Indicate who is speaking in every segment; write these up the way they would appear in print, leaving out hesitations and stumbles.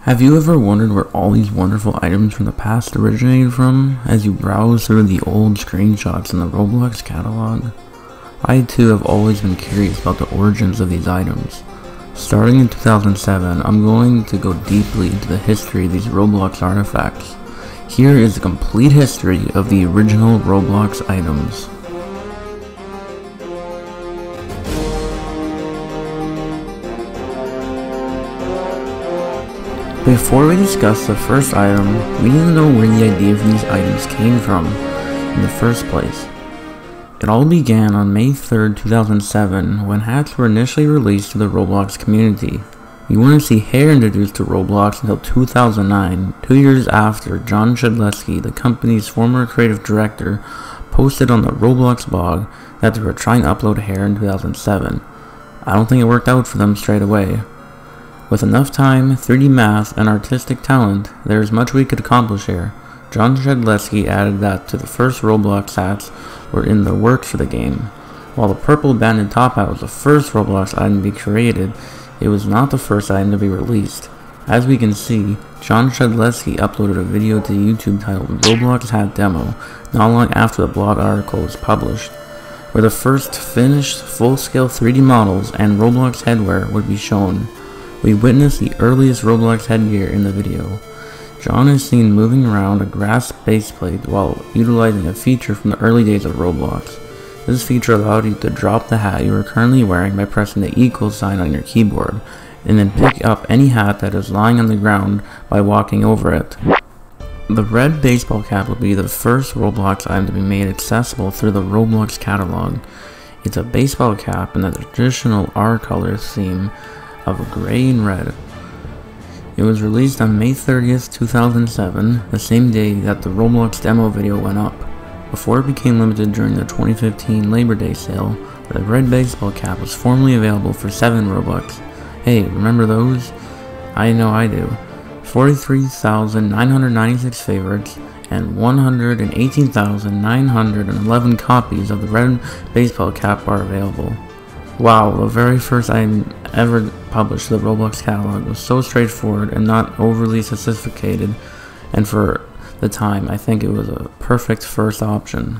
Speaker 1: Have you ever wondered where all these wonderful items from the past originated from as you browse through the old screenshots in the Roblox catalog? I too have always been curious about the origins of these items. Starting in 2007, I'm going to go deeply into the history of these Roblox artifacts. Here is the complete history of the original Roblox items. Before we discuss the first item, we need to know where the idea for these items came from in the first place. It all began on May 3rd, 2007, when hats were initially released to the Roblox community. You wouldn't see hair introduced to Roblox until 2009, 2 years after John Shedleski, the company's former creative director, posted on the Roblox blog that they were trying to upload hair in 2007. I don't think it worked out for them straight away. With enough time, 3D math, and artistic talent, there is much we could accomplish here. John Shedleski added that to the first Roblox hats were in the works for the game. While the purple banded top hat was the first Roblox item to be created, it was not the first item to be released. As we can see, John Shedleski uploaded a video to YouTube titled Roblox Hat Demo not long after the blog article was published, where the first finished full-scale 3D models and Roblox headwear would be shown. We witnessed the earliest Roblox headgear in the video. John is seen moving around a grass baseplate while utilizing a feature from the early days of Roblox. This feature allowed you to drop the hat you are currently wearing by pressing the equal sign on your keyboard, and then pick up any hat that is lying on the ground by walking over it. The red baseball cap will be the first Roblox item to be made accessible through the Roblox catalog. It's a baseball cap in the traditional R color theme of gray and red. It was released on May 30th, 2007, the same day that the Roblox demo video went up. Before it became limited during the 2015 Labor Day sale, the red baseball cap was formerly available for 7 Robux. Hey, remember those? I know I do. 43,996 favorites and 118,911 copies of the red baseball cap are available. Wow, the very first item ever published to the Roblox catalog was so straightforward and not overly sophisticated, and for the time, I think it was a perfect first option.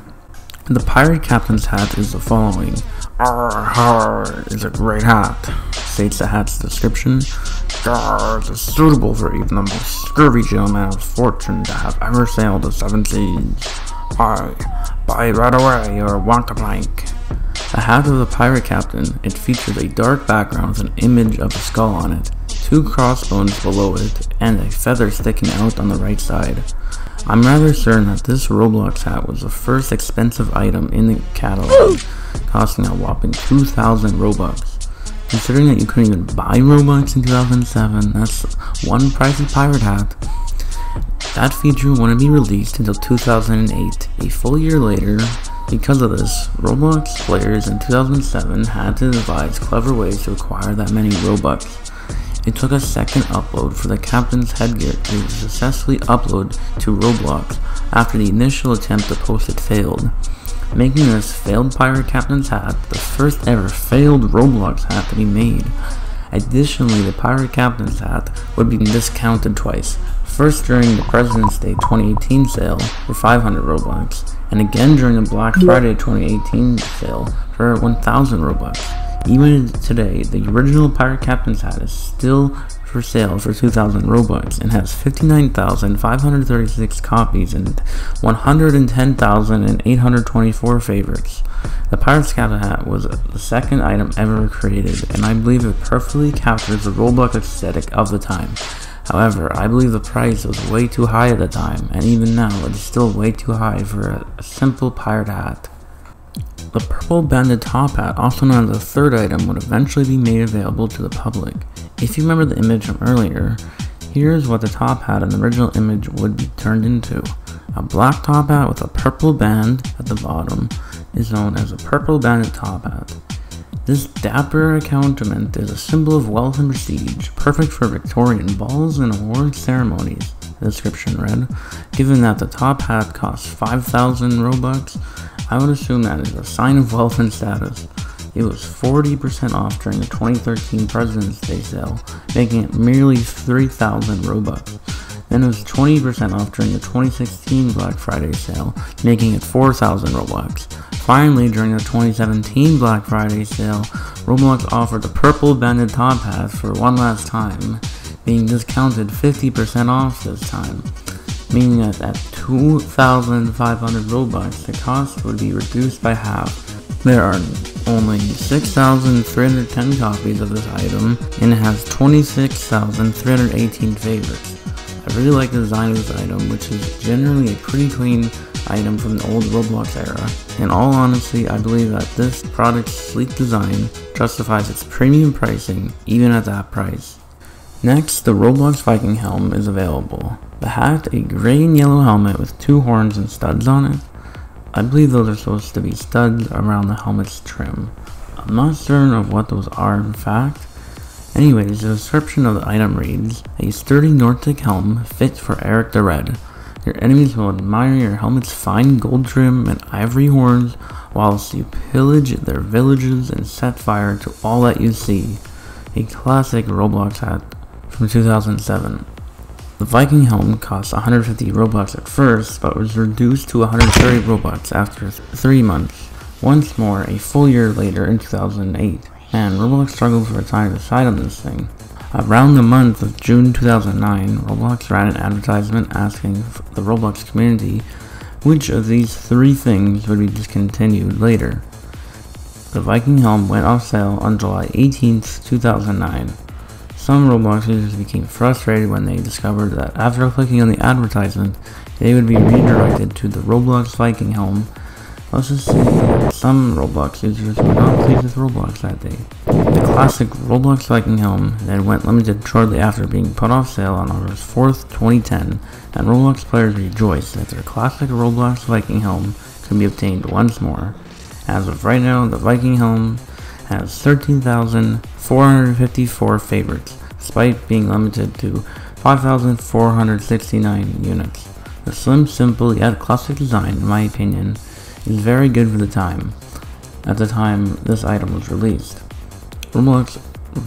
Speaker 1: The Pirate Captain's hat is the following. "Arr, is a great hat," states the hat's description. "Arr, is suitable for even the most scurvy gentleman of fortune to have ever sailed the 7 seas. Buy it right away or want the plank." The hat of the Pirate Captain, it features a dark background with an image of a skull on it, 2 crossbones below it, and a feather sticking out on the right side. I'm rather certain that this Roblox hat was the first expensive item in the catalog, costing a whopping 2,000 Robux. Considering that you couldn't even buy Robux in 2007, that's one pricey pirate hat. That feature wouldn't be released until 2008, a full year later. Because of this, Roblox players in 2007 had to devise clever ways to acquire that many Robux. It took a second upload for the captain's headgear to successfully upload to Roblox after the initial attempt to post it failed, making this failed Pirate Captain's hat the first ever failed Roblox hat to be made. Additionally, the Pirate Captain's hat would be discounted twice, first during the President's Day 2018 sale for 500 Robux, and again during the Black Friday 2018 sale for 1,000 Robux. Even today, the original Pirate Captain's hat is still for sale for 2,000 Robux and has 59,536 copies and 110,824 favorites. The Pirate's Captain hat was the second item ever created, and I believe it perfectly captures the Roblox aesthetic of the time. However, I believe the price was way too high at the time, and even now it is still way too high for a simple pirate hat. The purple banded top hat, also known as the third item, would eventually be made available to the public. If you remember the image from earlier, here's what the top hat in the original image would be turned into. A black top hat with a purple band at the bottom is known as a purple banded top hat. This dapper accoutrement is a symbol of wealth and prestige, perfect for Victorian balls and award ceremonies, the description read. Given that the top hat costs 5,000 Robux, I would assume that is a sign of wealth and status. It was 40% off during the 2013 President's Day sale, making it merely 3,000 Robux. Then it was 20% off during the 2016 Black Friday sale, making it 4,000 Robux. Finally, during the 2017 Black Friday sale, Roblox offered the Purple Banded Top Hat for one last time, being discounted 50% off this time, meaning that at 2,500 Robux, the cost would be reduced by half. There are only 6,310 copies of this item, and it has 26,318 favorites. I really like the design of this item, which is generally a pretty clean item from the old Roblox era. In all honesty, I believe that this product's sleek design justifies its premium pricing, even at that price. Next, the Roblox Viking helm is available. The hat, a gray and yellow helmet with 2 horns and studs on it. I believe those are supposed to be studs around the helmet's trim. I'm not certain of what those are in fact. Anyways, the description of the item reads, a sturdy Nordic helm fit for Eric the Red. Your enemies will admire your helmet's fine gold trim and ivory horns, whilst you pillage their villages and set fire to all that you see. A classic Roblox hat from 2007. The Viking helm cost 150 Robux at first, but was reduced to 130 Robux after 3 months. Once more, a full year later in 2008. Man, Roblox struggled for a time to decide on this thing. Around the month of June 2009, Roblox ran an advertisement asking the Roblox community which of these 3 things would be discontinued later. The Viking helm went off sale on July 18th, 2009. Some Roblox users became frustrated when they discovered that after clicking on the advertisement, they would be redirected to the Roblox Viking helm. Let's just say that some Roblox users were not pleased with Roblox that day. The classic Roblox Viking helm then went limited shortly after being put off sale on August 4th, 2010, and Roblox players rejoiced that their classic Roblox Viking helm could be obtained once more. As of right now, the Viking helm has 13,454 favorites, despite being limited to 5,469 units. The slim, simple, yet classic design, in my opinion, is very good for the time. At the time this item was released, Roblox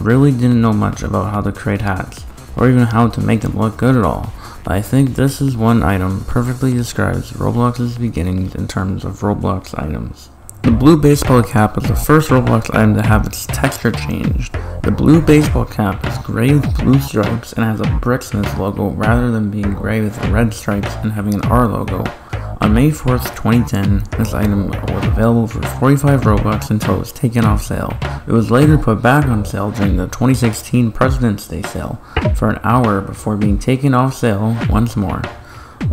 Speaker 1: really didn't know much about how to create hats, or even how to make them look good at all, but I think this is one item perfectly describes Roblox's beginnings in terms of Roblox items. The blue baseball cap is the first Roblox item to have its texture changed. The blue baseball cap is gray with blue stripes and has a Bricksmith logo rather than being gray with red stripes and having an R logo. On May 4th, 2010, this item was available for 45 Robux until it was taken off sale. It was later put back on sale during the 2016 President's Day sale for an hour before being taken off sale once more.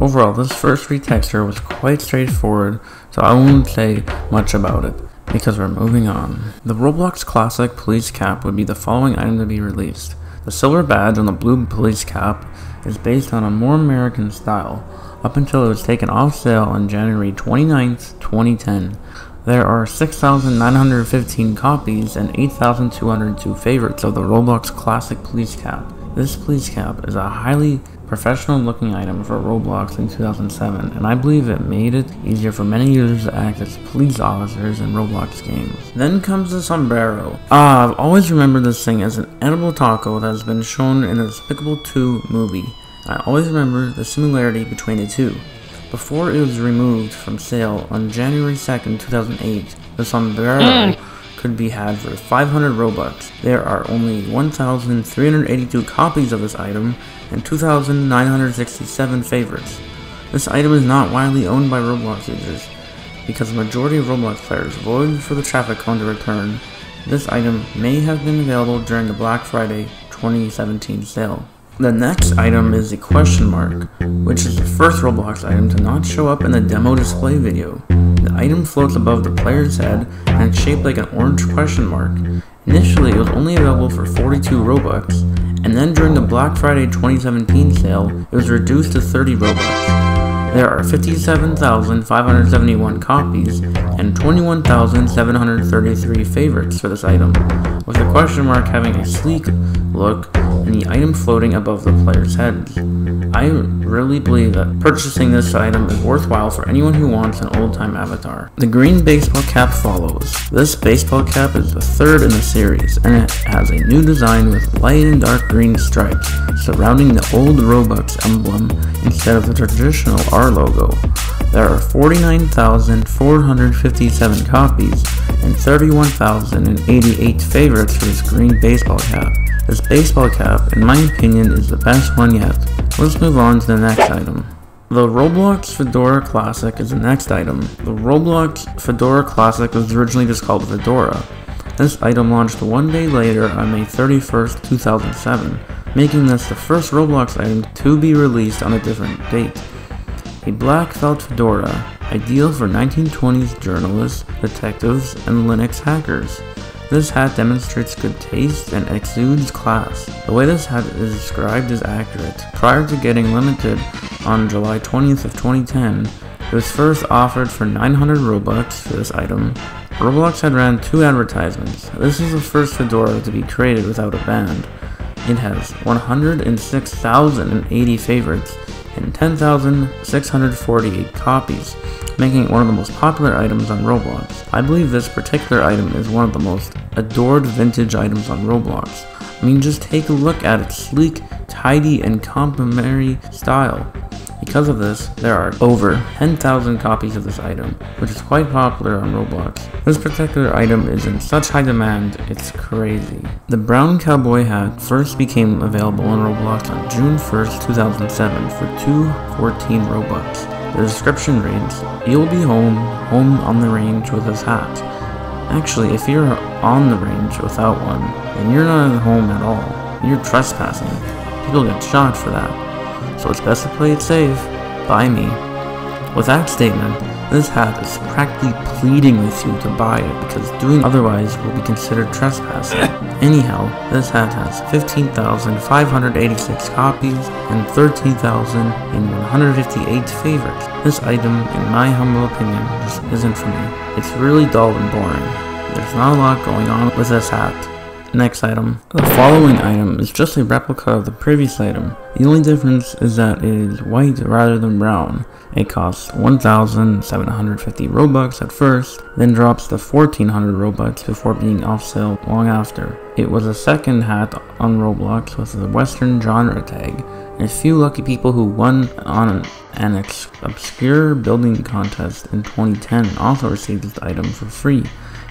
Speaker 1: Overall, this first retexture was quite straightforward, so I won't say much about it, because we're moving on. The Roblox Classic Police Cap would be the following item to be released. The silver badge on the blue police cap is based on a more American style, up until it was taken off sale on January 29th, 2010. There are 6,915 copies and 8,202 favorites of the Roblox Classic Police Cap. This police cap is a highly professional looking item for Roblox in 2007, and I believe it made it easier for many users to act as police officers in Roblox games. Then comes the sombrero. I've always remembered this thing as an edible taco that has been shown in the Despicable 2 movie. I always remember the similarity between the two. Before it was removed from sale on January 2nd, 2008, the sombrero could be had for 500 Robux. There are only 1,382 copies of this item and 2,967 favorites. This item is not widely owned by Roblox users, because the majority of Roblox players voted for the traffic cone to return. This item may have been available during the Black Friday 2017 sale. The next item is the question mark, which is the first Roblox item to not show up in the demo display video. The item floats above the player's head and it's shaped like an orange question mark. Initially, it was only available for 42 Robux, and then during the Black Friday 2017 sale, it was reduced to 30 Robux. There are 57,571 copies and 21,733 favorites for this item, with the question mark having a sleek look and the item floating above the player's heads. I really believe that purchasing this item is worthwhile for anyone who wants an old-time avatar. The green baseball cap follows. This baseball cap is the third in the series, and it has a new design with light and dark green stripes surrounding the old Roblox emblem instead of the traditional R logo. There are 49,457 copies and 31,088 favorites for this green baseball cap. This baseball cap, in my opinion, is the best one yet. Let's move on to the next item. The Roblox Fedora Classic is the next item. The Roblox Fedora Classic was originally just called Fedora. This item launched one day later on May 31st, 2007, making this the first Roblox item to be released on a different date. A black felt fedora, ideal for 1920s journalists, detectives, and Linux hackers. This hat demonstrates good taste and exudes class. The way this hat is described is accurate. Prior to getting limited on July 20th of 2010, it was first offered for 900 Robux for this item. Roblox had ran 2 advertisements. This is the first fedora to be created without a band. It has 106,080 favorites and 10,648 copies, making it one of the most popular items on Roblox. I believe this particular item is one of the most adored vintage items on Roblox. I mean, just take a look at its sleek, tidy, and complimentary style. Because of this, there are over 10,000 copies of this item, which is quite popular on Roblox. This particular item is in such high demand, it's crazy. The brown cowboy hat first became available on Roblox on June 1st, 2007 for 214 Robux. The description reads, "You'll be home on the range with this hat." Actually, if you're on the range without one, then you're not at home at all. You're trespassing. People get shot for that. So it's best to play it safe. Buy me. With that statement, this hat is practically pleading with you to buy it because doing otherwise will be considered trespassing. Anyhow, this hat has 15,586 copies and 13,158 favorites. This item, in my humble opinion, just isn't for me. It's really dull and boring. There's not a lot going on with this hat. Next item. The following item is just a replica of the previous item. The only difference is that it is white rather than brown. It costs 1,750 Robux at first, then drops to 1,400 Robux before being off sale long after. It was a second hat on Roblox with the Western genre tag, and a few lucky people who won on an obscure building contest in 2010 also received this item for free.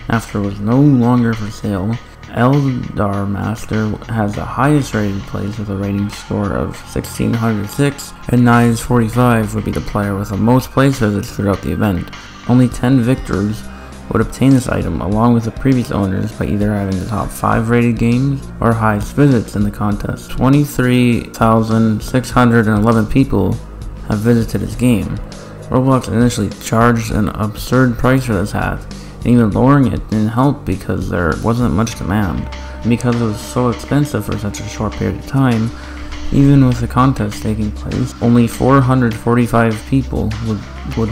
Speaker 1: After it was no longer for sale, Eldar Master has the highest rated place with a rating score of 1,606, and Knives45 would be the player with the most place visits throughout the event. Only 10 victors would obtain this item along with the previous owners by either having the top 5 rated games or highest visits in the contest. 23,611 people have visited his game. Roblox initially charged an absurd price for this hat, and even lowering it didn't help because there wasn't much demand. And because it was so expensive for such a short period of time, even with the contest taking place, only 445 people would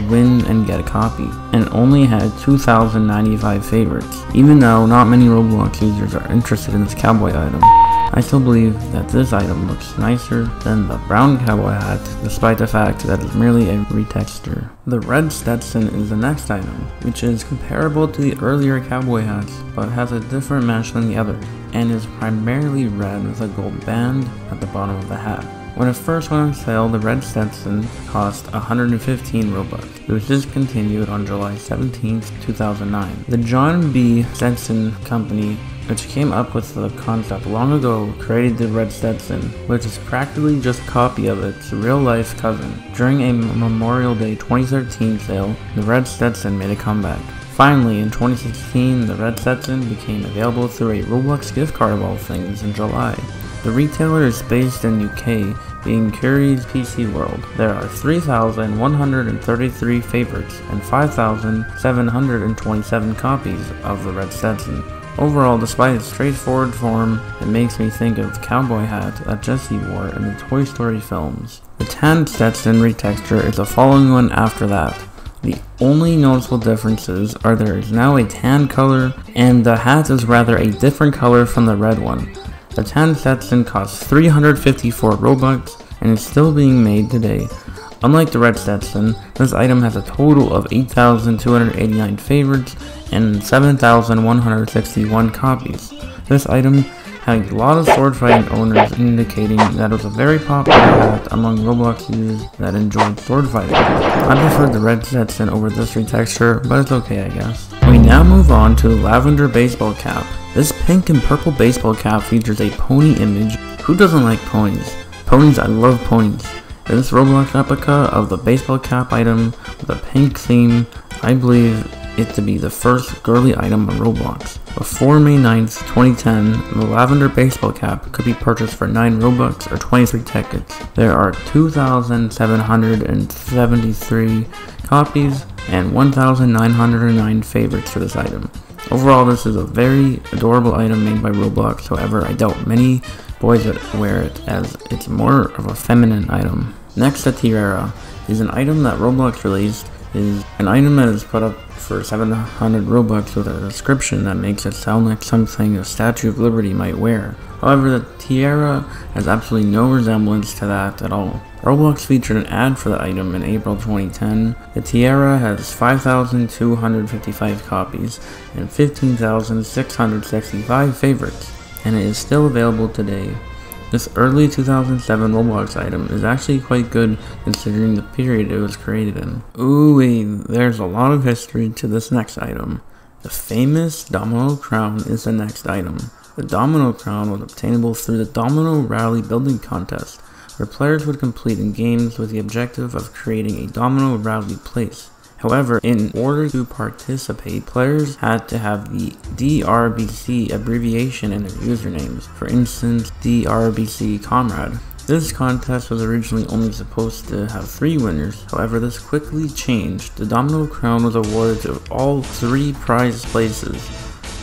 Speaker 1: win and get a copy, and only had 2,095 favorites. Even though not many Roblox users are interested in this cowboy item, I still believe that this item looks nicer than the brown cowboy hat, despite the fact that it's merely a retexture. The red Stetson is the next item, which is comparable to the earlier cowboy hats, but has a different mesh than the other, and is primarily red with a gold band at the bottom of the hat. When it first went on sale, the red Stetson cost 115 Robux. It was discontinued on July 17, 2009. The John B. Stetson Company, which came up with the concept long ago, created the red Stetson, which is practically just a copy of its real-life cousin. During a Memorial Day 2013 sale, the red Stetson made a comeback. Finally, in 2016, the red Stetson became available through a Roblox gift card of all things in July. The retailer is based in UK, being Curry's PC World. There are 3,133 favorites and 5,727 copies of the red Stetson. Overall, despite its straightforward form, it makes me think of the cowboy hat that Jesse wore in the Toy Story films. The tan Stetson retexture is the following one after that. The only noticeable differences are there is now a tan color, and the hat is rather a different color from the red one. The tan Stetson costs 354 Robux and is still being made today. Unlike the red Stetson, this item has a total of 8,289 favorites and 7,161 copies. This item had a lot of sword fighting owners, indicating that it was a very popular hat among Roblox users that enjoyed sword fighting. I preferred the red Stetson over this retexture, but it's okay I guess. We now move on to the lavender baseball cap. This pink and purple baseball cap features a pony image. Who doesn't like ponies? Ponies, I love ponies. This Roblox replica of the baseball cap item with a pink theme, I believe it to be the first girly item on Roblox. Before May 9th, 2010, the lavender baseball cap could be purchased for 9 Robux or 23 tickets. There are 2,773 copies and 1,909 favorites for this item. Overall, this is a very adorable item made by Roblox, however, I doubt many boys would wear it as it's more of a feminine item. Next, the tiara is an item that Roblox released. Is an item that is put up for 700 Robux with a description that makes it sound like something a Statue of Liberty might wear. However, the tiara has absolutely no resemblance to that at all. Roblox featured an ad for the item in April 2010. The tiara has 5,255 copies and 15,665 favorites, and it is still available today. This early 2007 Roblox item is actually quite good considering the period it was created in. Ooh, there's a lot of history to this next item. The famous Domino Crown is the next item. The Domino Crown was obtainable through the Domino Rally building contest, where players would complete in games with the objective of creating a Domino Rally place. However, in order to participate, players had to have the DRBC abbreviation in their usernames, for instance, DRBC Comrade. This contest was originally only supposed to have 3 winners, however this quickly changed. The Domino Crown was awarded to all 3 prize places.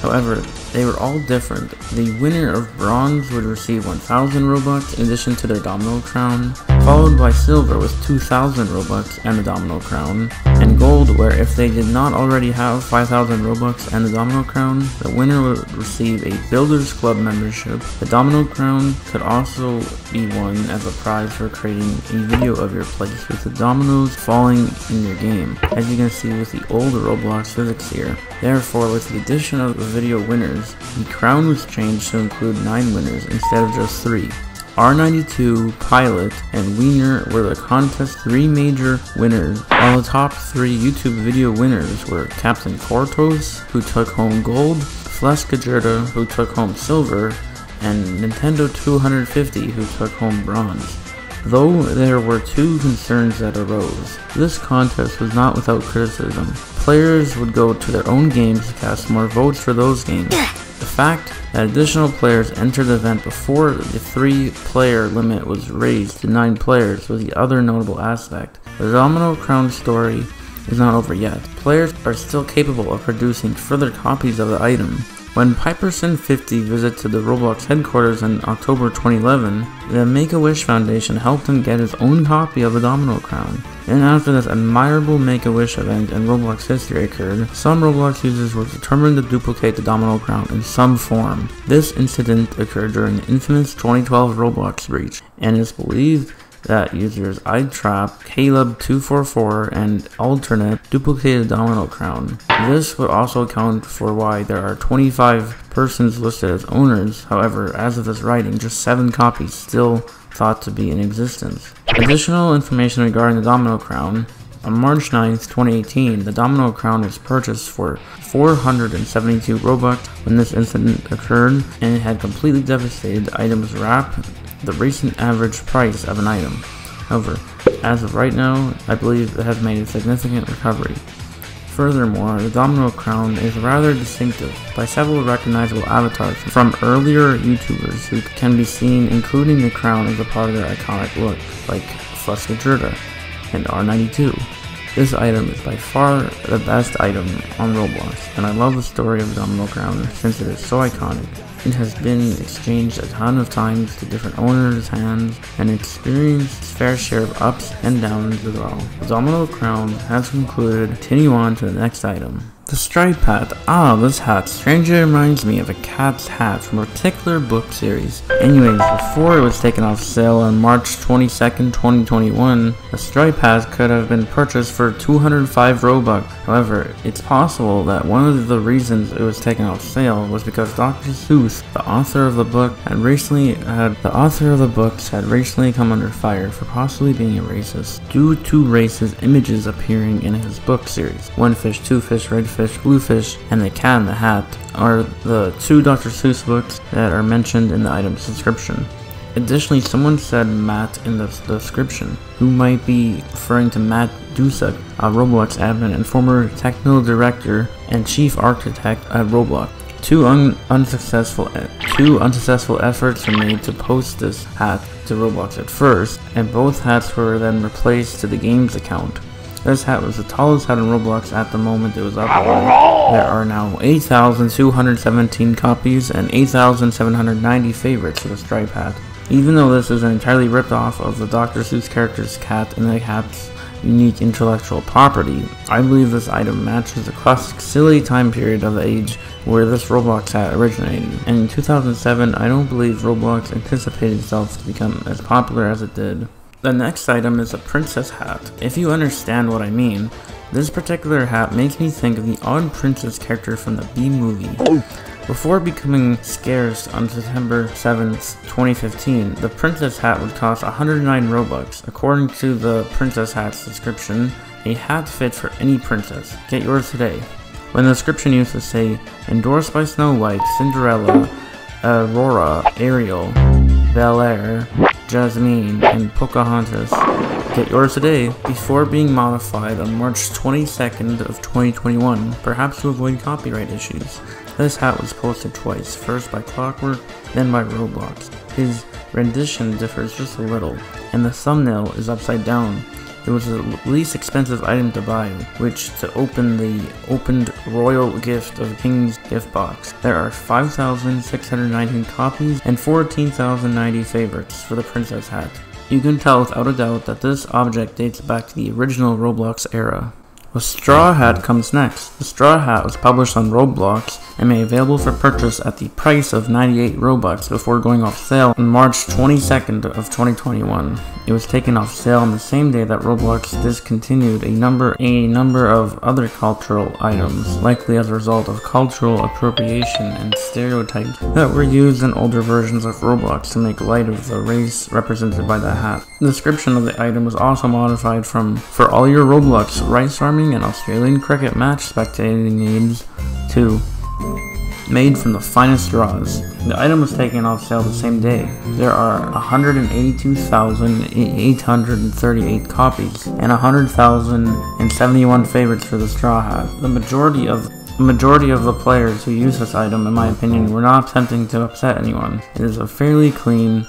Speaker 1: However, they were all different. The winner of bronze would receive 1,000 Robux in addition to their Domino Crown, followed by silver with 2,000 Robux and the Domino Crown, and gold where if they did not already have 5,000 Robux and the Domino Crown, the winner would receive a Builders Club membership. The Domino Crown could also be won as a prize for creating a video of your place with the dominoes falling in your game, as you can see with the old Roblox physics here. Therefore, with the addition of the video winners, the crown was changed to include 9 winners instead of just 3. R92, Pilot, and Wiener were the contest's 3 major winners, while the top 3 YouTube video winners were Captain Cortos, who took home gold, Fleskajurta, who took home silver, and Nintendo 250, who took home bronze. Though there were 2 concerns that arose, this contest was not without criticism. Players would go to their own games to cast more votes for those games. The fact that additional players entered the event before the 3-player limit was raised to 9 players was the other notable aspect. The Domino Crown story is not over yet. Players are still capable of producing further copies of the item. When Piperson50 visited the Roblox headquarters in October 2011, the Make-A-Wish Foundation helped him get his own copy of the Domino Crown. And after this admirable Make-A-Wish event in Roblox history occurred, some Roblox users were determined to duplicate the Domino Crown in some form. This incident occurred during the infamous 2012 Roblox breach, and it is believed that users iTrap, Caleb244, and Alternate duplicated the Domino Crown. This would also account for why there are 25 persons listed as owners. However, as of this writing, just 7 copies still thought to be in existence. Additional information regarding the Domino Crown. On March 9th, 2018, the Domino Crown was purchased for 472 Robux when this incident occurred, and it had completely devastated the item's wrap, the recent average price of an item. However, as of right now, I believe it has made a significant recovery. Furthermore, the Domino Crown is rather distinctive by several recognizable avatars from earlier YouTubers who can be seen, including the crown as a part of their iconic look, like Fleskajurta and R92. This item is by far the best item on Roblox, and I love the story of the Domino Crown since it is so iconic. It has been exchanged a ton of times to different owners' hands and experienced its fair share of ups and downs as well. The Domino Crown has concluded. Continue on to the next item. The stripe hat. Ah, this hat strangely reminds me of a cat's hat from a particular book series. Anyways, before it was taken off sale on March 22nd, 2021, the stripe hat could have been purchased for 205 Robux. However, it's possible that one of the reasons it was taken off sale was because Dr. Seuss, the author of the books, had recently come under fire for possibly being a racist due to racist images appearing in his book series. One fish, two fish, red fish, blue fish, and the cat in the hat are the two Dr. Seuss books that are mentioned in the item's description. Additionally, someone said Matt in the description, who might be referring to Matt Dusek, a Roblox admin and former technical director and chief architect at Roblox. Two unsuccessful efforts were made to post this hat to Roblox at first, and both hats were then replaced to the game's account. This hat was the tallest hat in Roblox at the moment it was uploaded. There are now 8,217 copies and 8,790 favorites for the stripe hat. Even though this is an entirely ripped off of the Dr. Seuss character's cat and the hat's unique intellectual property, I believe this item matches the classic silly time period of the age where this Roblox hat originated. And in 2007, I don't believe Roblox anticipated itself to become as popular as it did. The next item is a princess hat. If you understand what I mean, this particular hat makes me think of the odd princess character from the Bee movie. Before becoming scarce on September 7th, 2015, the princess hat would cost 109 Robux. According to the princess hat's description, a hat fit for any princess. Get yours today. When the description used to say, endorsed by Snow White, Cinderella, Aurora, Ariel, Bel Air, Jasmine, and Pocahontas. Get yours today before being modified on March 22nd of 2021, perhaps to avoid copyright issues. This hat was posted twice, first by Clockwork, then by Roblox. His rendition differs just a little, and the thumbnail is upside down. It was the least expensive item to buy, which to open the opened royal gift of King's gift box. There are 5,619 copies and 14,090 favorites for the princess hat. You can tell without a doubt that this object dates back to the original Roblox era. The straw hat comes next. The straw hat was published on Roblox and made available for purchase at the price of 98 Robux before going off sale on March 22nd of 2021. It was taken off sale on the same day that Roblox discontinued a number of other cultural items, likely as a result of cultural appropriation and stereotypes that were used in older versions of Roblox to make light of the race represented by the hat. The description of the item was also modified from, for all your Roblox rice farming and Australian cricket match spectating needs, to made from the finest straws. The item was taken off sale the same day. There are 182,838 copies and 100,071 favorites for the straw hat. The majority of the players who use this item, in my opinion, were not attempting to upset anyone. It is fairly clean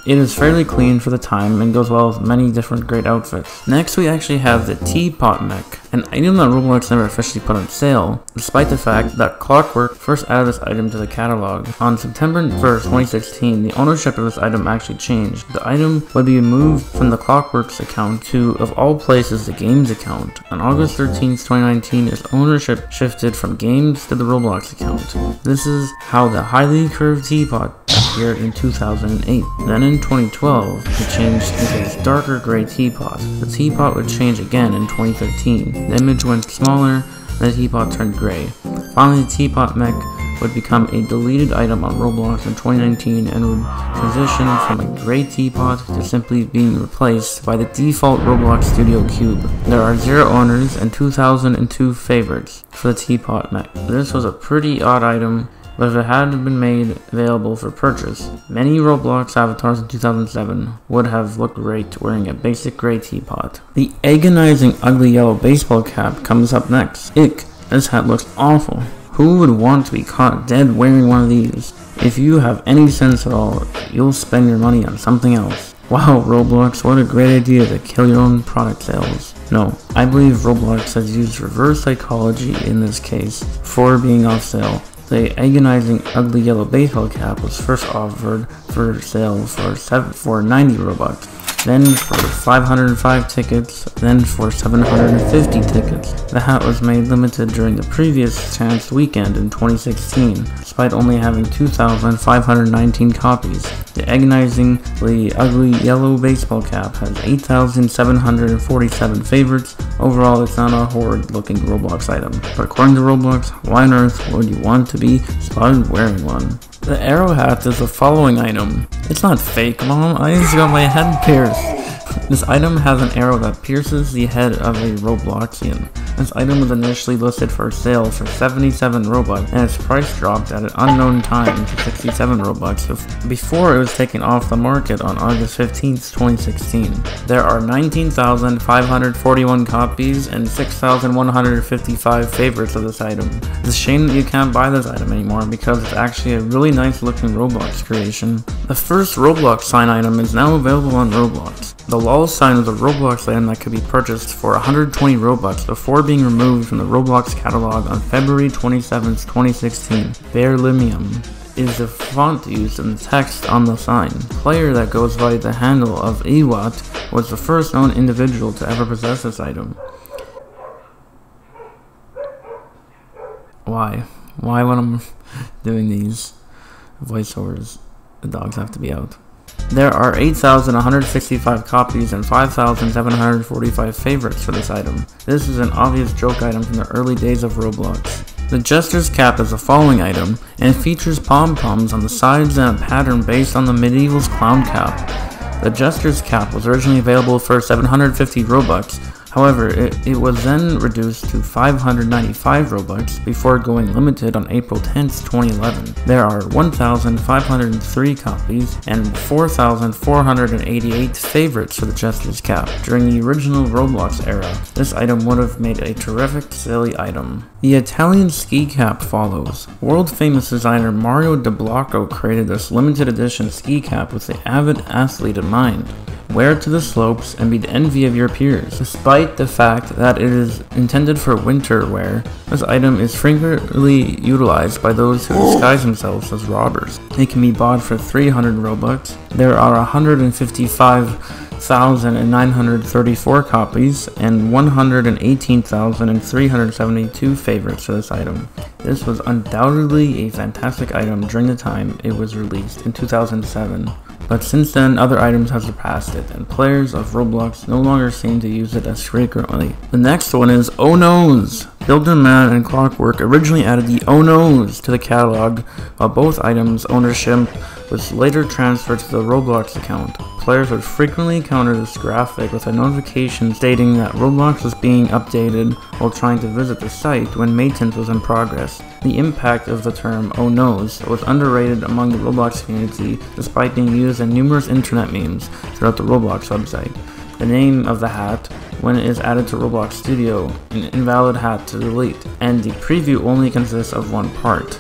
Speaker 1: for the time and goes well with many different great outfits. Next, we actually have the teapot mech, an item that Roblox never officially put on sale, despite the fact that Clockwork first added this item to the catalog. On September 1st, 2016, the ownership of this item actually changed. The item would be moved from the Clockworks account to, of all places, the Games account. On August 13th, 2019, its ownership shifted from Games to the Roblox account. This is how the highly curved teapot appeared in 2008. Then in 2012, it changed into this darker gray teapot. The teapot would change again in 2013. The image went smaller, and the teapot turned gray. Finally, the teapot mech would become a deleted item on Roblox in 2019 and would transition from a gray teapot to simply being replaced by the default Roblox Studio Cube. There are 0 owners and 2,002 favorites for the teapot mech. This was a pretty odd item, but if it hadn't been made available for purchase, many Roblox avatars in 2007 would have looked great wearing a basic gray teapot. The agonizing ugly yellow baseball cap comes up next. Ick, this hat looks awful. Who would want to be caught dead wearing one of these? If you have any sense at all, you'll spend your money on something else. Wow, Roblox, what a great idea to kill your own product sales. No, I believe Roblox has used reverse psychology in this case for being off sale. The agonizing ugly yellow baseball cap was first offered for sale for 90 Robux. then for 505 tickets, then for 750 tickets. The hat was made limited during the previous chance weekend in 2016, despite only having 2,519 copies. The agonizingly ugly yellow baseball cap has 8,747 favorites. Overall, it's not a horrid-looking Roblox item, but according to Roblox, why on earth would you want to be spotted wearing one? The arrow hat is the following item. It's not fake, Mom. I just got my head pierced. This item has an arrow that pierces the head of a Robloxian. This item was initially listed for sale for 77 Robux, and its price dropped at an unknown time to 67 Robux before it was taken off the market on August 15th, 2016. There are 19,541 copies and 6,155 favorites of this item. It's a shame that you can't buy this item anymore because it's actually a really nice looking Roblox creation. The first Roblox sign item is now available on Roblox. The LOL sign was a Roblox item that could be purchased for 120 Robux before being removed from the Roblox catalog on February 27, 2016. Beryllium is the font used in the text on the sign. The player that goes by the handle of Ewat was the first known individual to ever possess this item. Why when I'm doing these voiceovers, the dogs have to be out? There are 8,165 copies and 5,745 favorites for this item. This is an obvious joke item from the early days of Roblox. The Jester's Cap is the following item, and it features pom-poms on the sides and a pattern based on the medieval's clown cap. The Jester's Cap was originally available for 750 Robux. However, it was then reduced to 595 Robux before going limited on April 10th, 2011. There are 1,503 copies and 4,488 favorites for the Jester's Cap. During the original Roblox era, this item would have made a terrific silly item. The Italian ski cap follows. World-famous designer Mario De Blocco created this limited edition ski cap with the avid athlete in mind. Wear it to the slopes and be the envy of your peers. Despite the fact that it is intended for winter wear, this item is frequently utilized by those who disguise themselves as robbers. It can be bought for 300 Robux. There are 155,934 copies and 118,372 favorites for this item. This was undoubtedly a fantastic item during the time it was released in 2007. But since then, other items have surpassed it, and players of Roblox no longer seem to use it as frequently. The next one is Oh Noes! Builderman and Clockwork originally added the Oh Noes to the catalog, while both items' ownership was later transferred to the Roblox account. Players would frequently encounter this graphic with a notification stating that Roblox was being updated while trying to visit the site when maintenance was in progress. The impact of the term Oh Noes was underrated among the Roblox community despite being used in numerous internet memes throughout the Roblox website. The name of the hat, when it is added to Roblox Studio, an invalid hat to delete, and the preview only consists of one part.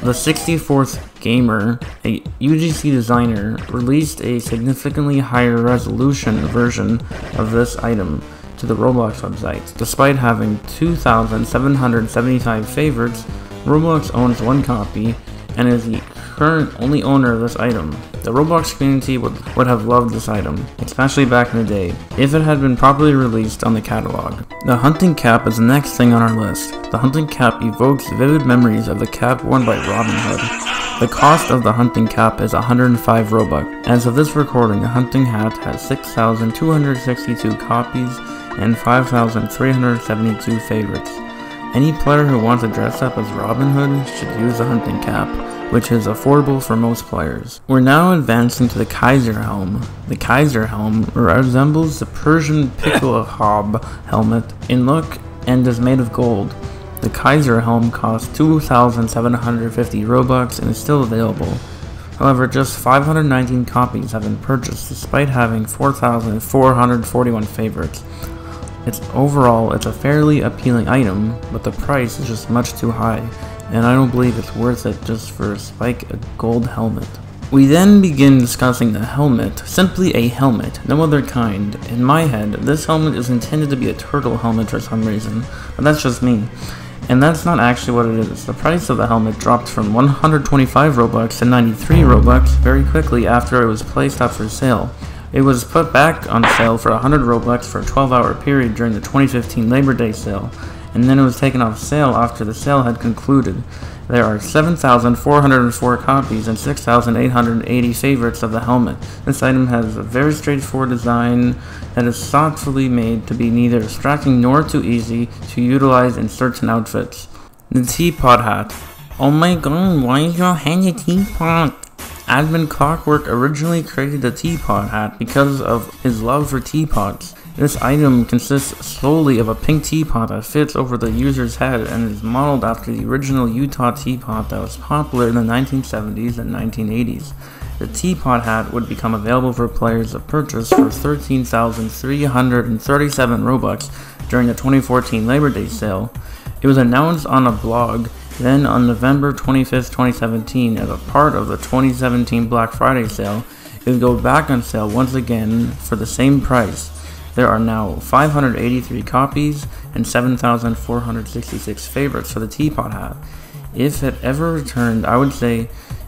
Speaker 1: The 64th Gamer, a UGC designer, released a significantly higher resolution version of this item to the Roblox website. Despite having 2,775 favorites, Roblox owns one copy and is the current only owner of this item. The Roblox community would have loved this item, especially back in the day, if it had been properly released on the catalog. The hunting cap is the next thing on our list. The hunting cap evokes vivid memories of the cap worn by Robin Hood. The cost of the hunting cap is 105 Robux. As of this recording, the hunting hat has 6,262 copies and 5,372 favorites. Any player who wants to dress up as Robin Hood should use the hunting cap, which is affordable for most players. We're now advancing to the Kaiser helm. The Kaiser helm resembles the Persian Pickelhaube helmet in look and is made of gold. The Kaiser helm costs 2,750 Robux and is still available. However, just 519 copies have been purchased despite having 4,441 favorites. Overall, it's a fairly appealing item, but the price is just much too high, and I don't believe it's worth it just for a gold helmet. We then begin discussing the helmet, simply a helmet, no other kind. In my head, this helmet is intended to be a turtle helmet for some reason, but that's just me. And that's not actually what it is. The price of the helmet dropped from 125 Robux to 93 Robux very quickly after it was placed up for sale. It was put back on sale for 100 Robux for a 12-hour period during the 2015 Labor Day sale, and then it was taken off sale after the sale had concluded. There are 7,404 copies and 6,880 favorites of the helmet. This item has a very straightforward design that is thoughtfully made to be neither distracting nor too easy to utilize in certain outfits. The Teapot Hat. Oh my god, why is your hand a teapot? Admin Clockwork originally created the Teapot Hat because of his love for teapots. This item consists solely of a pink teapot that fits over the user's head and is modeled after the original Utah teapot that was popular in the 1970s and 1980s. The Teapot Hat would become available for players to purchase for 13,337 Robux during the 2014 Labor Day sale. It was announced on a blog then on November 25th, 2017 as a part of the 2017 Black Friday sale. It would go back on sale once again for the same price. There are now 583 copies and 7,466 favorites for the Teapot Hat. If it ever returned, I would say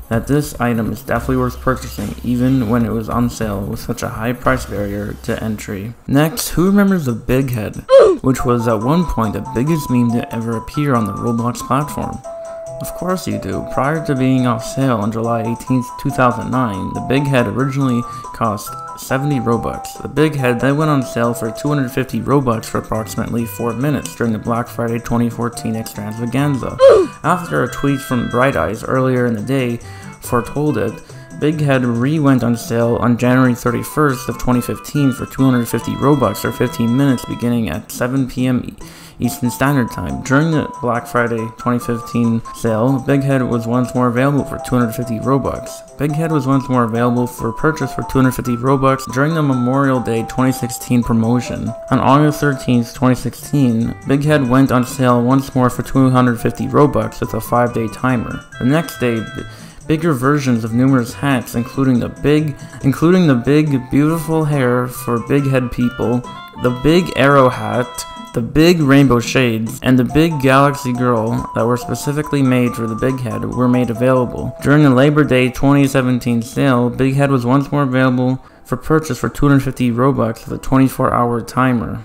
Speaker 1: that this item is definitely worth purchasing even when it was on sale with such a high price barrier to entry. Next, who remembers the Big Head, which was at one point the biggest meme to ever appear on the Roblox platform? Of course you do. Prior to being off sale on July 18th, 2009, the Big Head originally cost 70 Robux. The Big Head then went on sale for 250 Robux for approximately 4 minutes during the Black Friday 2014 extravaganza. After a tweet from Bright Eyes earlier in the day foretold it, Big Head re-went on sale on January 31st of 2015 for 250 Robux for 15 minutes beginning at 7 p.m. Eastern Standard Time. During the Black Friday 2015 sale, Big Head was once more available for 250 Robux. Big Head was once more available for purchase for 250 Robux during the Memorial Day 2016 promotion. On August 13th, 2016, Big Head went on sale once more for 250 Robux with a 5-day timer. The next day, bigger versions of numerous hats, including the big beautiful hair for big head people, the big arrow hat, the big rainbow shades, and the big galaxy girl that were specifically made for the Big Head were made available. During the Labor Day 2017 sale, Big Head was once more available for purchase for 250 Robux with a 24-hour timer.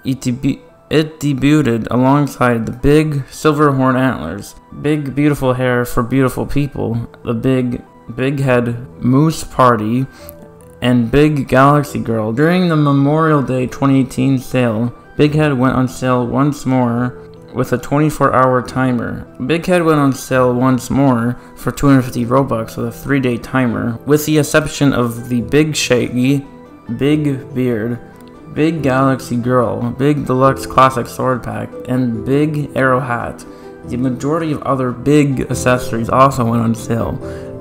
Speaker 1: It debuted alongside the big silver horn antlers, big beautiful hair for beautiful people, the big head moose party, and big galaxy girl. During the Memorial Day 2018 sale, Big Head went on sale once more with a 24-hour timer. Big Head went on sale once more for 250 Robux with a 3-day timer, with the exception of the Big Shaggy, Big Beard, Big Galaxy Girl, Big Deluxe Classic Sword Pack, and Big Arrow Hat. The majority of other big accessories also went on sale.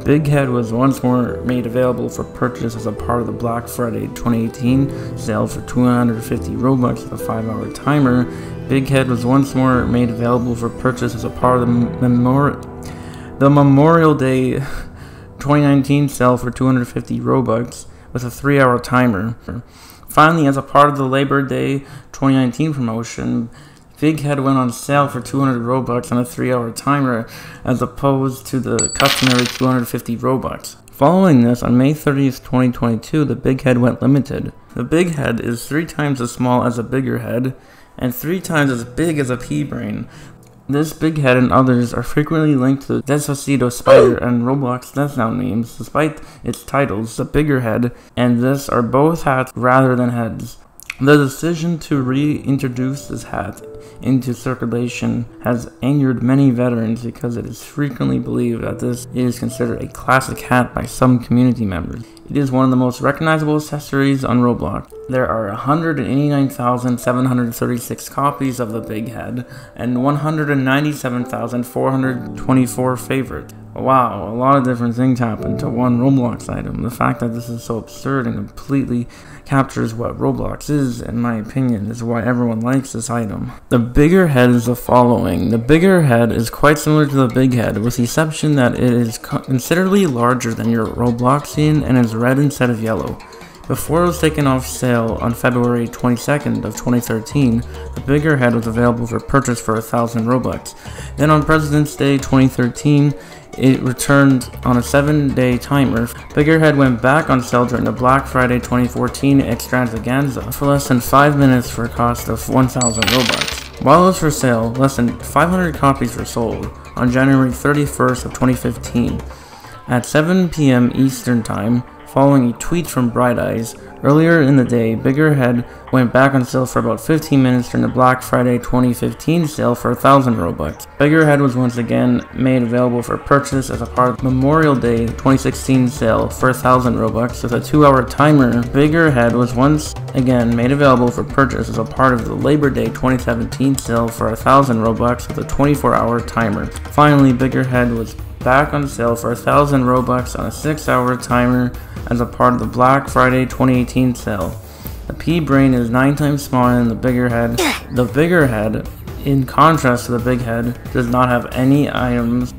Speaker 1: Big Head was once more made available for purchase as a part of the Black Friday 2018 sale for 250 Robux with a 5-hour timer. Big Head was once more made available for purchase as a part of the Memorial Day 2019 sale for 250 Robux with a 3-hour timer. Finally, as a part of the Labor Day 2019 promotion, Big Head went on sale for 200 Robux on a 3-hour timer as opposed to the customary 250 Robux. Following this, on May 30th, 2022, the Big Head went limited. The Big Head is 3 times as small as a bigger head and 3 times as big as a pea brain. This Big Head and others are frequently linked to the Despacito Spider and Roblox Death Note memes, despite its titles. The bigger head and this are both hats rather than heads. The decision to reintroduce this hat into circulation has angered many veterans because it is frequently believed that this is considered a classic hat by some community members. It is one of the most recognizable accessories on Roblox. There are 189,736 copies of the Big Head and 197,424 favorites. Wow, a lot of different things happen to one Roblox item. The fact that this is so absurd and completely captures what Roblox is, in my opinion, is why everyone likes this item. The bigger head is the following. The bigger head is quite similar to the Big Head, with the exception that it is considerably larger than your Robloxian and is red instead of yellow. Before it was taken off sale on February 22nd of 2013, the bigger head was available for purchase for 1,000 Robux. Then on President's Day 2013, it returned on a 7-day timer. Bigger Head went back on sale during the Black Friday 2014 extravaganza for less than 5 minutes for a cost of 1,000 Robux. While it was for sale, less than 500 copies were sold on January 31st of 2015. At 7 p.m. Eastern Time, following a tweet from Bright Eyes, earlier in the day, Bigger Head went back on sale for about 15 minutes during the Black Friday 2015 sale for 1,000 Robux. Bigger Head was once again made available for purchase as a part of the Memorial Day 2016 sale for 1,000 Robux with a 2-hour timer. Bigger Head was once again made available for purchase as a part of the Labor Day 2017 sale for 1,000 Robux with a 24-hour timer. Finally, Bigger Head was back on sale for 1,000 Robux on a 6-hour timer as a part of the Black Friday 2018 sale. The pea brain is 9 times smaller than the Bigger Head. The Bigger Head, in contrast to the Big Head, does not have any items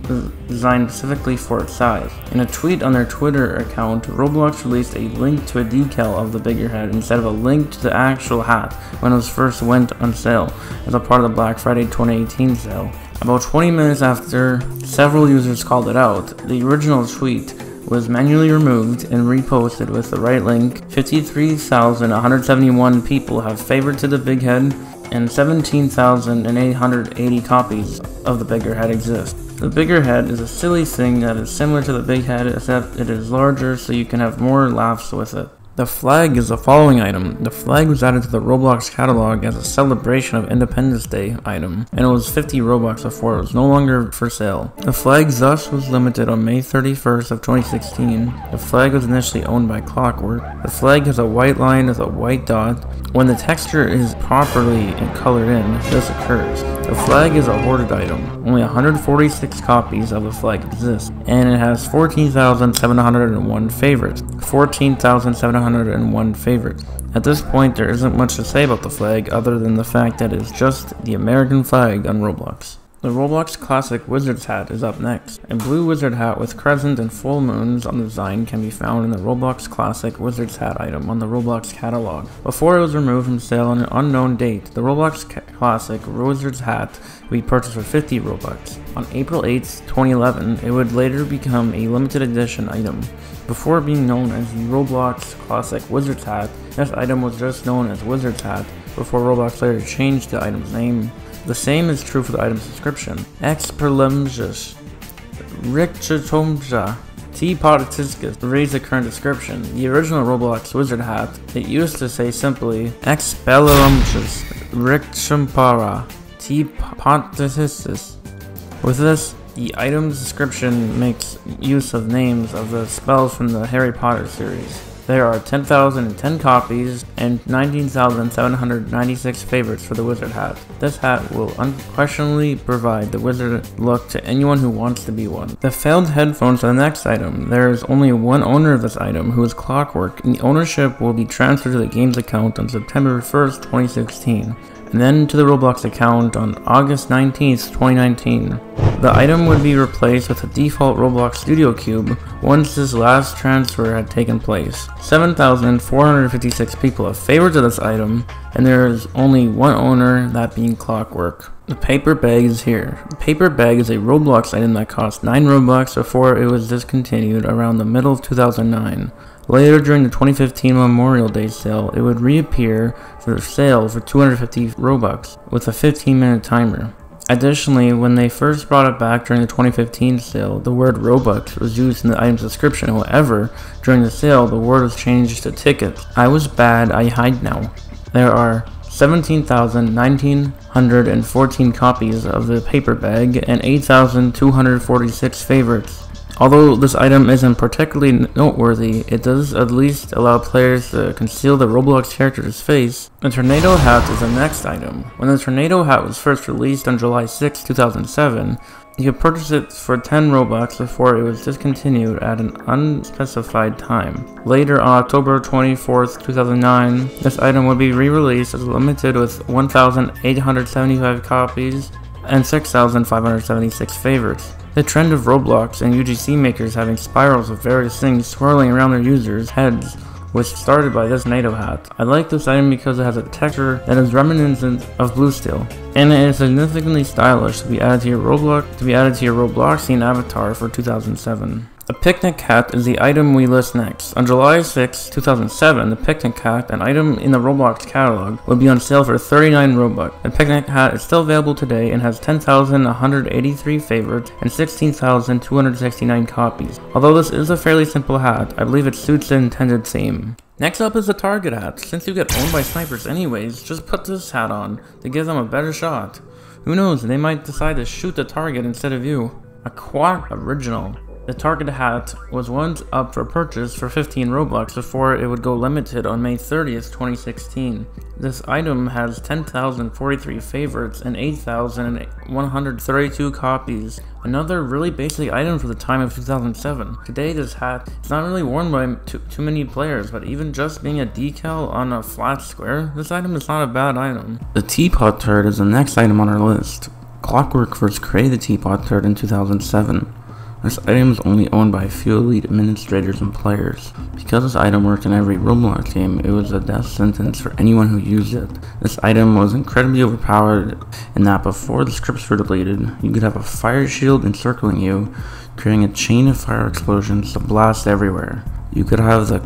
Speaker 1: designed specifically for its size. In a tweet on their Twitter account, Roblox released a link to a decal of the Bigger Head instead of a link to the actual hat when it was first went on sale as a part of the Black Friday 2018 sale. About 20 minutes after several users called it out, the original tweet was manually removed and reposted with the right link. 53,171 people have favorited the Big Head, and 17,880 copies of the Bigger Head exist. The Bigger Head is a silly thing that is similar to the Big Head, except it is larger so you can have more laughs with it. The flag is the following item. The flag was added to the Roblox catalog as a celebration of Independence Day item, and it was 50 Robux before it was no longer for sale. The flag thus was limited on May 31st of 2016. The flag was initially owned by Clockwork. The flag has a white line with a white dot. When the texture is properly colored in, this occurs. The flag is a hoarded item. Only 146 copies of the flag exist, and it has 14,701 favorites. 14,701 favorites. At this point, there isn't much to say about the flag other than the fact that it's just the American flag on Roblox. The Roblox Classic Wizard's Hat is up next. A blue wizard hat with crescent and full moons on the design can be found in the Roblox Classic Wizard's Hat item on the Roblox catalog. Before it was removed from sale on an unknown date, the Roblox Classic Wizard's Hat would be purchased for 50 Robux. On April 8, 2011, it would later become a limited edition item. Before being known as the Roblox Classic Wizard's Hat, this item was just known as Wizard's Hat before Roblox later changed the item's name. The same is true for the item's description. Experlemges, Richatomja, T-Potiscus reads the current description. The original Roblox Wizard Hat, it used to say simply Expelerumges, Richampara, T-Potiscus. With this, the item's description makes use of names of the spells from the Harry Potter series. There are 10,010 copies and 19,796 favorites for the Wizard Hat. This hat will unquestionably provide the wizard look to anyone who wants to be one. The failed headphones are the next item. There is only one owner of this item, who is Clockwork, and the ownership will be transferred to the game's account on September 1st, 2016. And then to the Roblox account on August 19th, 2019. The item would be replaced with a default Roblox Studio Cube once this last transfer had taken place. 7,456 people have favorited this item, and there is only one owner, that being Clockwork. The paper bag is here. The paper bag is a Roblox item that cost 9 Robux before it was discontinued around the middle of 2009. Later, during the 2015 Memorial Day sale, it would reappear for sale for 250 Robux with a 15-minute timer. Additionally, when they first brought it back during the 2015 sale, the word Robux was used in the item's description. However, during the sale, the word was changed to tickets. I was bad, I hide now. There are 17,914 copies of the paper bag and 8,246 favorites. Although this item isn't particularly noteworthy, it does at least allow players to conceal the Roblox character's face. The Tornado Hat is the next item. When the Tornado Hat was first released on July 6, 2007, you could purchase it for 10 Robux before it was discontinued at an unspecified time. Later, on October 24, 2009, this item would be re-released as limited with 1,875 copies and 6,576 favorites. The trend of Roblox and UGC makers having spirals of various things swirling around their users' heads was started by this NATO hat. I like this item because it has a texture that is reminiscent of blue steel, and it is significantly stylish to be added to your Robloxian avatar for 2007. A picnic hat is the item we list next. On July 6, 2007, the picnic hat, an item in the Roblox catalog, would be on sale for 39 Robux. The picnic hat is still available today and has 10,183 favorites and 16,269 copies. Although this is a fairly simple hat, I believe it suits the intended theme. Next up is the target hat. Since you get owned by snipers anyways, just put this hat on to give them a better shot. Who knows, they might decide to shoot the target instead of you. A quad original. The target hat was once up for purchase for 15 Robux before it would go limited on May 30th, 2016. This item has 10,043 favorites and 8,132 copies. Another really basic item for the time of 2007. Today this hat is not really worn by too many players, but even just being a decal on a flat square, this item is not a bad item. The teapot turret is the next item on our list. Clockwork first created the teapot turret in 2007. This item is only owned by a few elite administrators and players. Because this item worked in every Roblox game, it was a death sentence for anyone who used it. This item was incredibly overpowered in that before the scripts were deleted, you could have a fire shield encircling you, creating a chain of fire explosions to blast everywhere. You could have the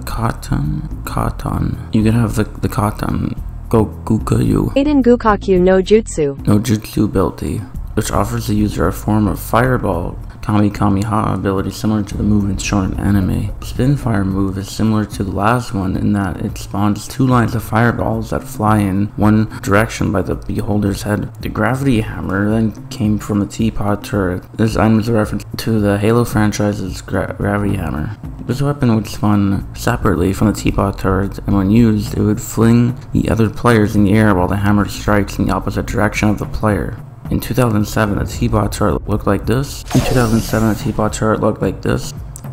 Speaker 1: Gokukayu
Speaker 2: Aiden Gukakyu no Jutsu
Speaker 1: ability, which offers the user a form of fireball Kami-Kami-Ha ability similar to the movements shown in anime. The Spinfire move is similar to the last one in that it spawns 2 lines of fireballs that fly in one direction by the beholder's head. The Gravity Hammer then came from the teapot turret. This item is a reference to the Halo franchise's Gravity Hammer. This weapon would spawn separately from the teapot turret, and when used, it would fling the other players in the air while the hammer strikes in the opposite direction of the player. In 2007, the teapot turret looked like this.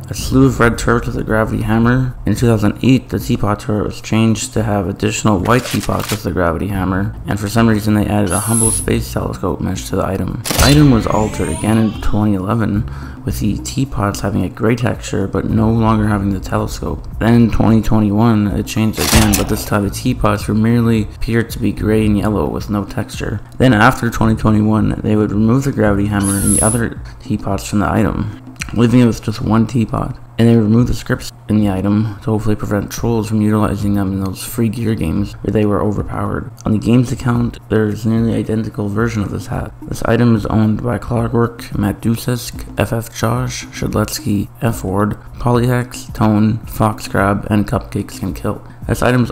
Speaker 1: A slew of red turrets with a gravity hammer. In 2008, the teapot turret was changed to have additional white teapots with the gravity hammer, and for some reason they added a Hubble Space Telescope mesh to the item. The item was altered again in 2011, with the teapots having a gray texture but no longer having the telescope. Then in 2021, it changed again, but this time the teapots merely appeared to be gray and yellow with no texture. Then after 2021, they would remove the gravity hammer and the other teapots from the item, leaving it with just one teapot. And they removed the scripts in the item to hopefully prevent trolls from utilizing them in those free gear games where they were overpowered. On the games account, there's a nearly identical version of this hat. This item is owned by Clockwork, Matdusisk, FF Josh, Shadletsky, F Ward, Polyhex, Tone, Foxcrab, and Cupcakes Can Kill. This item is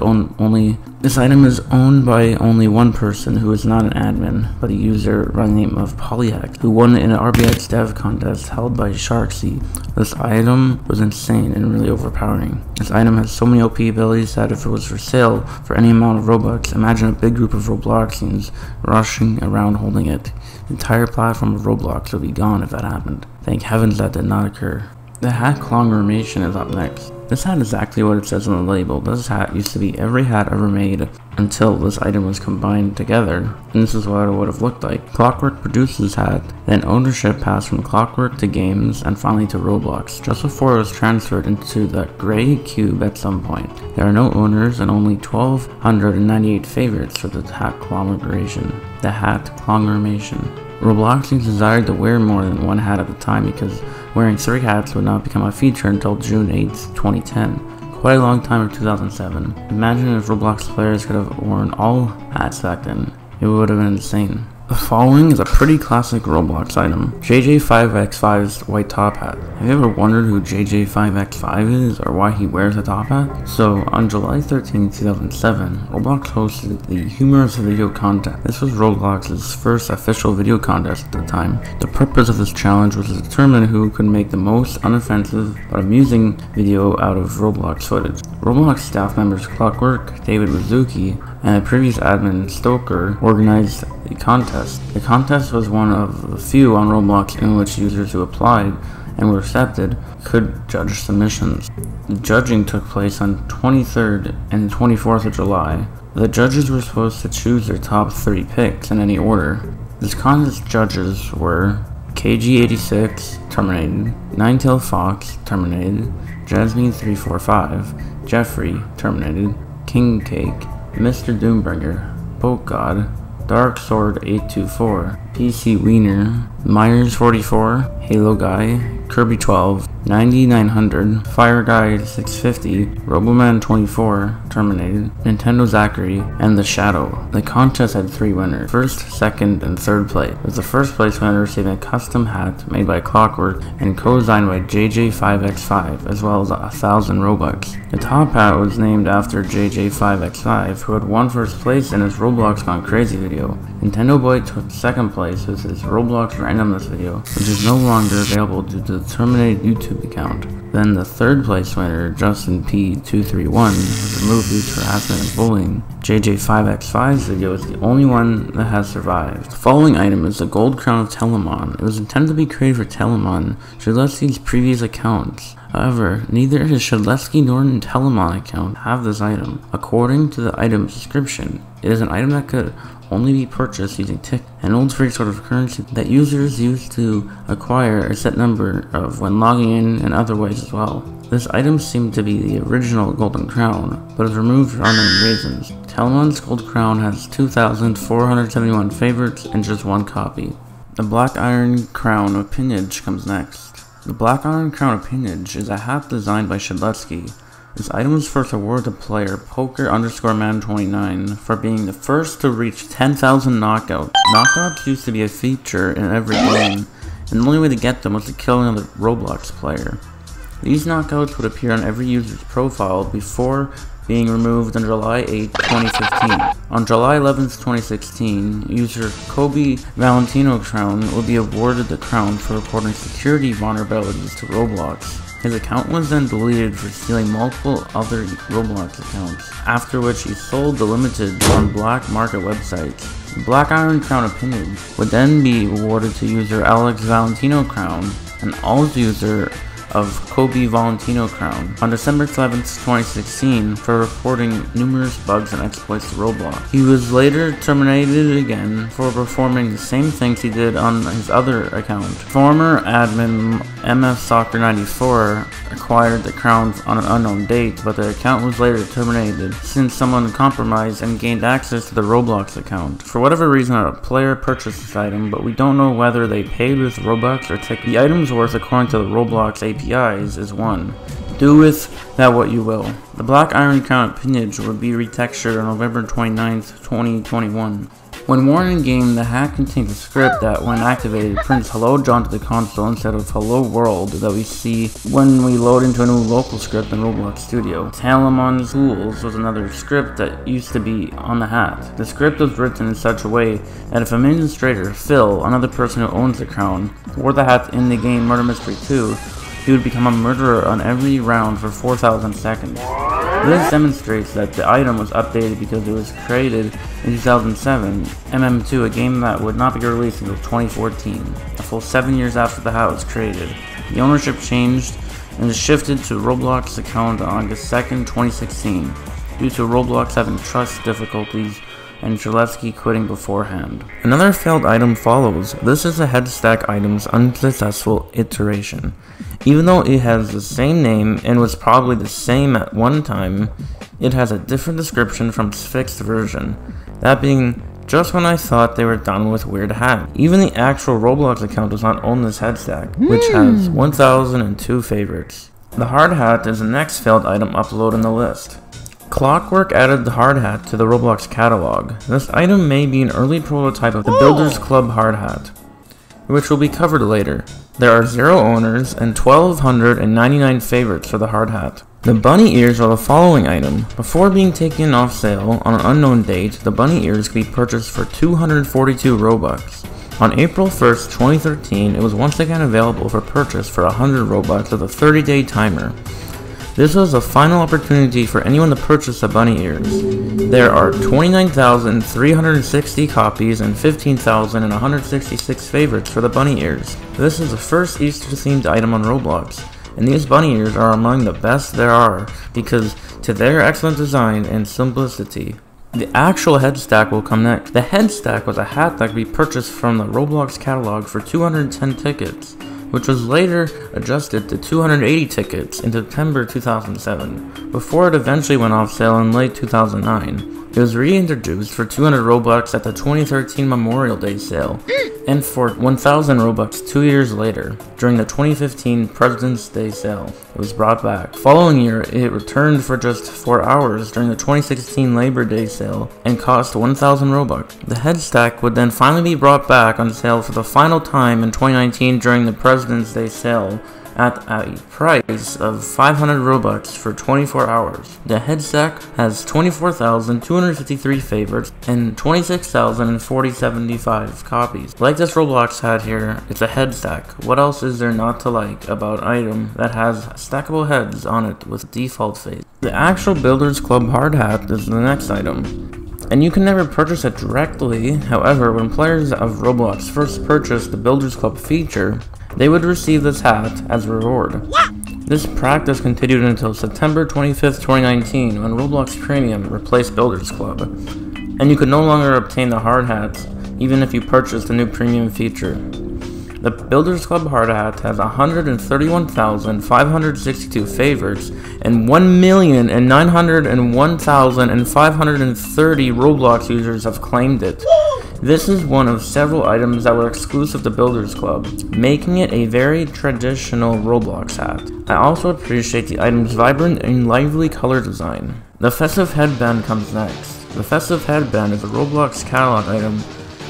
Speaker 1: owned by only one person who is not an admin, but a user by the name of Polyhex, who won in an RBX dev contest held by Sharksy. This item was insane and really overpowering. This item has so many OP abilities that if it was for sale for any amount of Robux, imagine a big group of Robloxians rushing around holding it. The entire platform of Roblox would be gone if that happened. Thank heavens that did not occur. The hat conglomeration is up next. This hat is exactly what it says on the label. This hat used to be every hat ever made until this item was combined together, and this is what it would have looked like. Clockwork produced this hat, then ownership passed from Clockwork to games, and finally to Roblox, just before it was transferred into the gray cube at some point. There are no owners and only 1,298 favorites for the hat conglomeration. The hat conglomeration. Robloxians desired to wear more than one hat at a time because wearing 3 hats would not become a feature until June 8, 2010. Quite a long time of 2007. Imagine if Roblox players could have worn all hats back then. It would have been insane. The following is a pretty classic Roblox item. JJ5X5's white top hat. Have you ever wondered who JJ5X5 is or why he wears a top hat? So, on July 13, 2007, Roblox hosted the Humorous Video Contest. This was Roblox's first official video contest at the time. The purpose of this challenge was to determine who could make the most unoffensive but amusing video out of Roblox footage. Roblox staff members Clockwork, David Mizuki, and a previous admin, Stoker, organized the contest. The contest was one of the few on Roblox in which users who applied and were accepted could judge submissions. The judging took place on 23rd and 24th of July. The judges were supposed to choose their top 3 picks in any order. This contest judges were KG86, terminated, Ninetail Fox, terminated, Jasmine345, Jeffrey, terminated. King Cake, Mr. Doombringer, Poke God, Dark Sword 824, PC Wiener, Myers 44, Halo Guy, Kirby 12, 9900, Fire Guy 650, Roboman 24, terminated, Nintendo Zachary, and The Shadow. The contest had 3 winners, first, second, and third place, with the first place winner receiving a custom hat made by Clockwork and co-designed by JJ5X5, as well as 1,000 Robux. The top hat was named after JJ5X5, who had won first place in his Roblox Gone Crazy video. Nintendo Boy took second place with his Roblox Randomness video, which is no longer available due to the terminated YouTube account. Then the third place winner, Justin P231, was removed due to harassment and bullying. JJ5X5's video is the only one that has survived. The following item is the Gold Crown of Telemon. It was intended to be created for Telemon, Shadletsky's previous accounts. However, neither his Shadletsky nor Telemon account have this item. According to the item's description, it is an item that could only be purchased using tick, an old free sort of currency that users use to acquire a set number of when logging in and other ways as well. This item seemed to be the original Golden Crown, but is removed for unknown reasons. Telemon's Gold Crown has 2,471 favorites and just 1 copy. The Black Iron Crown of Pinnage comes next. The Black Iron Crown of Pinnage is a hat designed by Shadletsky. This item was first awarded to player Poker_Man29 for being the first to reach 10,000 knockouts. Knockouts used to be a feature in every game, and the only way to get them was to kill another Roblox player. These knockouts would appear on every user's profile before being removed on July 8, 2015. On July 11, 2016, user Kobe Valentino Crown will be awarded the crown for reporting security vulnerabilities to Roblox. His account was then deleted for stealing multiple other Roblox accounts, after which he sold the limited on black market websites. The Black Iron Crown of Pinnage would then be awarded to user Alex Valentino Crown and alt user of Kobe Valentino Crown on December 11th, 2016 for reporting numerous bugs and exploits to Roblox. He was later terminated again for performing the same things he did on his other account. Former admin MFSoccer94 acquired the crown on an unknown date, but the account was later terminated since someone compromised and gained access to the Roblox account. For whatever reason, a player purchased this item, but we don't know whether they paid with Robux or tickets. The item's worth, according to the Roblox APIs, is 1. Do with that what you will. The Black Iron Crown of Pinnage will be retextured on November 29th, 2021. When worn in game, the hat contains a script that, when activated, prints Hello John to the console instead of Hello World that we see when we load into a new local script in Roblox Studio. Telemon's Tools was another script that used to be on the hat. The script was written in such a way that if administrator Phil, another person who owns the crown, wore the hat in the game Murder Mystery 2, he would become a murderer on every round for 4,000 seconds. This demonstrates that the item was updated because it was created in 2007, MM2, a game that would not be released until 2014, a full 7 years after the hat was created. The ownership changed and is shifted to Roblox account on August 2nd, 2016, due to Roblox having trust difficulties and Shadletsky quitting beforehand. Another failed item follows. This is a Headstack item's unsuccessful iteration. Even though it has the same name and was probably the same at one time, it has a different description from its fixed version. That being, just when I thought they were done with Weird Hat. Even the actual Roblox account does not own this Headstack, which has 1,002 favorites. The hard hat is the next failed item uploaded in the list. Clockwork added the hard hat to the Roblox catalog. This item may be an early prototype of the Builders Club hard hat, which will be covered later. There are 0 owners and 1,299 favorites for the hard hat. The bunny ears are the following item. Before being taken off sale on an unknown date, the bunny ears could be purchased for 242 Robux. On April 1st, 2013, it was once again available for purchase for 100 Robux with a 30-day timer. This was a final opportunity for anyone to purchase the bunny ears. There are 29,360 copies and 15,166 favorites for the bunny ears. This is the first Easter-themed item on Roblox, and these bunny ears are among the best there are because to their excellent design and simplicity. The actual Headstack will come next. The Headstack was a hat that could be purchased from the Roblox catalog for 210 tickets. which was later adjusted to 280 tickets in September 2007, before it eventually went off sale in late 2009. It was reintroduced for 200 Robux at the 2013 Memorial Day sale, and for 1,000 Robux 2 years later, during the 2015 President's Day sale. It was brought back. Following year, it returned for just 4 hours during the 2016 Labor Day sale, and cost 1,000 Robux. The head stack would then finally be brought back on sale for the final time in 2019 during the President's Day sale, at a price of 500 Robux for 24 hours. The head stack has 24,253 favorites and 26,075 copies. Like this Roblox hat here, it's a head stack. What else is there not to like about an item that has stackable heads on it with default face? The actual Builders Club hard hat is the next item, and you can never purchase it directly. However, when players of Roblox first purchased the Builders Club feature, they would receive this hat as a reward. This practice continued until September 25th, 2019, when Roblox Premium replaced Builders Club, and you could no longer obtain the hard hats even if you purchased the new premium feature. The Builders Club hard hat has 131,562 favorites and 1,901,530 Roblox users have claimed it. This is one of several items that were exclusive to Builders Club, making it a very traditional Roblox hat. I also appreciate the item's vibrant and lively color design. The Festive Headband comes next. The Festive Headband is a Roblox catalog item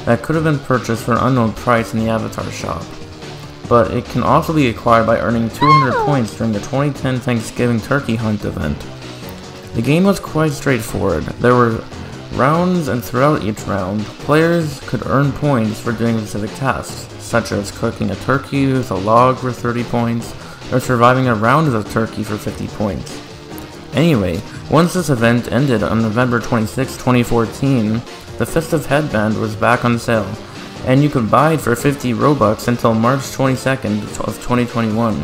Speaker 1: that could have been purchased for an unknown price in the Avatar shop, but it can also be acquired by earning 200 points during the 2010 Thanksgiving Turkey Hunt event. The game was quite straightforward. There were rounds, and throughout each round, players could earn points for doing specific tasks, such as cooking a turkey with a log for 30 points, or surviving a round of the turkey for 50 points. Anyway, once this event ended on November 26, 2014, the Festive Headband was back on sale, and you could buy it for 50 Robux until March 22nd of 2021,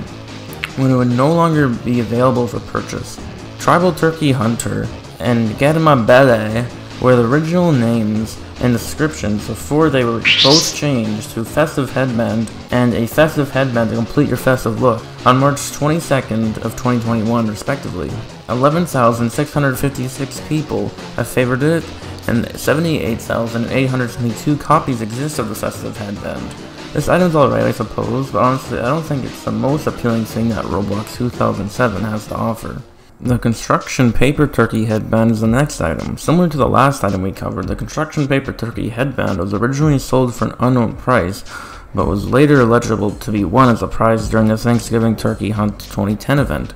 Speaker 1: when it would no longer be available for purchase. Tribal Turkey Hunter and Get My Belly were the original names and descriptions before they were both changed to Festive Headband and a Festive Headband to complete your festive look on March 22nd of 2021 respectively. 11,656 people have favored it, and 78,872 copies exist of the Festive Headband. This item's alright, I suppose, but honestly I don't think it's the most appealing thing that Roblox 2007 has to offer. The Construction Paper Turkey Headband is the next item. Similar to the last item we covered, the Construction Paper Turkey Headband was originally sold for an unknown price, but was later eligible to be won as a prize during the Thanksgiving Turkey Hunt 2010 event.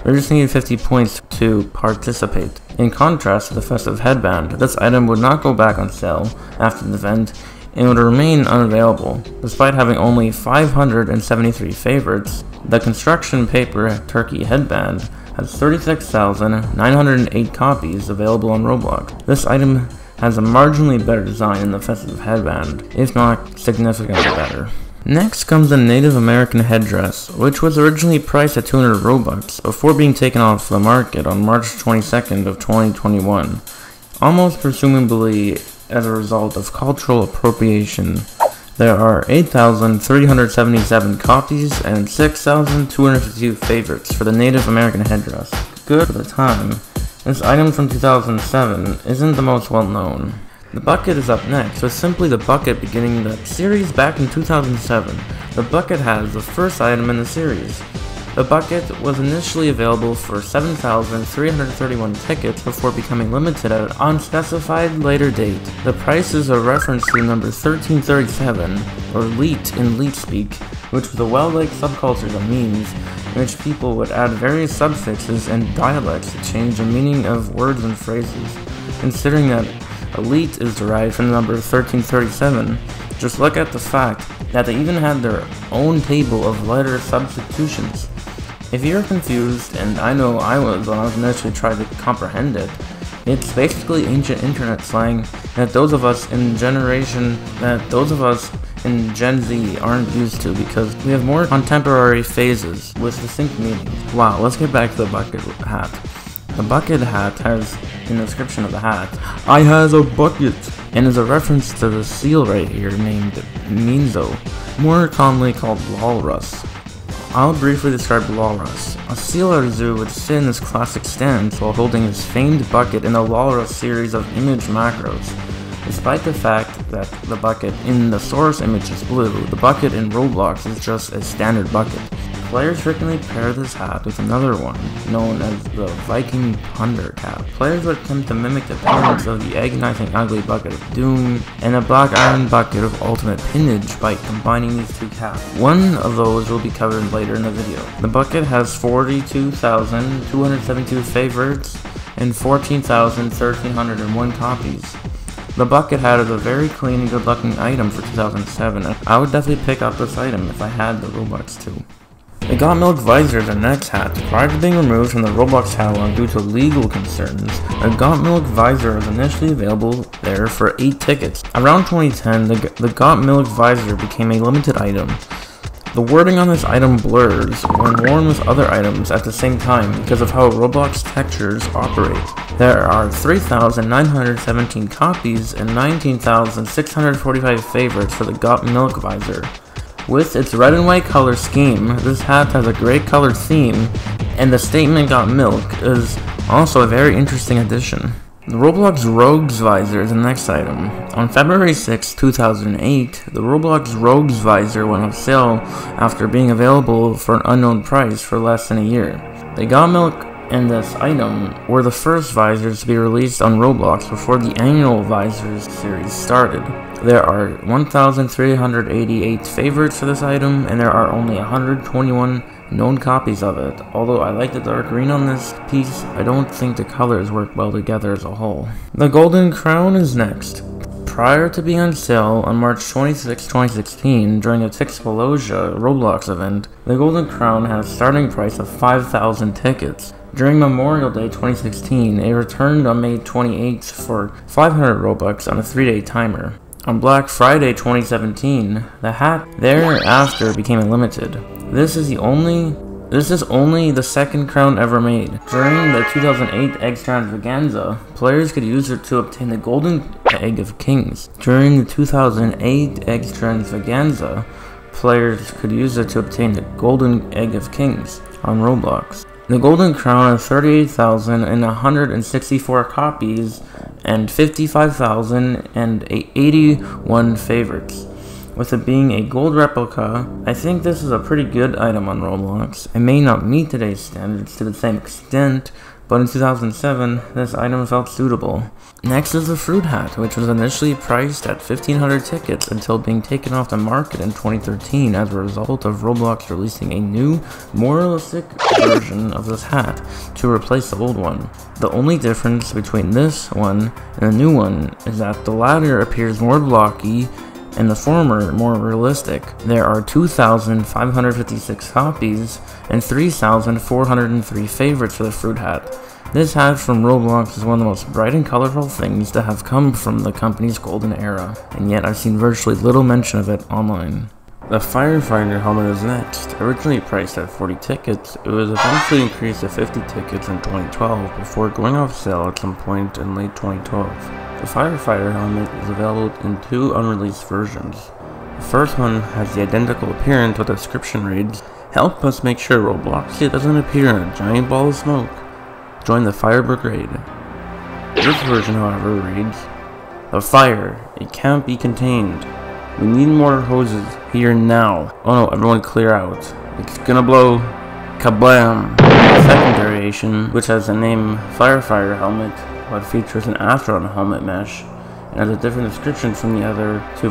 Speaker 1: You just needed 50 points to participate. In contrast to the Festive Headband, this item would not go back on sale after the event and would remain unavailable. Despite having only 573 favorites, the Construction Paper Turkey Headband has 36,908 copies available on Roblox. This item has a marginally better design than the Festive Headband, if not significantly better. Next comes the Native American headdress, which was originally priced at 200 Robux before being taken off the market on March 22nd of 2021, almost presumably as a result of cultural appropriation. There are 8,377 copies and 6,252 favorites for the Native American headdress. Good for the time, this item from 2007 isn't the most well known. The bucket is up next, with simply the bucket beginning the series back in 2007. The bucket has the first item in the series. The bucket was initially available for 7,331 tickets before becoming limited at an unspecified later date. The price is a reference to the number 1337, or leet in leet speak, which was a well-liked subculture of memes in which people would add various suffixes and dialects to change the meaning of words and phrases. Considering that elite is derived from the number 1337, just look at the fact that they even had their own table of letter substitutions. If you're confused, and I know I was when I was initially trying to comprehend it, it's basically ancient internet slang that those of us in Gen Z aren't used to, because we have more contemporary phases with distinct meanings. Wow, let's get back to the bucket hat. The bucket hat has, in the description of the hat, "I has a bucket," and is a reference to the seal right here named Minzo, more commonly called walrus. I'll briefly describe walrus. A seal at a zoo would sit in his classic stance while holding his famed bucket in the walrus series of image macros. Despite the fact that the bucket in the source image is blue, the bucket in Roblox is just a standard bucket. Players frequently pair this hat with another one, known as the Viking Thunder cap. Players would attempt to mimic the appearance of the agonizing ugly bucket of doom and a black iron bucket of ultimate pinnage by combining these two caps. One of those will be covered later in the video. The bucket has 42,272 favorites and 14,1301 copies. The bucket hat is a very clean and good looking item for 2007, and I would definitely pick up this item if I had the Robux too. The Got Milk Visor is the next hat. Prior to being removed from the Roblox catalog due to legal concerns, the Got Milk Visor was initially available there for 8 tickets. Around 2010, the Got Milk Visor became a limited item. The wording on this item blurs when worn with other items at the same time because of how Roblox textures operate. There are 3,917 copies and 19,645 favorites for the Got Milk Visor. With its red and white color scheme, this hat has a great color theme, and the statement "Got Milk" is also a very interesting addition. The Roblox Rogues Visor is the next item. On February 6, 2008, the Roblox Rogues Visor went on sale after being available for an unknown price for less than a year. The Got Milk and this item were the first visors to be released on Roblox before the annual Visors series started. There are 1,388 favorites for this item, and there are only 121 known copies of it. Although I like the dark green on this piece, I don't think the colors work well together as a whole. The Golden Crown is next. Prior to being on sale on March 26, 2016, during the Tixpalooza Roblox event, the Golden Crown had a starting price of 5,000 tickets. During Memorial Day 2016, it returned on May 28th for 500 Robux on a 3-day timer. On Black Friday 2017, the hat thereafter became limited. This is only the second crown ever made. During the 2008 Extravaganza, players could use it to obtain the Golden Egg of Kings. During the 2008 Extravaganza, players could use it to obtain the Golden Egg of Kings on Roblox. The Golden Crown has 38,164 copies and 55,081 favorites. With it being a gold replica, I think this is a pretty good item on Roblox. It may not meet today's standards to the same extent, but in 2007, this item felt suitable. Next is the Fruit Hat, which was initially priced at 1,500 tickets until being taken off the market in 2013 as a result of Roblox releasing a new, more realistic version of this hat to replace the old one. The only difference between this one and the new one is that the latter appears more blocky and the former more realistic. There are 2,556 copies and 3,403 favorites for the Fruit Hat. This hat from Roblox is one of the most bright and colorful things that have come from the company's golden era, and yet I've seen virtually little mention of it online. The Firefighter helmet is next. Originally priced at 40 tickets, it was eventually increased to 50 tickets in 2012 before going off sale at some point in late 2012. The Firefighter helmet is available in 2 unreleased versions. The first one has the identical appearance with the description reads, "Help us make sure Roblox doesn't appear in a giant ball of smoke. Join the fire brigade." This version, however, reads, "The fire, it can't be contained. We need more hoses here now. Oh no, everyone clear out. It's gonna blow. Kablam!" The second variation, which has the name Firefighter helmet, but features an astronaut helmet mesh, and has a different description from the other two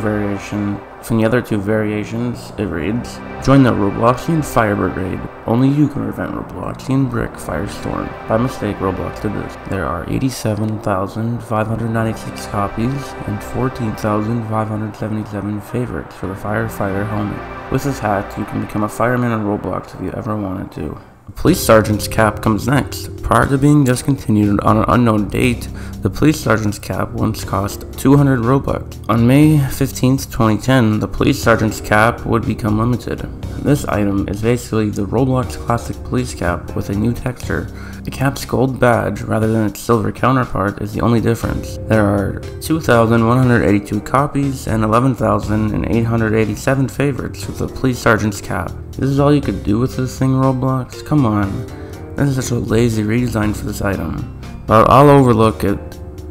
Speaker 1: variations, it reads, "Join the Robloxian Fire Brigade. Only you can prevent Robloxian Brick Firestorm." By mistake, Roblox did this. There are 87,596 copies and 14,577 favorites for the Firefighter helmet. With this hat, you can become a fireman on Roblox if you ever wanted to. The police sergeant's cap comes next. Prior to being discontinued on an unknown date, the police sergeant's cap once cost 200 Robux. On May 15th, 2010, the police sergeant's cap would become limited. This item is basically the Roblox classic police cap with a new texture. The cap's gold badge, rather than its silver counterpart, is the only difference. There are 2,182 copies and 11,887 favorites with the police sergeant's cap. This is all you could do with this thing, Roblox? Come on. This is such a lazy redesign for this item. But I'll overlook it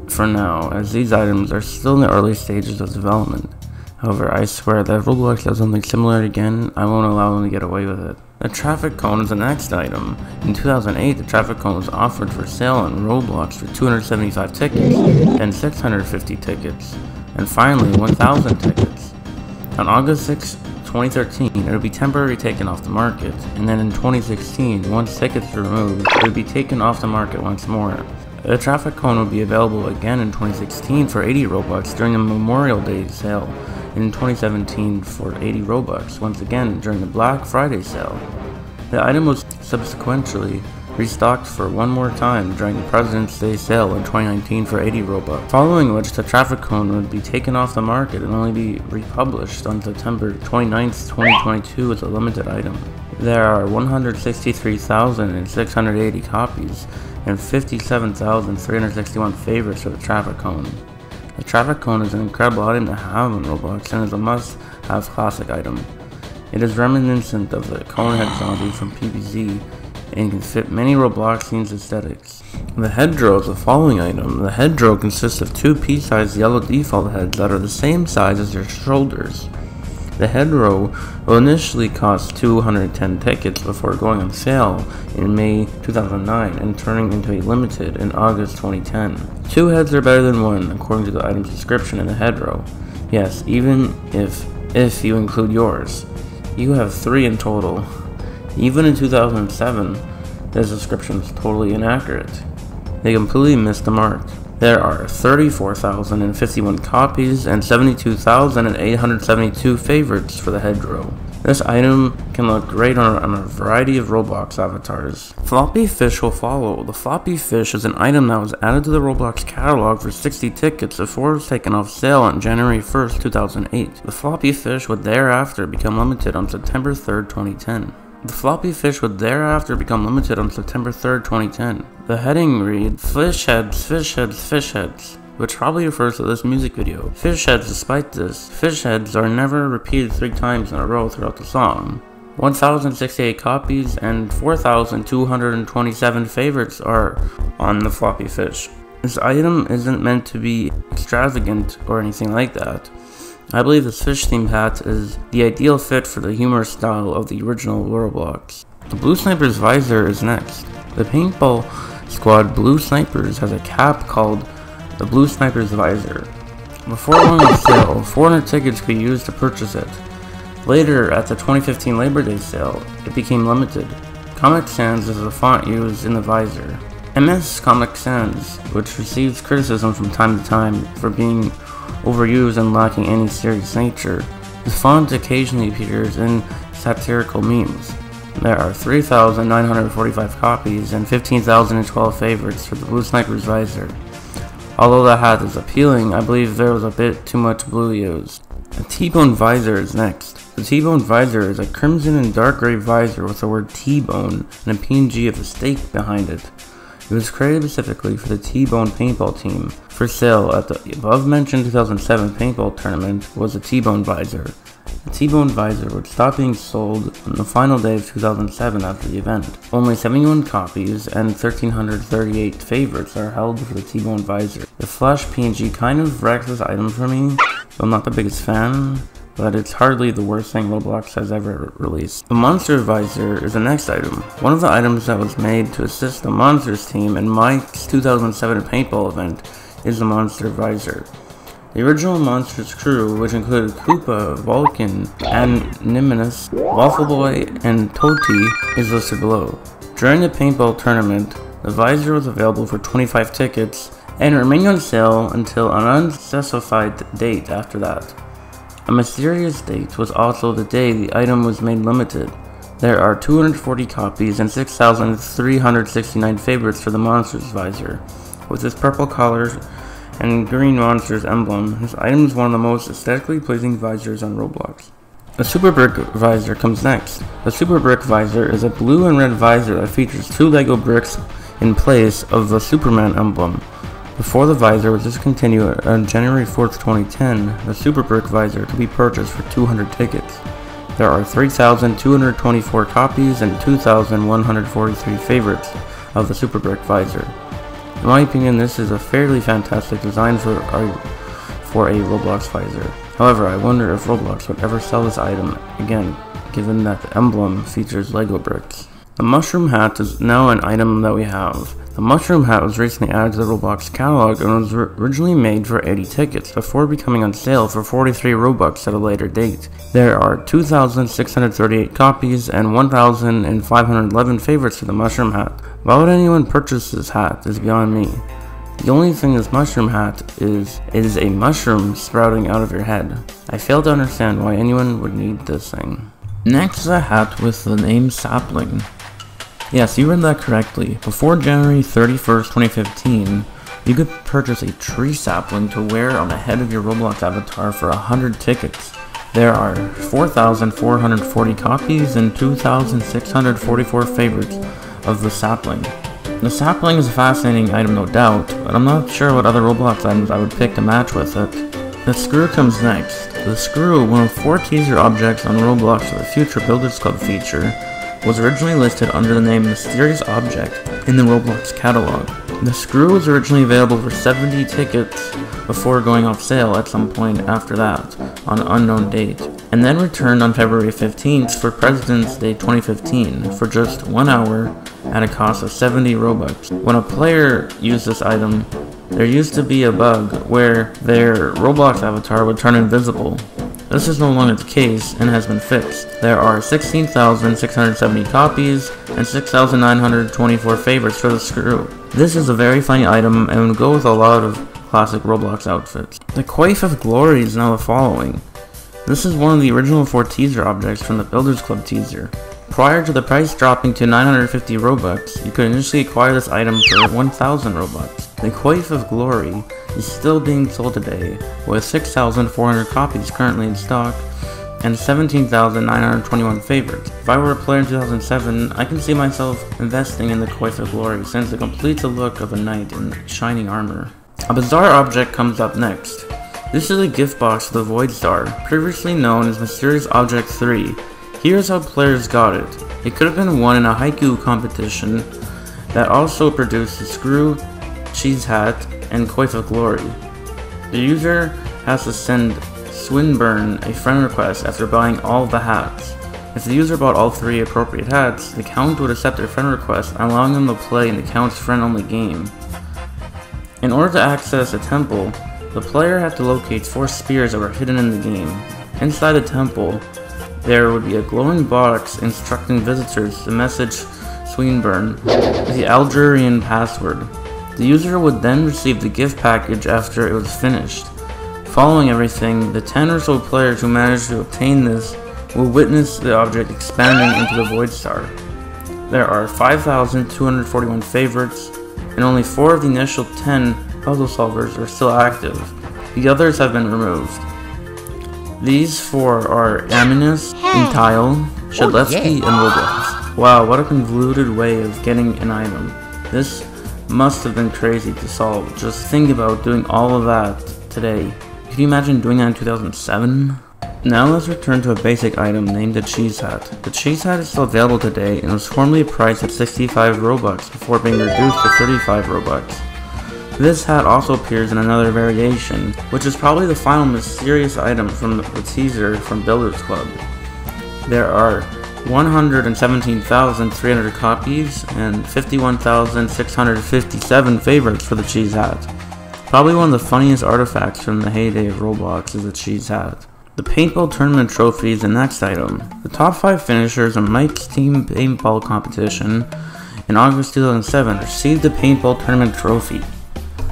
Speaker 1: for now, as these items are still in the early stages of development. However, I swear that if Roblox does something similar again, I won't allow them to get away with it. The traffic cone is the next item. In 2008, the traffic cone was offered for sale on Roblox for 275 tickets, then 650 tickets, and finally 1,000 tickets. On August 6, 2013, it would be temporarily taken off the market, and then in 2016, once tickets were removed, it would be taken off the market once more. The traffic cone would be available again in 2016 for 80 Robux during the Memorial Day sale, and in 2017 for 80 Robux, once again during the Black Friday sale. The item was subsequently restocked for one more time during the President's Day sale in 2019 for 80 Robux, following which the traffic cone would be taken off the market and only be republished on September 29th, 2022 as a limited item. There are 163,680 copies and 57,361 favorites for the traffic cone. The traffic cone is an incredible item to have on Roblox and is a must-have classic item. It is reminiscent of the Conehead zombie from PBZ and can fit many Robloxians' aesthetics. The hedgerow is the following item. The hedgerow consists of two pea-sized yellow default heads that are the same size as their shoulders. The hedgerow will initially cost 210 tickets before going on sale in May 2009 and turning into a limited in August 2010. Two heads are better than one, according to the item's description in the hedgerow. Yes, even if you include yours. You have 3 in total. Even in 2007, this description is totally inaccurate. They completely missed the mark. There are 34,051 copies and 72,872 favorites for the hedgerow. This item can look great on a variety of Roblox avatars. Floppy fish will follow. The floppy fish is an item that was added to the Roblox catalog for 60 tickets before it was taken off sale on January 1st, 2008. The floppy fish would thereafter become limited on September 3rd, 2010. The floppy fish would thereafter become limited on September 3rd, 2010. The heading reads, fish heads, fish heads, fish heads, which probably refers to this music video. Fish heads, despite this, fish heads are never repeated 3 times in a row throughout the song. 1,068 copies and 4,227 favorites are on the floppy fish. This item isn't meant to be extravagant or anything like that. I believe this fish-themed hat is the ideal fit for the humor style of the original Roblox. The Blue Sniper's visor is next. The Paintball Squad Blue Snipers has a cap called the Blue Sniper's visor. Before going on sale, 400 tickets could be used to purchase it. Later, at the 2015 Labor Day sale, it became limited. Comic Sans is the font used in the visor. MS Comic Sans, which receives criticism from time to time for being overused and lacking any serious nature. The font occasionally appears in satirical memes. There are 3,945 copies and 15,012 favorites for the Blue Sniper's visor. Although the hat is appealing, I believe there was a bit too much blue used. The T-Bone visor is next. The T-Bone visor is a crimson and dark gray visor with the word T-Bone and a PNG of a steak behind it. It was created specifically for the T-Bone paintball team. For sale at the above-mentioned 2007 paintball tournament was a T-Bone visor. The T-Bone visor would stop being sold on the final day of 2007 after the event. Only 71 copies and 1,338 favorites are held for the T-Bone visor. The Flash PNG kind of wrecks this item for me, so I'm not the biggest fan, but it's hardly the worst thing Roblox has ever released. The Monster Visor is the next item. One of the items that was made to assist the Monsters team in Mike's 2007 paintball event is the Monster Visor. The original Monsters crew, which included Koopa, Vulcan, Animus, Waffle Boy, and Toti, is listed below. During the paintball tournament, the visor was available for 25 tickets and remained on sale until an unspecified date after that. A mysterious date was also the day the item was made limited. There are 240 copies and 6,369 favorites for the Monsters visor. With its purple color and green Monsters emblem, this item is one of the most aesthetically pleasing visors on Roblox. The Super Brick visor comes next. The Super Brick visor is a blue and red visor that features 2 Lego bricks in place of the Superman emblem. Before the visor was discontinued on January 4th, 2010, the Super Brick visor could be purchased for 200 tickets. There are 3,224 copies and 2,143 favorites of the Super Brick visor. In my opinion, this is a fairly fantastic design for a Roblox visor. However, I wonder if Roblox would ever sell this item again, given that the emblem features Lego bricks. The mushroom hat is now an item that we have. The mushroom hat was recently added to the Roblox catalog and was originally made for 80 tickets, before becoming on sale for 43 Robux at a later date. There are 2,638 copies and 1,511 favorites for the mushroom hat. Why would anyone purchase this hat is beyond me. The only thing this mushroom hat is a mushroom sprouting out of your head. I fail to understand why anyone would need this thing. Next is a hat with the name Sapling. Yes, you read that correctly. Before January 31st, 2015, you could purchase a tree sapling to wear on the head of your Roblox avatar for 100 tickets. There are 4,440 copies and 2,644 favorites of the sapling. The sapling is a fascinating item, no doubt, but I'm not sure what other Roblox items I would pick to match with it. The screw comes next. The screw, one of 4 teaser objects on Roblox for the future Builders Club feature, was originally listed under the name Mysterious Object in the Roblox catalog. The screw was originally available for 70 tickets before going off sale at some point after that, on an unknown date, and then returned on February 15th for President's Day 2015 for just 1 hour at a cost of 70 Robux. When a player used this item, there used to be a bug where their Roblox avatar would turn invisible. This is no longer the case and has been fixed. There are 16,670 copies and 6,924 favorites for the screw. This is a very funny item and would go with a lot of classic Roblox outfits. The Coif of Glory is now the following. This is one of the original 4 teaser objects from the Builders Club teaser. Prior to the price dropping to 950 Robux, you could initially acquire this item for 1,000 Robux. The Coif of Glory is still being sold today, with 6,400 copies currently in stock and 17,921 favorites. If I were a player in 2007, I can see myself investing in the Coif of Glory since it completes the look of a knight in shining armor. A bizarre object comes up next. This is a gift box to the Void Star, previously known as Mysterious Object 3. Here's how players got it. It could have been won in a haiku competition that also produced the screw, cheese hat, and Coif of Glory. The user has to send Swinburne a friend request after buying all of the hats. If the user bought all 3 appropriate hats, the account would accept their friend request, allowing them to play in the account's friend-only game. In order to access a temple, the player had to locate 4 spears that were hidden in the game. Inside the temple, there would be a glowing box instructing visitors to message Swinburne with the Algerian password. The user would then receive the gift package after it was finished. Following everything, the 10 or so players who managed to obtain this will witness the object expanding into the Void Star. There are 5,241 favorites, and only 4 of the initial 10 puzzle solvers are still active. The others have been removed. These 4 are Aminus, Intile, Shadlevsky, and Roblox. Wow, what a convoluted way of getting an item. This must have been crazy to solve. Just think about doing all of that today. Can you imagine doing that in 2007? Now let's return to a basic item named the cheese hat. The cheese hat is still available today and was formerly priced at 65 Robux before being reduced to 35 Robux. This hat also appears in another variation, which is probably the final mysterious item from the teaser from Builders Club. There are 117,300 copies and 51,657 favorites for the cheese hat. Probably one of the funniest artifacts from the heyday of Roblox is the cheese hat. The paintball tournament trophy is the next item. The top 5 finishers in Mike's team paintball competition in August 2007 received the paintball tournament trophy.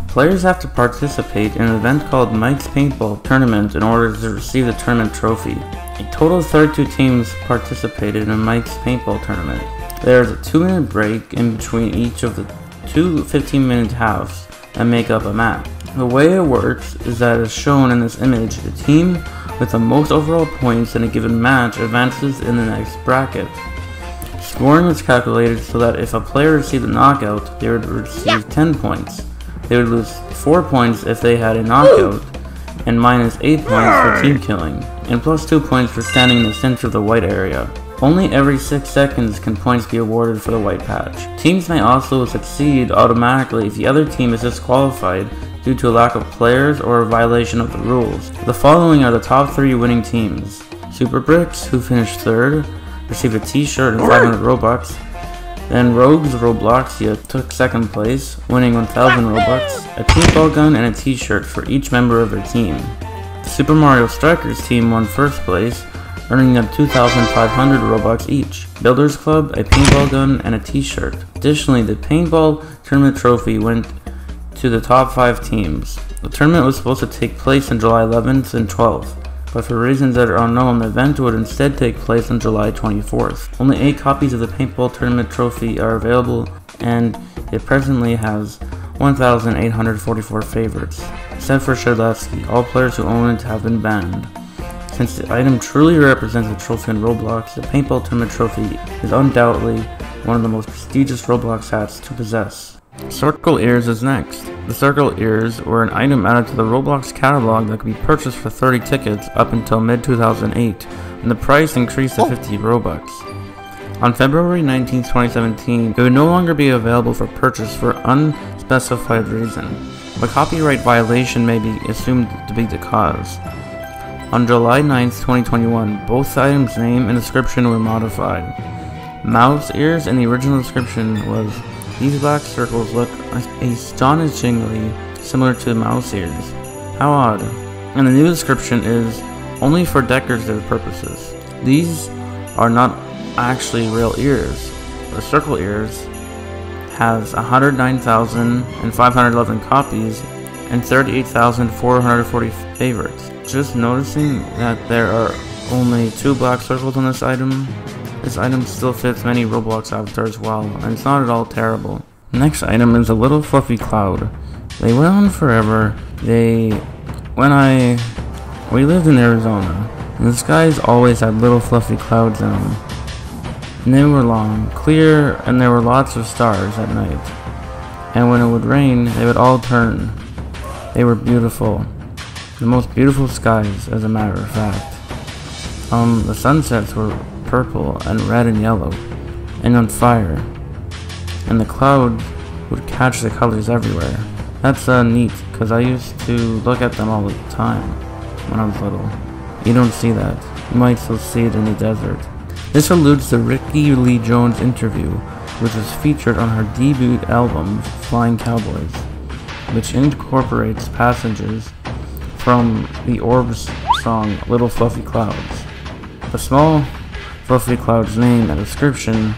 Speaker 1: Players have to participate in an event called Mike's Paintball Tournament in order to receive the tournament trophy. A total of 32 teams participated in Mike's paintball tournament. There is a 2-minute break in between each of the two 15-minute halves that make up a map. The way it works is that as shown in this image, the team with the most overall points in a given match advances in the next bracket. Scoring is calculated so that if a player received a knockout, they would receive 10 points. They would lose 4 points if they had a knockout, and minus 8 points for team killing, and plus 2 points for standing in the center of the white area. Only every 6 seconds can points be awarded for the white patch. Teams may also succeed automatically if the other team is disqualified due to a lack of players or a violation of the rules. The following are the top 3 winning teams. Super Bricks, who finished 3rd, received a t-shirt and 500 Robux. Then Rogues Robloxia took 2nd place, winning 1000 Robux, a paintball gun, and a t-shirt for each member of their team. The Super Mario Strikers team won 1st place, earning them 2,500 Robux each. Builders Club, a paintball gun, and a t-shirt. Additionally, the paintball tournament trophy went to the top 5 teams. The tournament was supposed to take place on July 11th and 12th, but for reasons that are unknown, the event would instead take place on July 24th. Only 8 copies of the paintball tournament trophy are available, and it presently has 1,844 favorites. Except for Shadlevsky, all players who own it have been banned. Since the item truly represents a trophy in Roblox, the paintball tournament trophy is undoubtedly one of the most prestigious Roblox hats to possess. Circle Ears is next. The Circle Ears were an item added to the Roblox catalog that could be purchased for 30 tickets up until mid-2008, and the price increased to 50 Robux. On February 19, 2017, it would no longer be available for purchase for unspecified reason. A copyright violation may be assumed to be the cause. On July 9, 2021, both the item's name and description were modified. Mouse ears in the original description was, "These black circles look astonishingly similar to mouse ears. How odd." And the new description is, "Only for decorative purposes. These are not actually real ears." The Circle Ears has 109,511 copies and 38,440 favorites. Just noticing that there are only 2 black circles on this item. This item still fits many Roblox avatars well, and it's not at all terrible. Next item is a little fluffy cloud. They went on forever. We lived in Arizona, and the skies always had little fluffy clouds in them. And they were long, clear, and there were lots of stars at night. And when it would rain, they would all turn. They were beautiful. The most beautiful skies, as a matter of fact. The sunsets were purple and red and yellow, and on fire, and the clouds would catch the colors everywhere. That's neat, because I used to look at them all the time when I was little. You don't see that. You might still see it in the desert. This alludes to Ricky Lee Jones' interview, which was featured on her debut album, Flying Cowboys, which incorporates passages from the Orbs song Little Fluffy Clouds. The small fluffy cloud's name and description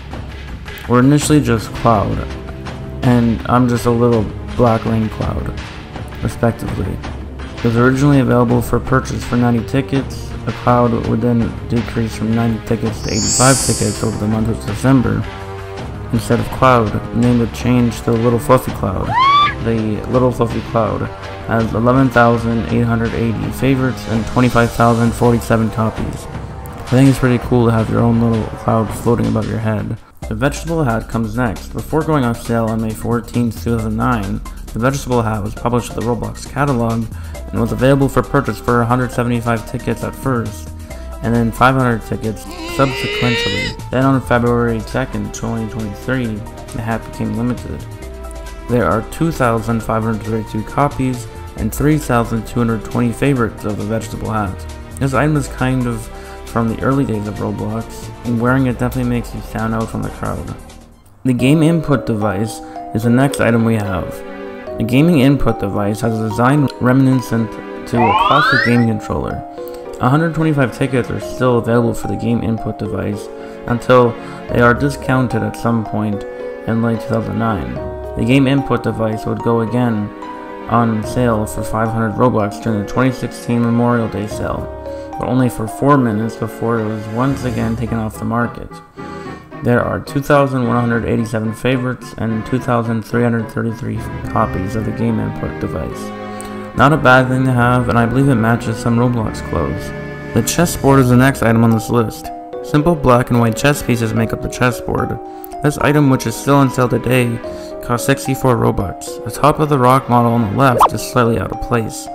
Speaker 1: were initially just Cloud, and I'm just a little black rain cloud, respectively. It was originally available for purchase for 90 tickets. The cloud would then decrease from 90 tickets to 85 tickets over the month of December. Instead of Cloud, the name would change to Little Fluffy Cloud. The Little Fluffy Cloud has 11,880 favorites and 25,047 copies. I think it's pretty cool to have your own little cloud floating above your head. The vegetable hat comes next. Before going on sale on May 14, 2009, the vegetable hat was published in the Roblox catalog and was available for purchase for 175 tickets at first, and then 500 tickets subsequently. Then on February 2nd, 2023, the hat became limited. There are 2,532 copies and 3,220 favorites of the vegetable hat. This item is kind of from the early days of Roblox, and wearing it definitely makes you stand out from the crowd. The game input device is the next item we have. The gaming input device has a design reminiscent to a classic gaming controller. 125 tickets are still available for the game input device until they are discounted at some point in late 2009. The game input device would go again on sale for 500 Robux during the 2016 Memorial Day sale. but only for 4 minutes before it was once again taken off the market. There are 2,187 favorites and 2,333 copies of the game input device. Not a bad thing to have, and I believe it matches some Roblox clothes. The chessboard is the next item on this list. Simple black and white chess pieces make up the chessboard. This item, which is still on sale today, costs 64 Robux. The top of the rock model on the left is slightly out of place.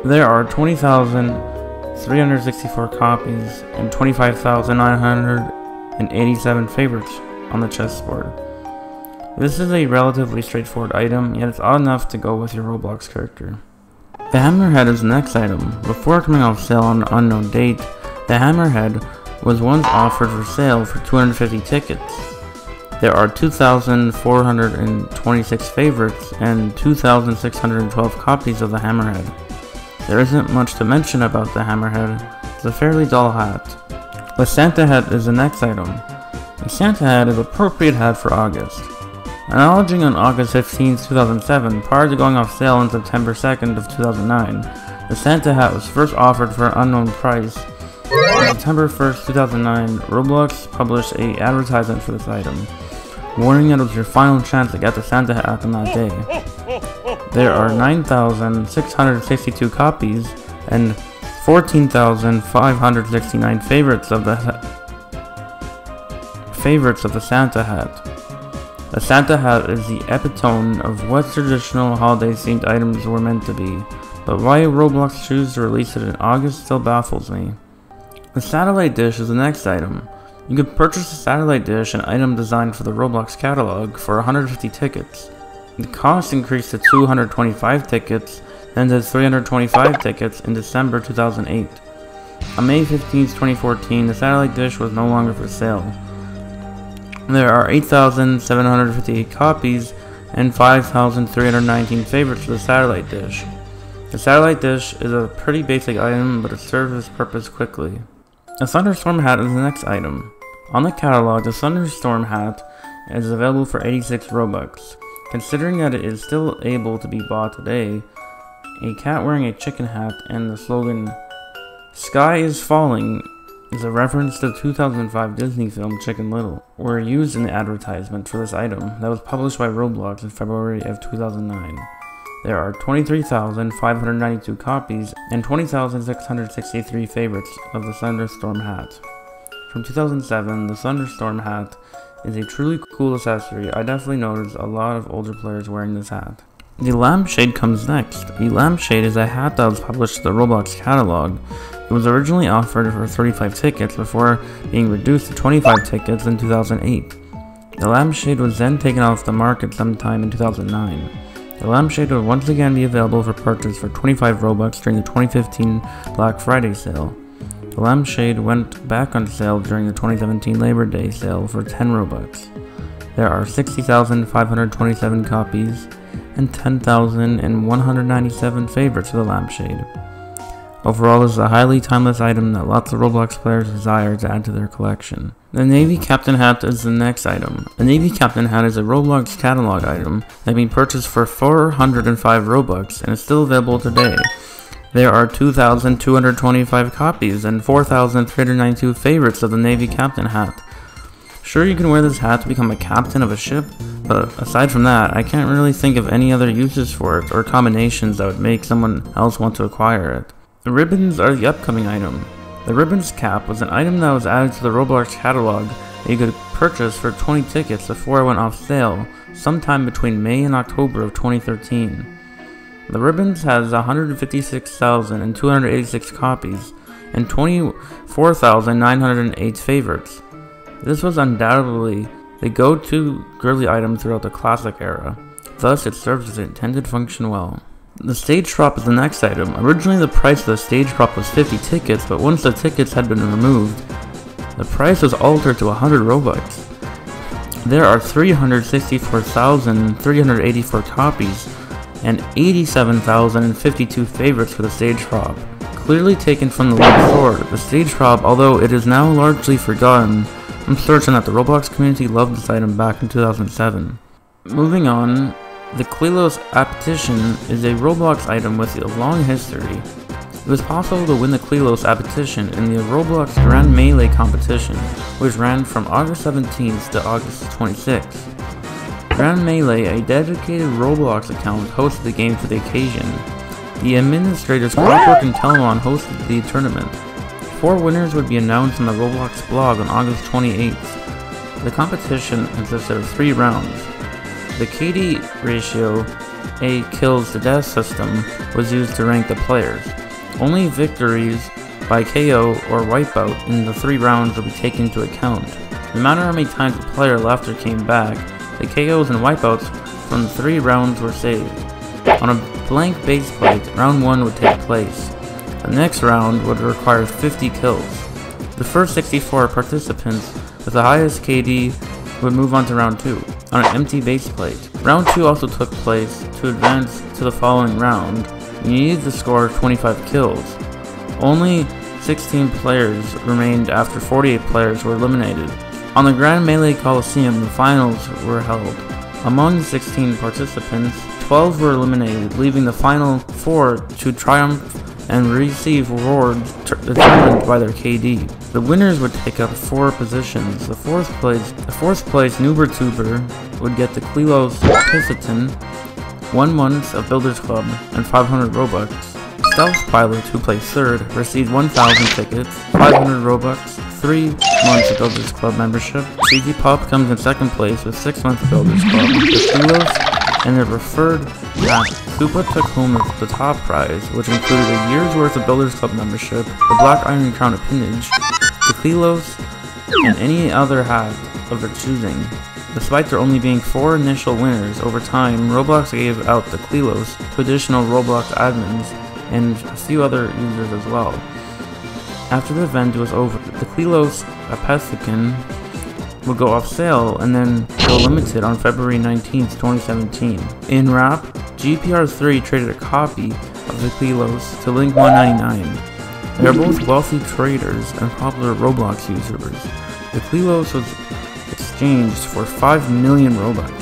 Speaker 1: There are 20,364 copies and 25,987 favorites on the chessboard. This is a relatively straightforward item, yet it's odd enough to go with your Roblox character. The Hammerhead is the next item. Before coming off sale on an unknown date, the Hammerhead was once offered for sale for 250 tickets. There are 2,426 favorites and 2,612 copies of the Hammerhead. There isn't much to mention about the Hammerhead. It's a fairly dull hat. The Santa hat is the next item. The Santa hat is an appropriate hat for August. Acknowledging on August 15, 2007, prior to going off sale on September 2nd of 2009, the Santa hat was first offered for an unknown price. On September 1st, 2009, Roblox published an advertisement for this item, warning that it was your final chance to get the Santa hat on that day. There are 9,662 copies and 14,569 favorites of the Santa hat. The Santa hat is the epitome of what traditional holiday-themed items were meant to be, but why Roblox choose to release it in August still baffles me. The satellite dish is the next item. You could purchase a satellite dish, an item designed for the Roblox catalog, for 150 tickets. The cost increased to 225 tickets, then to 325 tickets in December 2008. On May 15, 2014, the satellite dish was no longer for sale. There are 8,758 copies and 5,319 favorites for the satellite dish. The satellite dish is a pretty basic item, but it serves its purpose quickly. A thunderstorm hat is the next item. On the catalog, the thunderstorm hat is available for 86 Robux. Considering that it is still able to be bought today, a cat wearing a chicken hat and the slogan, "Sky is falling," is a reference to the 2005 Disney film Chicken Little, were used in the advertisement for this item that was published by Roblox in February of 2009. There are 23,592 copies and 20,663 favorites of the Thunderstorm hat. From 2007, the Thunderstorm hat is a truly cool accessory. I definitely noticed a lot of older players wearing this hat. The lampshade comes next. The lampshade is a hat that was published in the Roblox catalog. It was originally offered for 35 tickets before being reduced to 25 tickets in 2008. The lampshade was then taken off the market sometime in 2009. The lampshade will once again be available for purchase for 25 Robux during the 2015 Black Friday sale. The lampshade went back on sale during the 2017 Labor Day sale for 10 Robux. There are 60,527 copies and 10,197 favorites for the lampshade. Overall, this is a highly timeless item that lots of Roblox players desire to add to their collection. The Navy Captain hat is the next item. The Navy Captain hat is a Roblox catalog item that can be purchased for 405 Robux and is still available today. There are 2,225 copies and 4,392 favorites of the Navy Captain hat. Sure, you can wear this hat to become a captain of a ship, but aside from that, I can't really think of any other uses for it or combinations that would make someone else want to acquire it. The ribbons are the upcoming item. The ribbons cap was an item that was added to the Roblox catalog that you could purchase for 20 tickets before it went off sale sometime between May and October of 2013. The ribbons has 156,286 copies and 24,908 favorites. This was undoubtedly the go-to girly item throughout the classic era, thus it serves its intended function well. The stage prop is the next item. Originally the price of the stage prop was 50 tickets, but once the tickets had been removed, the price was altered to 100 Robux. There are 364,384 copies and 87,052 favorites for the stage prop. Clearly taken from the Lord Sword, the stage prop, although it is now largely forgotten, I'm certain that the Roblox community loved this item back in 2007. Moving on, the Klelos Appetition is a Roblox item with a long history. It was possible to win the Klelos Appetition in the Roblox Grand Melee competition, which ran from August 17th to August 26th. Grand Melee, a dedicated Roblox account, hosted the game for the occasion. The administrators Clockwork and Telemon hosted the tournament. 4 winners would be announced on the Roblox blog on August 28th. The competition consisted of 3 rounds. The KD ratio, a kills to death system, was used to rank the players. Only victories by KO or wipeout in the 3 rounds will be taken into account. No matter how many times the player left or came back, the KOs and wipeouts from the 3 rounds were saved. On a blank base plate, round 1 would take place. The next round would require 50 kills. The first 64 participants with the highest KD would move on to round 2, on an empty base plate. Round 2 also took place. To advance to the following round, you needed to score 25 kills. Only 16 players remained after 48 players were eliminated. On the Grand Melee Coliseum, the finals were held. Among the 16 participants, 12 were eliminated, leaving the final 4 to triumph and receive rewards determined by their KD. The winners would take up 4 positions. The fourth place Nubertuber would get the Klelos Piston, 1 month of Builders Club, and 500 Robux. Stealth Pilot, who placed 3rd, received 1,000 tickets, 500 Robux, 3 months of Builders Club membership. CG Pop comes in 2nd place with 6 months of Builders Club. The Klelos and their preferred map. Koopa took home the top prize, which included a year's worth of Builders Club membership, the Black Iron Crown Appendage, the Klelos, and any other hat of their choosing. Despite there only being 4 initial winners, over time, Roblox gave out the Klelos to additional Roblox admins and a few other users as well. After the event was over, the Klelos Appetition would go off sale and then go limited on February 19th, 2017. In wrap, GPR3 traded a copy of the Klelos to Link 199. They are both wealthy traders and popular Roblox users. The Klelos was exchanged for 5 million Robux.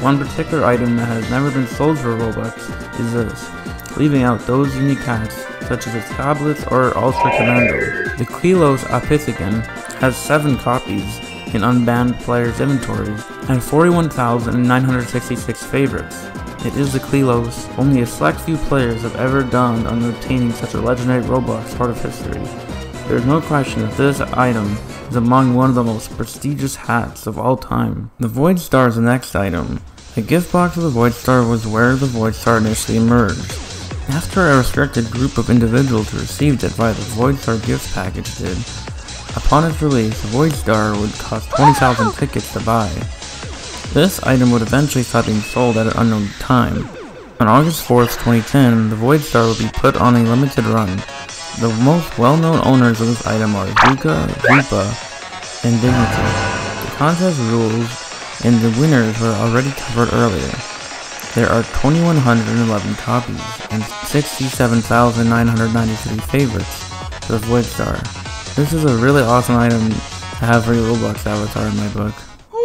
Speaker 1: One particular item that has never been sold for Robux is this, leaving out those unique hats such as its tablets or Ultra Commando. The Klelos Appetition has 7 copies in unbanned players' inventories and 41,966 favorites. It is the Klelos only a select few players have ever done on obtaining such a legendary Roblox part of history. There is no question that this item is among one of the most prestigious hats of all time. The Void Star is the next item. The gift box of the Void Star was where the Void Star initially emerged. After a restricted group of individuals received it via the Void Star gift package did, upon its release, the Void Star would cost 20,000 tickets to buy. This item would eventually stop being sold at an unknown time. On August 4th, 2010, the Void Star will be put on a limited run. The most well-known owners of this item are Zuka, Zupa, and Dignity. The contest rules and the winners were already covered earlier. There are 2,111 copies and 67,993 favorites for the Void Star. This is a really awesome item to have for your Roblox avatar in my book.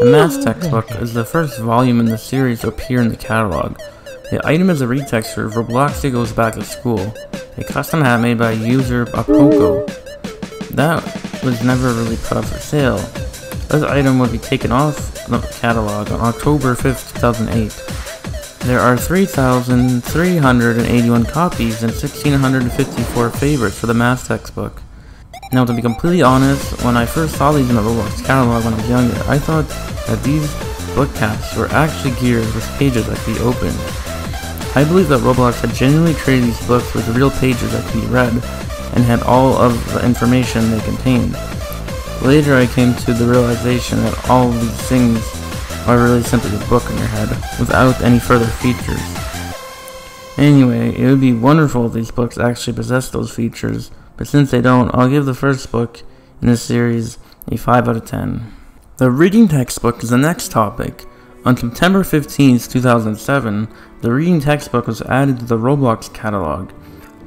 Speaker 1: The Math Textbook is the first volume in the series to appear in the catalog. The item is a retexture of Robloxia Goes Back to School, a custom hat made by user Apoko. That was never really put up for sale. This item would be taken off the catalog on October 5th, 2008. There are 3,381 copies and 1,654 favorites for the Math Textbook. Now, to be completely honest, when I first saw these in the Roblox catalog when I was younger, I thought that these book caps were actually geared with pages that could be opened. I believe that Roblox had genuinely created these books with real pages that could be read, and had all of the information they contained. Later I came to the realization that all of these things are really simply a book in your head, without any further features. Anyway, it would be wonderful if these books actually possessed those features, but since they don't, I'll give the first book in this series a 5 out of 10. The reading textbook is the next topic. On September 15th, 2007, the reading textbook was added to the Roblox catalog.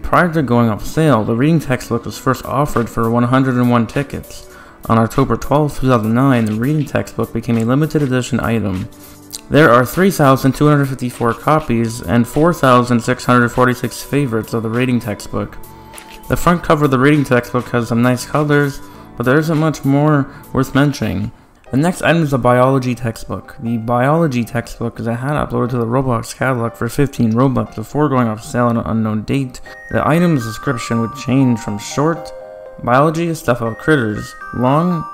Speaker 1: Prior to going off sale, the reading textbook was first offered for 101 tickets. On October 12, 2009, the reading textbook became a limited edition item. There are 3,254 copies and 4,646 favorites of the reading textbook. The front cover of the reading textbook has some nice colors, but there isn't much more worth mentioning. The next item is a biology textbook. The biology textbook is a hat uploaded to the Roblox catalog for 15 Robux before going off sale on an unknown date. The item's description would change from short, biology is stuff about critters, long,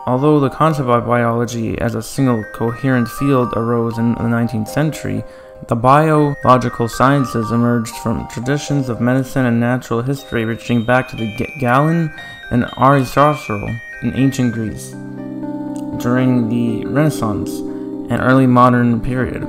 Speaker 1: although the concept of biology as a single coherent field arose in the 19th century, the biological sciences emerged from traditions of medicine and natural history reaching back to the Galen and Aristotle in ancient Greece during the Renaissance and early modern period.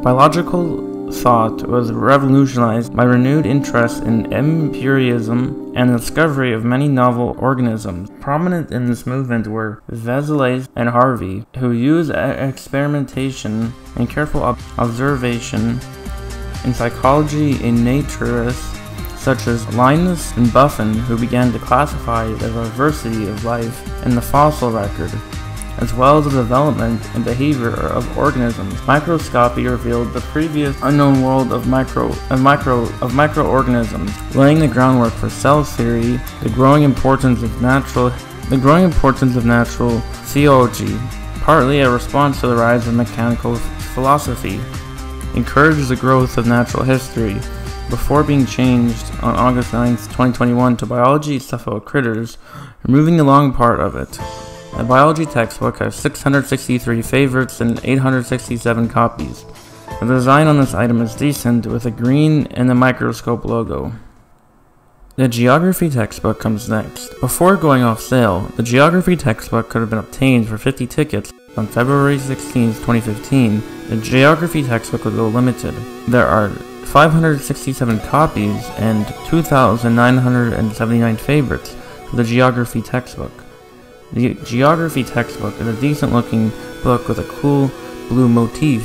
Speaker 1: Biological thought was revolutionized by renewed interest in empiricism and the discovery of many novel organisms. Prominent in this movement were Vesalius and Harvey, who used experimentation and careful observation in psychology in naturists such as Linus and Buffon, who began to classify the diversity of life in the fossil record, as well as the development and behavior of organisms. Microscopy revealed the previous unknown world of microorganisms, laying the groundwork for cell theory, the growing importance of natural theology, partly a response to the rise of mechanical philosophy, encouraged the growth of natural history, before being changed on August 9th, 2021 to biology stuff about critters, removing the long part of it. The biology textbook has 663 favorites and 867 copies. The design on this item is decent, with a green and the microscope logo. The geography textbook comes next. Before going off sale, the geography textbook could have been obtained for 50 tickets on February 16, 2015. The geography textbook will go limited. There are 567 copies and 2,979 favorites for the geography textbook. The geography textbook is a decent looking book with a cool blue motif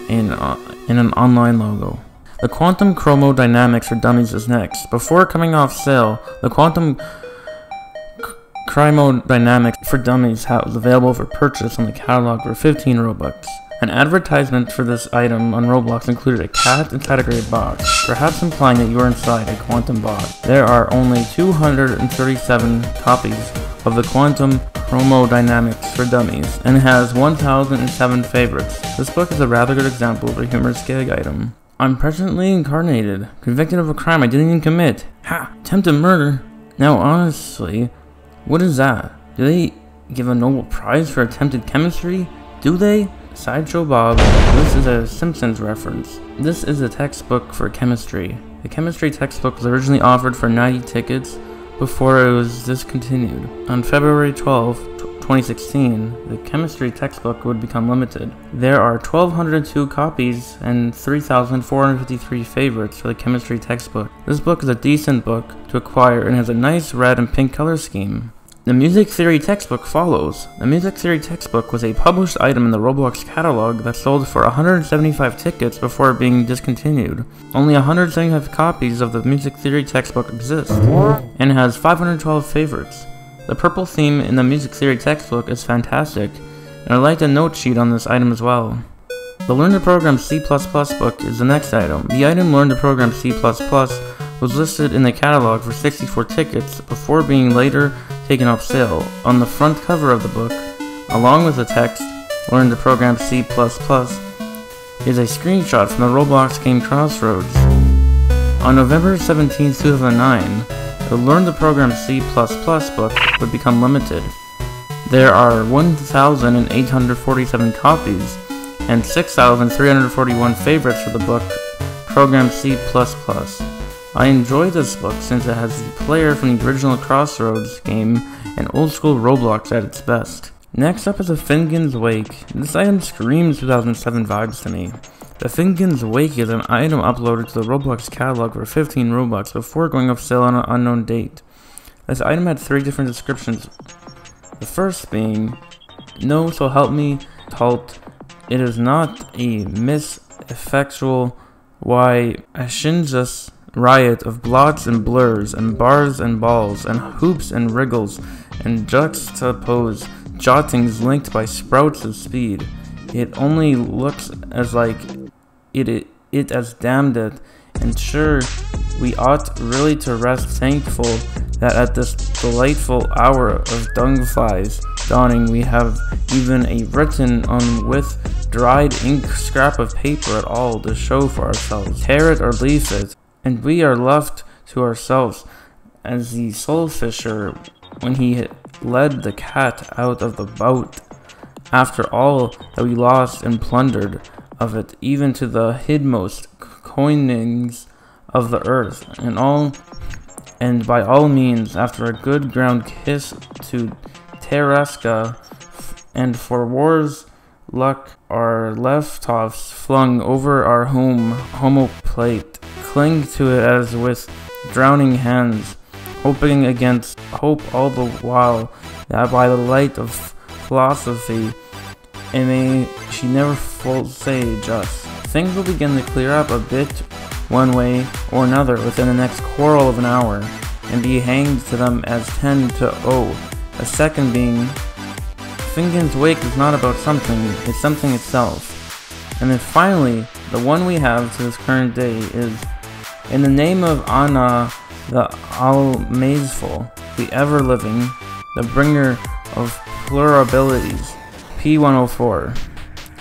Speaker 1: and an online logo. The Quantum Chromodynamics for Dummies is next. Before coming off sale, the Quantum Chromodynamics for Dummies was available for purchase on the catalog for 15 Robux. An advertisement for this item on Roblox included a cat inside a gray box, perhaps implying that you are inside a quantum box. There are only 237 copies of the Quantum Chromodynamics for Dummies, and has 1,007 favorites. This book is a rather good example of a humorous gag item. I'm presently incarnated, convicted of a crime I didn't even commit. Ha! Attempted murder. Now honestly, what is that? Do they give a Nobel Prize for attempted chemistry? Do they? Sideshow Bob, this is a Simpsons reference. This is a textbook for chemistry. The chemistry textbook was originally offered for 90 tickets before it was discontinued. On February 12, 2016, the chemistry textbook would become limited. There are 1,202 copies and 3,453 favorites for the chemistry textbook. This book is a decent book to acquire and has a nice red and pink color scheme. The music theory textbook follows. The music theory textbook was a published item in the Roblox catalog that sold for 175 tickets before being discontinued. Only 175 copies of the music theory textbook exist, and has 512 favorites. The purple theme in the music theory textbook is fantastic, and I like the note sheet on this item as well. The Learn to Program C++ book is the next item. The item Learn to Program C++ was listed in the catalog for 64 tickets before being later taken off sale. On the front cover of the book, along with the text, Learn to Program C++, is a screenshot from the Roblox game Crossroads. On November 17, 2009, the Learn to Program C++ book would become limited. There are 1,847 copies and 6,341 favorites for the book Program C++. I enjoy this book since it has the player from the original Crossroads game and old school Roblox at its best. Next up is the Finnegan's Wake. This item screams 2007 vibes to me. The Finnegan's Wake is an item uploaded to the Roblox catalog for 15 Robux before going off sale on an unknown date. This item had 3 different descriptions. The first being, "No, so help me, halt. It is not a mis-effectual Shinjas riot of blots and blurs and bars and balls and hoops and wriggles and juxtaposed jottings linked by sprouts of speed. It only looks as like it as damned it, and sure we ought really to rest thankful that at this delightful hour of dung flies dawning we have even a written on with dried ink scrap of paper at all to show for ourselves, tear it or leave it, and we are left to ourselves as the soul fisher when he led the cat out of the boat, after all that we lost and plundered of it, even to the hidmost coinings of the earth, and by all means, after a good ground kiss to Tereska, and for war's luck, our left-offs flung over our homoplate, cling to it as with drowning hands, hoping against hope all the while that by the light of philosophy, and may she never forsage us, things will begin to clear up a bit one way or another within the next quarrel of an hour, and be hanged to them as 10-0, a second being, Finnegan's Wake is not about something, it's something itself. And then finally, the one we have to this current day is, in the name of Anna the Almazeful, the ever-living, the bringer of pluralities, P104.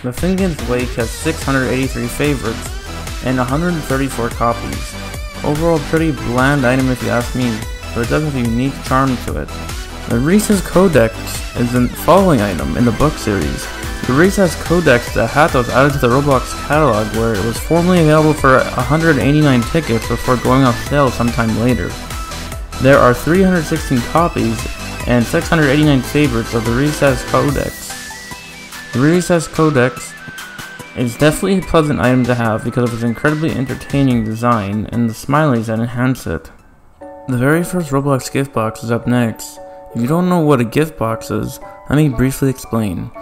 Speaker 1: The Finnegan's Wake has 683 favorites and 134 copies. Overall pretty bland item if you ask me, but it does have a unique charm to it. The Reese's Codex is the following item in the book series. The Reese's Codex is a hat that was added to the Roblox catalog where it was formerly available for 189 tickets before going off sale sometime later. There are 316 copies and 689 favorites of the Reese's Codex. The Reese's Codex is definitely a pleasant item to have because of its incredibly entertaining design and the smileys that enhance it. The very first Roblox gift box is up next. If you don't know what a gift box is, let me briefly explain.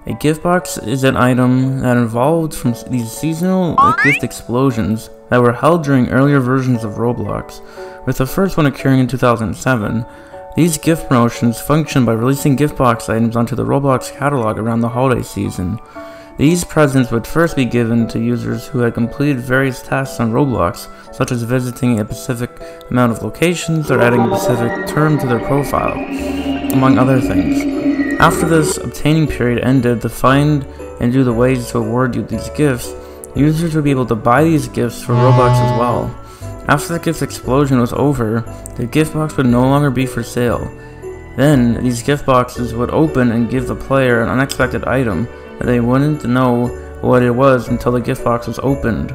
Speaker 1: A gift box is an item that evolved from these seasonal gift explosions that were held during earlier versions of Roblox, with the first one occurring in 2007. These gift promotions function by releasing gift box items onto the Roblox catalog around the holiday season. These presents would first be given to users who had completed various tasks on Roblox, such as visiting a specific amount of locations or adding a specific term to their profile, among other things. After this obtaining period ended, to find and do the ways to award you these gifts, users would be able to buy these gifts for Roblox as well. After the gift explosion was over, the gift box would no longer be for sale. Then, these gift boxes would open and give the player an unexpected item that they wouldn't know what it was until the gift box was opened.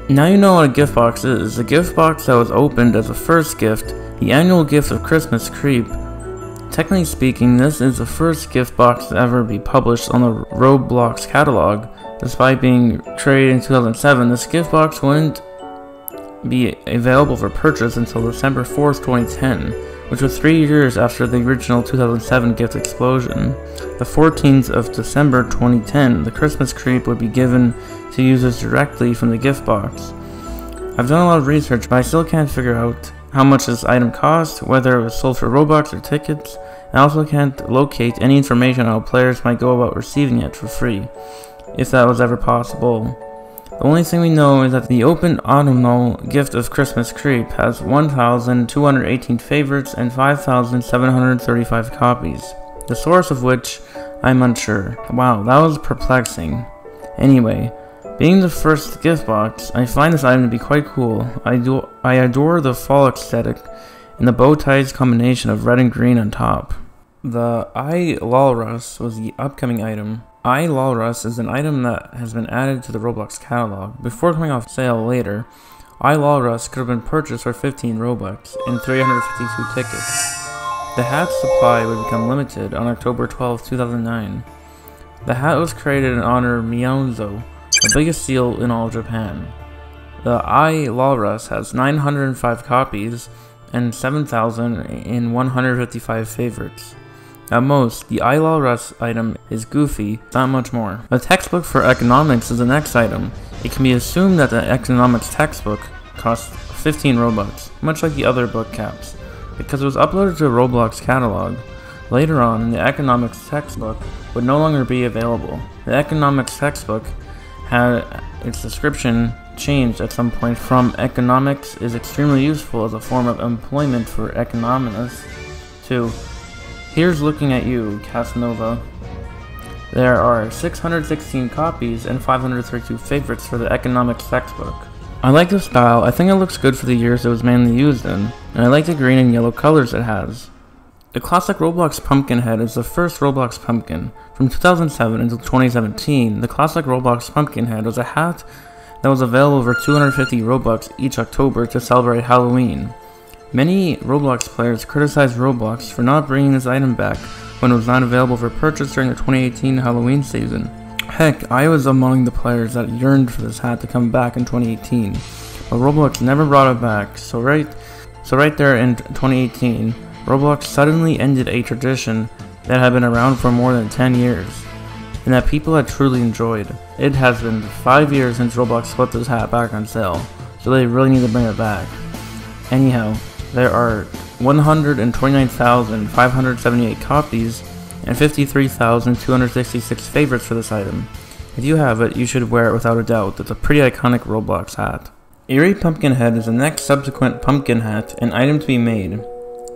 Speaker 1: Now you know what a gift box is. The gift box that was opened as the first gift, the annual gift of Christmas Creep. Technically speaking, this is the first gift box to ever be published on the Roblox catalog. Despite being created in 2007, this gift box wouldn't be available for purchase until December 4th, 2010, which was 3 years after the original 2007 gift explosion. The 14th of December 2010, the Christmas Creep would be given to users directly from the gift box. I've done a lot of research, but I still can't figure out how much this item cost, whether it was sold for Robux or tickets. I also can't locate any information on how players might go about receiving it for free, if that was ever possible. The only thing we know is that the open autumnal gift of Christmas Creep has 1,218 favorites and 5,735 copies, the source of which I'm unsure. Wow, that was perplexing. Anyway, being the first gift box, I find this item to be quite cool. I adore the fall aesthetic and the bow ties combination of red and green on top. The iLalrus was the upcoming item. iLalrus is an item that has been added to the Roblox catalog. Before coming off sale later, iLalrus could have been purchased for 15 Robux and 352 tickets. The hat's supply would become limited on October 12, 2009. The hat was created in honor of Mionzo, the biggest seal in all of Japan. The iLalrus has 905 copies and 7,155 favorites. At most, the iLalrus item is goofy, not much more. A textbook for economics is the next item. It can be assumed that the economics textbook costs 15 Robux, much like the other book caps, because it was uploaded to the Roblox catalog. Later on, the economics textbook would no longer be available. The economics textbook had its description changed at some point from economics is extremely useful as a form of employment for economists to here's looking at you, Casanova. There are 616 copies and 532 favorites for the economics textbook. I like the style. I think it looks good for the years it was mainly used in, and I like the green and yellow colors it has. The classic Roblox pumpkin head is the first Roblox pumpkin. From 2007 until 2017, the classic Roblox pumpkin head was a hat that was available for 250 Robux each October to celebrate Halloween. Many Roblox players criticized Roblox for not bringing this item back when it was not available for purchase during the 2018 Halloween season. Heck, I was among the players that yearned for this hat to come back in 2018, but Roblox never brought it back, so right there in 2018, Roblox suddenly ended a tradition that had been around for more than 10 years, and that people had truly enjoyed. It has been 5 years since Roblox put this hat back on sale, so they really need to bring it back. Anyhow, there are 129,578 copies and 53,266 favorites for this item. If you have it, you should wear it without a doubt. It's a pretty iconic Roblox hat. Eerie Pumpkin Head is the next subsequent pumpkin hat, an item to be made.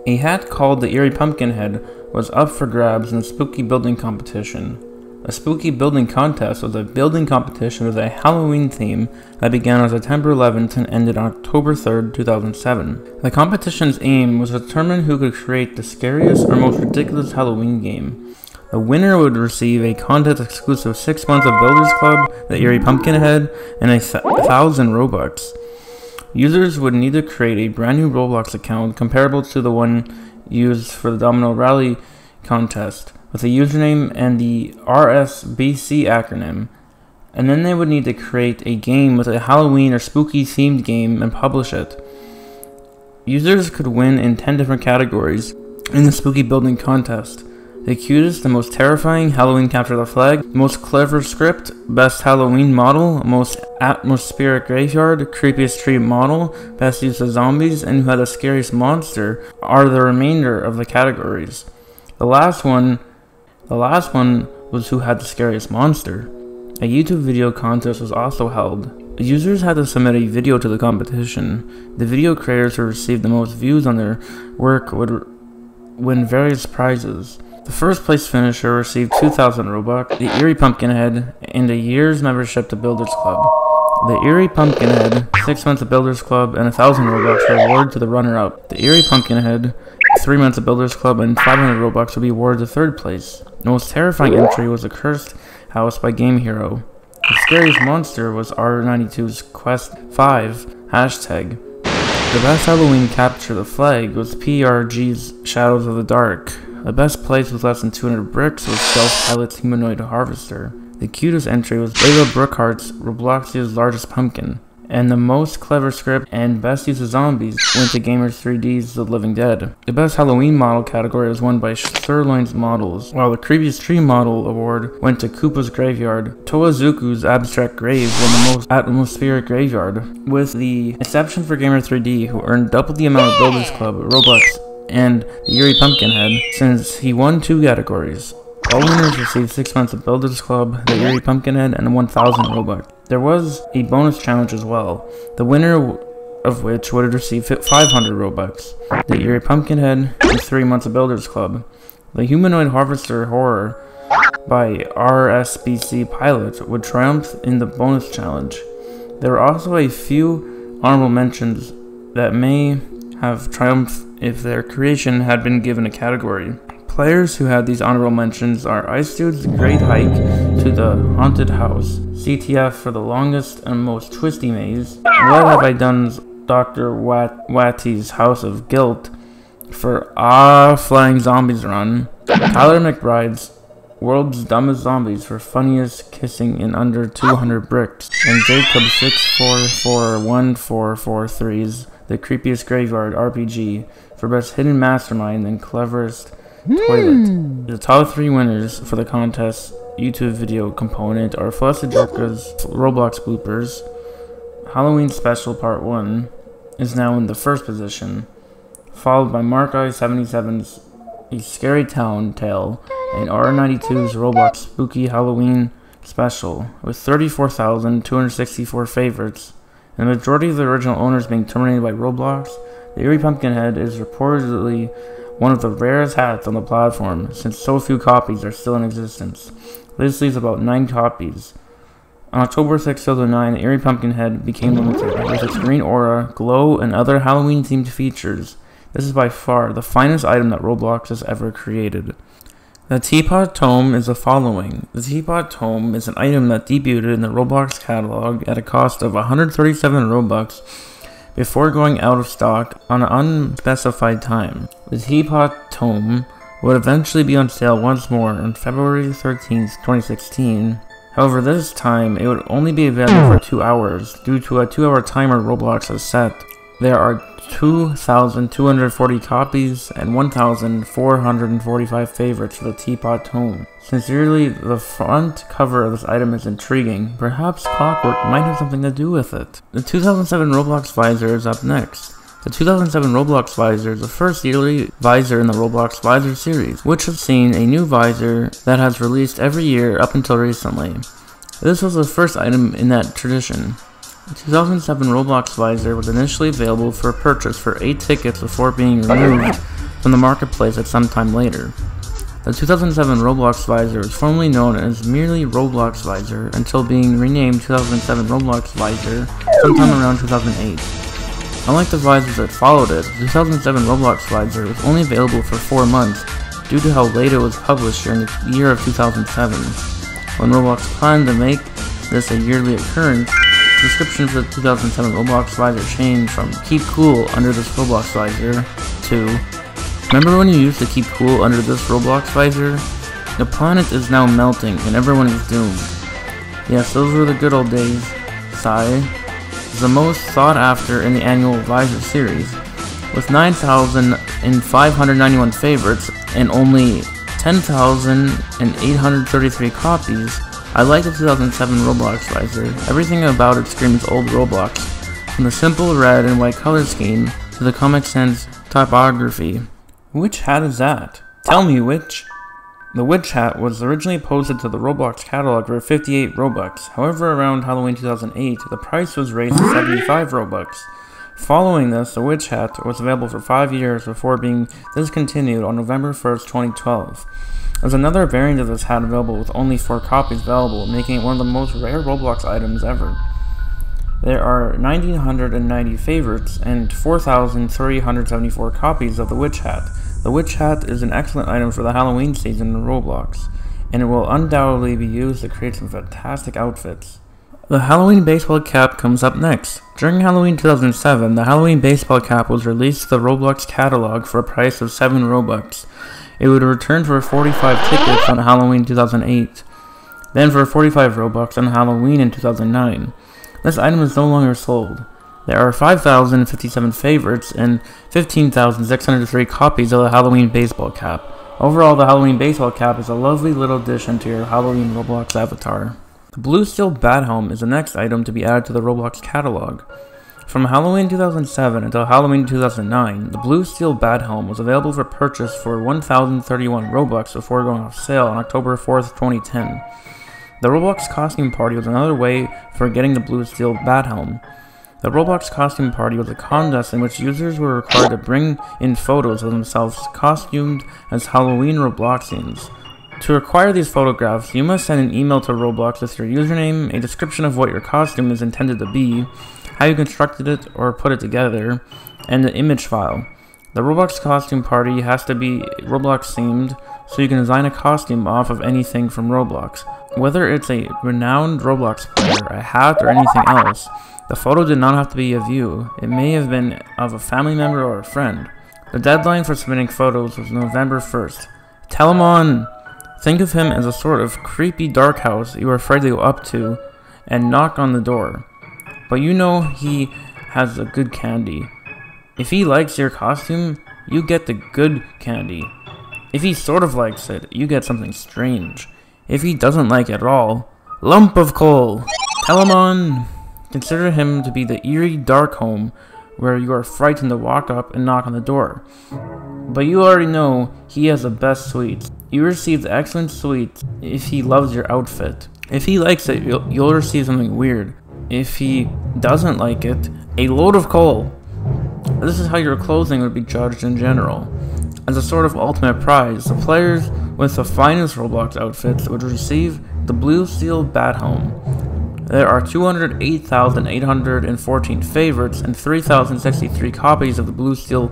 Speaker 1: A hat called the Eerie Pumpkin Head was up for grabs in the Spooky Building Competition. A Spooky Building Contest was a building competition with a Halloween theme that began on September 11th and ended on October 3rd, 2007. The competition's aim was to determine who could create the scariest or most ridiculous Halloween game. The winner would receive a contest-exclusive 6 months of Builders Club, the Eerie Pumpkin Head, and 1,000 Robux. Users would need to create a brand new Roblox account comparable to the one used for the Domino Rally contest, with a username and the RSBC acronym, and then they would need to create a game with a Halloween or spooky themed game and publish it. Users could win in 10 different categories in the Spooky Building Contest. The cutest, the most terrifying, Halloween capture the flag, most clever script, best Halloween model, most atmospheric graveyard, creepiest tree model, best use of zombies, and who had the scariest monster are the remainder of the categories. The last one was who had the scariest monster. A YouTube video contest was also held. Users had to submit a video to the competition. The video creators who received the most views on their work would win various prizes. The first place finisher received 2,000 Robux, the Eerie Pumpkin Head, and a year's membership to Builders Club. The Eerie Pumpkin Head, 6 months of Builders Club, and 1,000 Robux were awarded to the runner-up. The Eerie Pumpkin Head, 3 months of Builders Club, and 500 Robux would be awarded to third place. The most terrifying entry was the Cursed House by Game Hero. The scariest monster was R92's Quest 5 hashtag. The best Halloween capture the flag was PRG's Shadows of the Dark. The best place with less than 200 bricks was Stealth Pilot's Humanoid Harvester. The cutest entry was Layla Brookhart's Robloxia's Largest Pumpkin. And the most clever script and best use of zombies went to Gamers3D's The Living Dead. The best Halloween model category was won by Sirloin's Models, while the creepiest tree model award went to Koopa's Graveyard. Toazuku's Abstract Grave won the most atmospheric graveyard, with the exception for Gamer3D, who earned double the amount of Builders Club, Robux, and the Eerie Pumpkin Head, since he won 2 categories. All winners received 6 months of Builders Club, the Eerie Pumpkin Head, and 1,000 Robux. There was a bonus challenge as well, the winner of which would have received 500 Robux, the Eerie Pumpkin Head, and 3 months of Builders Club. The Humanoid Harvester Horror by RSBC Pilot would triumph in the bonus challenge. There are also a few honorable mentions that may have triumphed if their creation had been given a category. Players who had these honorable mentions are Ice Dude's Great Hike to the Haunted House, CTF for the longest and most twisty maze, What Have I Done's Dr. Watty's House of Guilt for Flying Zombies Run, Tyler McBride's World's Dumbest Zombies for funniest kissing in under 200 bricks, and Jacob64414443's The Creepiest Graveyard RPG for best hidden mastermind and cleverest toilet. The top 3 winners for the contest YouTube video component are Flusteducka's Roblox bloopers. Halloween Special Part 1 is now in the first position, followed by Markeye77's A Scary Town Tale and R92's Roblox Spooky Halloween Special with 34,264 favorites and the majority of the original owners being terminated by Roblox, the Eerie Pumpkinhead is reportedly one of the rarest hats on the platform, since so few copies are still in existence. This leaves about 9 copies. On October 6, 2009, the Eerie Pumpkinhead became limited, with its green aura, glow, and other Halloween-themed features. This is by far the finest item that Roblox has ever created. The Teapot Tome is the following. The Teapot Tome is an item that debuted in the Roblox catalog at a cost of 137 Robux before going out of stock on an unspecified time. The Teapot Tome would eventually be on sale once more on February 13, 2016. However, this time, it would only be available for 2 hours, due to a 2-hour timer Roblox has set. There are 2,240 copies and 1,445 favorites for the Teapot Tome. Sincerely, the front cover of this item is intriguing. Perhaps clockwork might have something to do with it. The 2007 Roblox Visor is up next. The 2007 Roblox Visor is the first yearly visor in the Roblox Visor series, which has seen a new visor that has released every year up until recently. This was the first item in that tradition. The 2007 Roblox Visor was initially available for purchase for 8 tickets before being removed from the marketplace at some time later. The 2007 Roblox Visor was formerly known as merely Roblox Visor until being renamed 2007 Roblox Visor sometime around 2008. Unlike the visors that followed it, the 2007 Roblox Visor was only available for 4 months due to how late it was published during the year of 2007. When Roblox planned to make this a yearly occurrence, the description for the 2007 Roblox Visor changed from "Keep cool under this Roblox Visor" to "Remember when you used to keep cool under this Roblox Visor? The planet is now melting and everyone is doomed." Yes, those were the good old days. Sigh. The most sought after in the annual Visor series, with 9,591 favorites and only 10,833 copies. I like the 2007 Roblox Visor. Everything about it screams old Roblox, from the simple red and white color scheme to the Comic Sans typography. Which hat is that? Tell me which. The witch hat was originally posted to the Roblox catalog for 58 Robux. However, around Halloween 2008, the price was raised to 75 Robux. Following this, the witch hat was available for 5 years before being discontinued on November 1st, 2012. There's another variant of this hat available with only 4 copies available, making it one of the most rare Roblox items ever. There are 1,990 favorites and 4,374 copies of the witch hat. The witch hat is an excellent item for the Halloween season in Roblox, and it will undoubtedly be used to create some fantastic outfits. The Halloween baseball cap comes up next. During Halloween 2007, the Halloween baseball cap was released to the Roblox catalog for a price of 7 Robux. It would return for 45 tickets on Halloween 2008, then for 45 Robux on Halloween in 2009. This item is no longer sold. There are 5,057 favorites and 15,603 copies of the Halloween baseball cap. Overall, the Halloween baseball cap is a lovely little addition to your Halloween Roblox avatar. The blue steel bat helm is the next item to be added to the Roblox catalog. From Halloween 2007 until Halloween 2009, the blue steel bat helm was available for purchase for 1,031 Robux before going off sale on October 4th, 2010. The Roblox costume party was another way for getting the blue steel bat helm. The Roblox costume party was a contest in which users were required to bring in photos of themselves costumed as Halloween Robloxians. To acquire these photographs, you must send an email to Roblox with your username, a description of what your costume is intended to be, how you constructed it or put it together, and an image file. The Roblox costume party has to be Roblox themed, so you can design a costume off of anything from Roblox. Whether it's a renowned Roblox player, a hat, or anything else, the photo did not have to be of you. It may have been of a family member or a friend. The deadline for submitting photos was November 1st. Telemon! Think of him as a sort of creepy dark house you are afraid to go up to and knock on the door. But you know he has the good candy. If he likes your costume, you get the good candy. If he sort of likes it, you get something strange. If he doesn't like it at all, lump of coal! Telemon! Consider him to be the eerie dark home where you are frightened to walk up and knock on the door. But you already know he has the best sweets. You receive the excellent sweets if he loves your outfit. If he likes it, you'll receive something weird. If he doesn't like it, a load of coal. This is how your clothing would be judged in general. As a sort of ultimate prize, the players with the finest Roblox outfits would receive the Blue Steel Bat Home. There are 208,814 favorites and 3,063 copies of the Blue Steel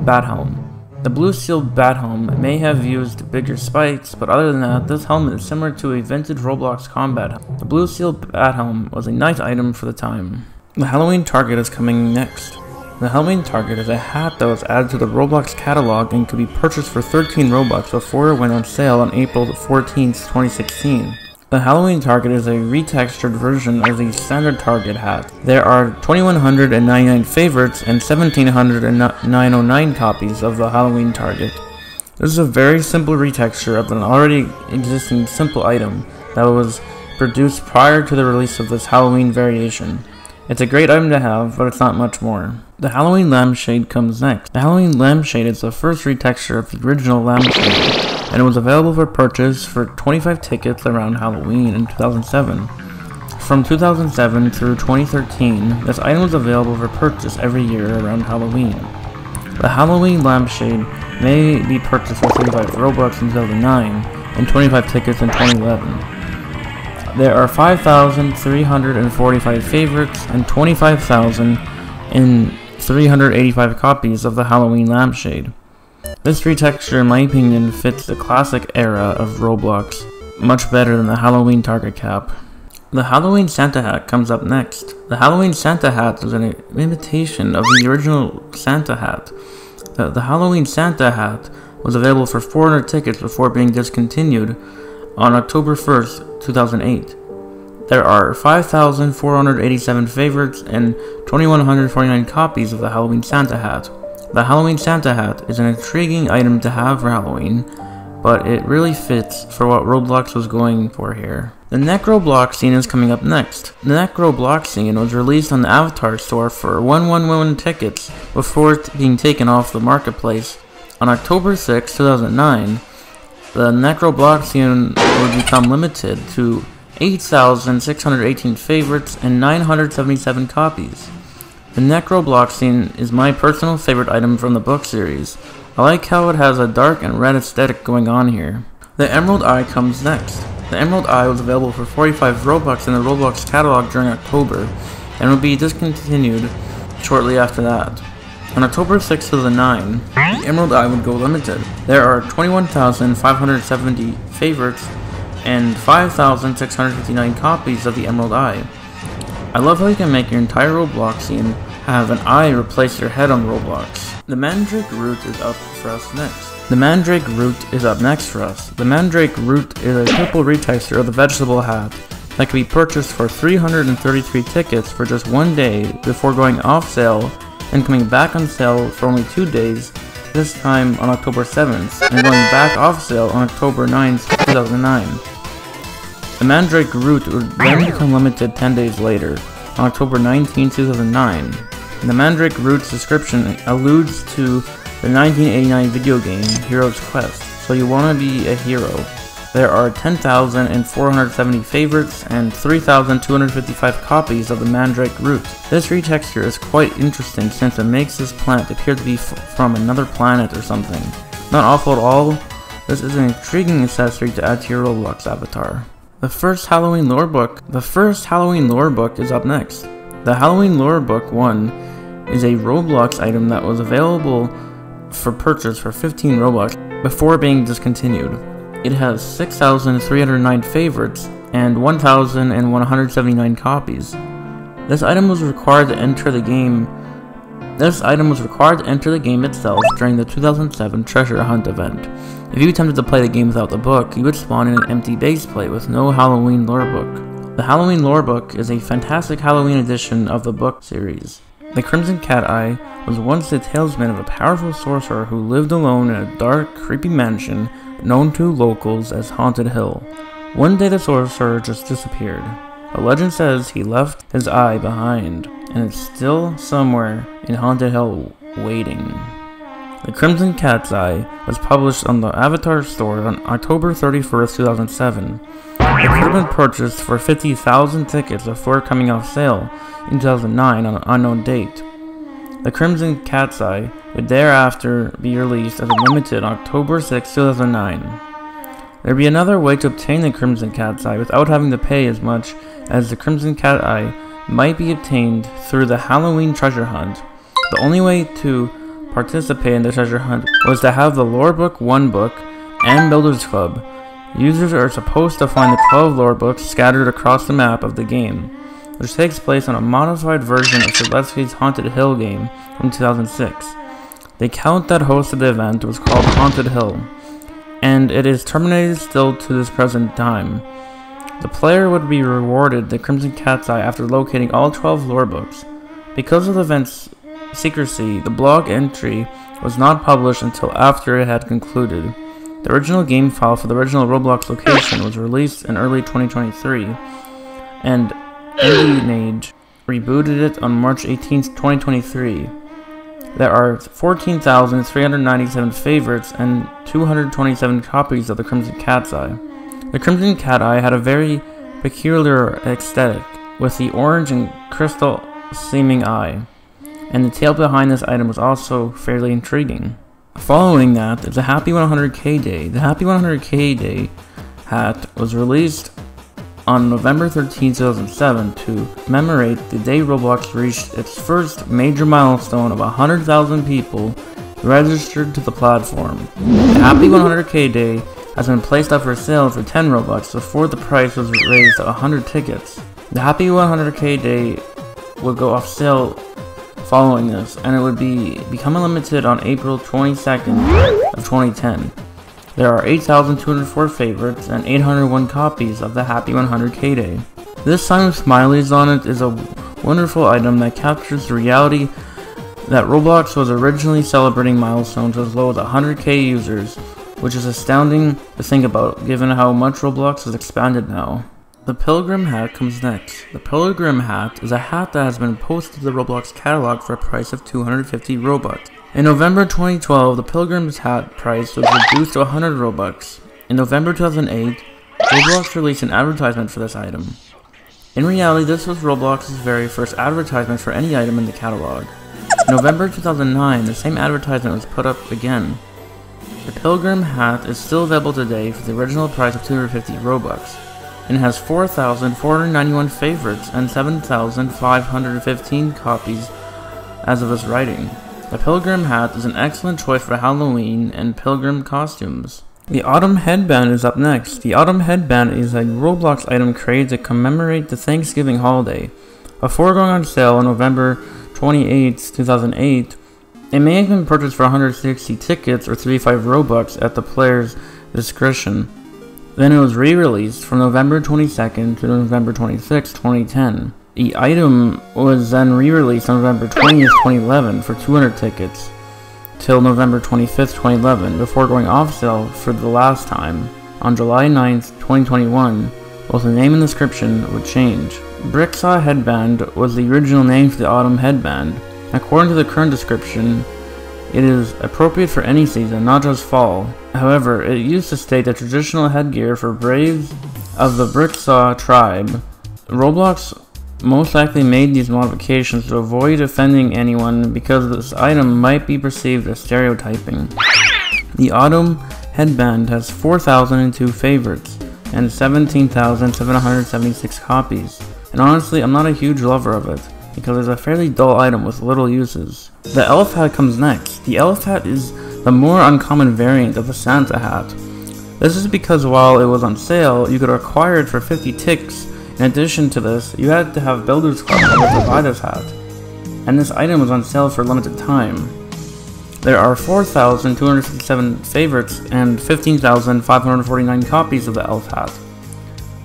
Speaker 1: Bat Home. The Blue Steel Bat Home may have used bigger spikes, but other than that, this helmet is similar to a vintage Roblox combat helmet. The Blue Steel Bat Home was a nice item for the time. The Halloween Target is coming next. The Halloween Target is a hat that was added to the Roblox catalog and could be purchased for 13 Robux before it went on sale on April 14, 2016. The Halloween Target is a retextured version of the standard Target hat. There are 2,199 favorites and 1,709 copies of the Halloween Target. This is a very simple retexture of an already existing simple item that was produced prior to the release of this Halloween variation. It's a great item to have, but it's not much more. The Halloween Lampshade comes next. The Halloween Lampshade is the first retexture of the original Lampshade, and it was available for purchase for 25 tickets around Halloween in 2007. From 2007 through 2013, this item was available for purchase every year around Halloween. The Halloween Lampshade may be purchased for 35 Robux in 2009 and 25 tickets in 2011. There are 5,345 favorites and 25,385 copies of the Halloween Lampshade. This retexture, in my opinion, fits the classic era of Roblox much better than the Halloween Target cap. The Halloween Santa hat comes up next. The Halloween Santa hat is an imitation of the original Santa hat. The Halloween Santa hat was available for 400 tickets before being discontinued on October 1st, 2008. There are 5,487 favorites and 2,149 copies of the Halloween Santa hat. The Halloween Santa hat is an intriguing item to have for Halloween, but it really fits for what Roblox was going for here. The Necroblock scene is coming up next. The Necroblock scene was released on the Avatar store for 111 tickets before it being taken off the marketplace. On October 6, 2009, the Necroblock scene would become limited to 8,618 favorites and 977 copies. The Necroblock scene is my personal favorite item from the book series. I like how it has a dark and red aesthetic going on here. The Emerald Eye comes next. The Emerald Eye was available for 45 Robux in the Roblox catalog during October, and would be discontinued shortly after that. On October 6, 2009, the Emerald Eye would go limited. There are 21,570 favorites and 5,659 copies of the Emerald Eye. I love how you can make your entire Roblox scene have an eye replace your head on Roblox. The Mandrake Root is up for us next. The Mandrake Root is up next for us. The Mandrake Root is a purple retexture of the vegetable hat that can be purchased for 333 tickets for just one day before going off sale and coming back on sale for only 2 days, this time on October 7th, and going back off sale on October 9th, 2009. The Mandrake Root would then become limited 10 days later, on October 19, 2009. The Mandrake Root's description alludes to the 1989 video game Hero's Quest, so you want to be a hero. There are 10,470 favorites and 3,255 copies of the Mandrake Root. This retexture is quite interesting since it makes this plant appear to be from another planet or something. Not awful at all, this is an intriguing accessory to add to your Roblox avatar. The first Halloween lore book is up next. The Halloween lore book 1 is a Roblox item that was available for purchase for 15 Robux before being discontinued. It has 6,309 favorites and 1,179 copies. This item was required to enter the game itself during the 2007 Treasure Hunt event. If you attempted to play the game without the book, you would spawn in an empty base plate with no Halloween lore book. The Halloween lore book is a fantastic Halloween edition of the book series. The Crimson Cat Eye was once the talisman of a powerful sorcerer who lived alone in a dark, creepy mansion known to locals as Haunted Hill. One day the sorcerer just disappeared. The legend says he left his eye behind, and it's still somewhere in Haunted Hill waiting. The Crimson Cat's Eye was published on the Avatar store on October 31st, 2007. It could have been purchased for 50,000 tickets before coming off sale in 2009 on an unknown date. The Crimson Cat's Eye would thereafter be released as a limited on October 6, 2009. There would be another way to obtain the Crimson Cat's Eye without having to pay as much, as the Crimson Cat Eye might be obtained through the Halloween treasure hunt. The only way to participate in the treasure hunt was to have the Lore Book 1 book and Builders Club. Users are supposed to find the 12 lore books scattered across the map of the game, which takes place on a modified version of Selesky's Haunted Hill game from 2006. The account that hosted the event was called Haunted Hill, and it is terminated still to this present time. The player would be rewarded the Crimson Cat's Eye after locating all 12 lore books. Because of the event's secrecy, the blog entry was not published until after it had concluded. The original game file for the original Roblox location was released in early 2023, and Nage rebooted it on March 18, 2023. There are 14,397 favorites and 227 copies of the Crimson Cat's Eye. The Crimson Cat Eye had a very peculiar aesthetic, with the orange and crystal seeming eye, and the tale behind this item was also fairly intriguing. Following that is the Happy 100K Day. The Happy 100K Day hat was released on November 13, 2007 to commemorate the day Roblox reached its first major milestone of 100,000 people registered to the platform. The Happy 100K Day has been placed up for sale for 10 Robux before the price was raised to 100 tickets. The Happy 100K Day would go off sale following this, and it would become limited on April 22nd of 2010. There are 8,204 favorites and 801 copies of the Happy 100K Day. This sign with smileys on it is a wonderful item that captures the reality that Roblox was originally celebrating milestones as low as 100k users, which is astounding to think about given how much Roblox has expanded now. The Pilgrim hat comes next. The Pilgrim hat is a hat that has been posted to the Roblox catalog for a price of 250 Robux. In November 2012, the Pilgrim's hat price was reduced to 100 Robux. In November 2008, Roblox released an advertisement for this item. In reality, this was Roblox's very first advertisement for any item in the catalog. In November 2009, the same advertisement was put up again. The Pilgrim hat is still available today for the original price of 250 Robux. And has 4,491 favorites and 7,515 copies as of this writing. The Pilgrim hat is an excellent choice for Halloween and Pilgrim costumes. The Autumn Headband is up next. The Autumn Headband is a Roblox item created to commemorate the Thanksgiving holiday. Before going on sale on November 28, 2008, it may have been purchased for 160 tickets or 35 Robux at the player's discretion. Then it was re-released from November 22nd to November 26, 2010. The item was then re-released on November 20th, 2011 for 200 tickets till November 25th, 2011 before going off sale for the last time. On July 9th, 2021, both the name and description would change. Bricksaw Headband was the original name for the Autumn Headband. According to the current description, it is appropriate for any season, not just fall. However, it used to state that traditional headgear for braves of the Bricksaw tribe. Roblox most likely made these modifications to avoid offending anyone because this item might be perceived as stereotyping. The Autumn Headband has 4,002 favorites and 17,776 copies. And honestly, I'm not a huge lover of it, because it's a fairly dull item with little uses. The Elf hat comes next. The Elf hat is the more uncommon variant of the Santa hat. This is because while it was on sale, you could acquire it for 50 ticks. In addition to this, you had to have Builders Club in order to buy this hat, and this item was on sale for a limited time. There are 4,257 favorites and 15,549 copies of the Elf hat.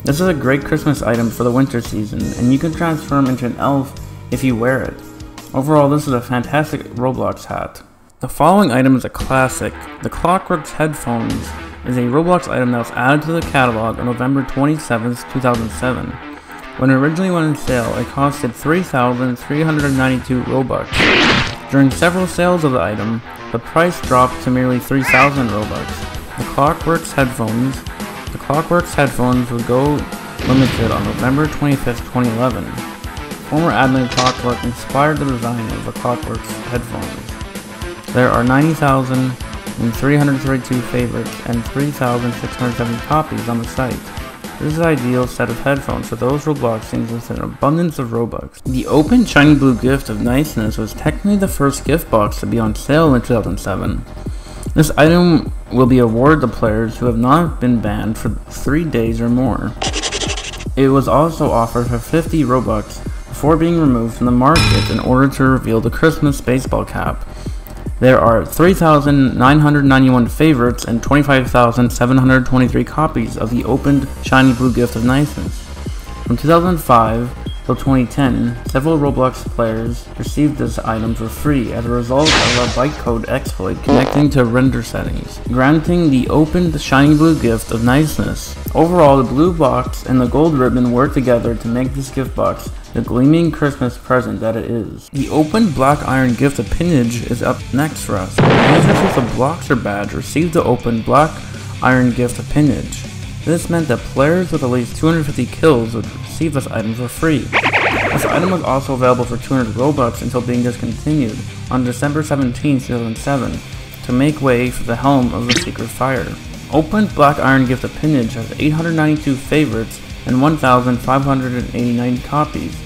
Speaker 1: This is a great Christmas item for the winter season, and you can transform into an elf if you wear it. Overall, this is a fantastic Roblox hat. The following item is a classic. The Clockworks headphones is a Roblox item that was added to the catalog on November 27, 2007. When it originally went on sale, it costed 3,392 Robux. During several sales of the item, the price dropped to merely 3,000 Robux. The Clockworks headphones. The Clockwork's headphones would go limited on November 25th, 2011. Former admin Clockwork inspired the design of the Clockwork's headphones. There are 90,332 favorites and 3,670 copies on the site. This is an ideal set of headphones for those Robloxians with an abundance of Robux. The open shiny blue gift of niceness was technically the first gift box to be on sale in 2007. This item will be awarded to players who have not been banned for 3 days or more. It was also offered for 50 Robux before being removed from the market in order to reveal the Christmas baseball cap. There are 3,991 favorites and 25,723 copies of the opened shiny blue gift of niceness. From 2005 till 2010, several Roblox players received this item for free as a result of a bytecode exploit connecting to render settings, granting the opened shiny blue gift of niceness. Overall, the blue box and the gold ribbon work together to make this gift box the gleaming Christmas present that it is. The opened black iron gift of pinnage is up next for us. Users with a Bloxer badge received the open black iron gift of pinnage. This meant that players with at least 250 kills would receive this item for free. This item was also available for 200 Robux until being discontinued on December 17, 2007 to make way for the Helm of the Secret Fire. Opened black iron gift of pinnage has 892 favorites and 1,589 copies.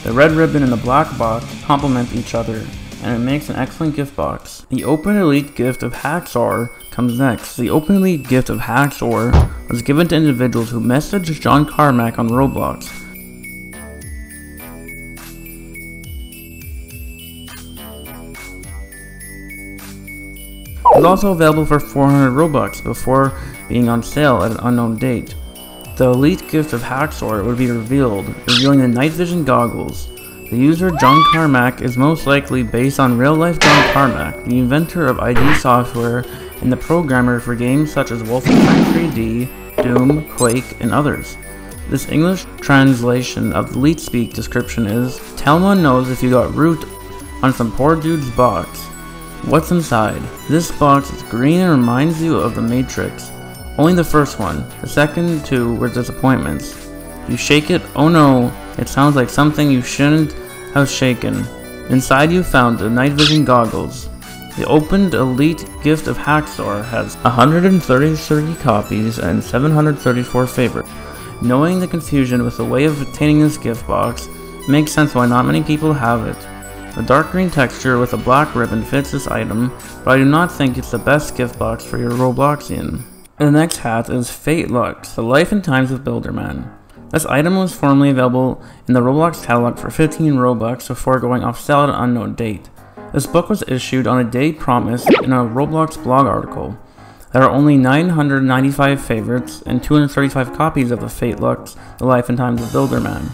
Speaker 1: The red ribbon and the black box complement each other, and it makes an excellent gift box. The open elite gift of Hacksaw comes next. The open elite gift of Hacksaw was given to individuals who messaged John Carmack on Roblox. It was also available for 400 Robux before being on sale at an unknown date. The elite gift of Hacksaw would be revealed, revealing the night vision goggles. The user John Carmack is most likely based on real-life John Carmack, the inventor of ID software and the programmer for games such as Wolfenstein 3D, Doom, Quake, and others. This English translation of the elite speak description is, Telma knows if you got root on some poor dude's box. What's inside? This box is green and reminds you of the Matrix. Only the first one. The second two were disappointments. You shake it, oh no, it sounds like something you shouldn't have shaken. Inside you found the night vision goggles. The opened elite gift of Hacksaw has 130 copies and 734 favorites. Knowing the confusion with the way of obtaining this gift box, makes sense why not many people have it. The dark green texture with a black ribbon fits this item, but I do not think it's the best gift box for your Robloxian. The next hat is Fate Lux, The Life and Times of Builderman. This item was formerly available in the Roblox catalog for 15 Robux before going off sale at an unknown date. This book was issued on a date promised in a Roblox blog article. There are only 995 favorites and 235 copies of the Fate Lux, The Life and Times of Builderman.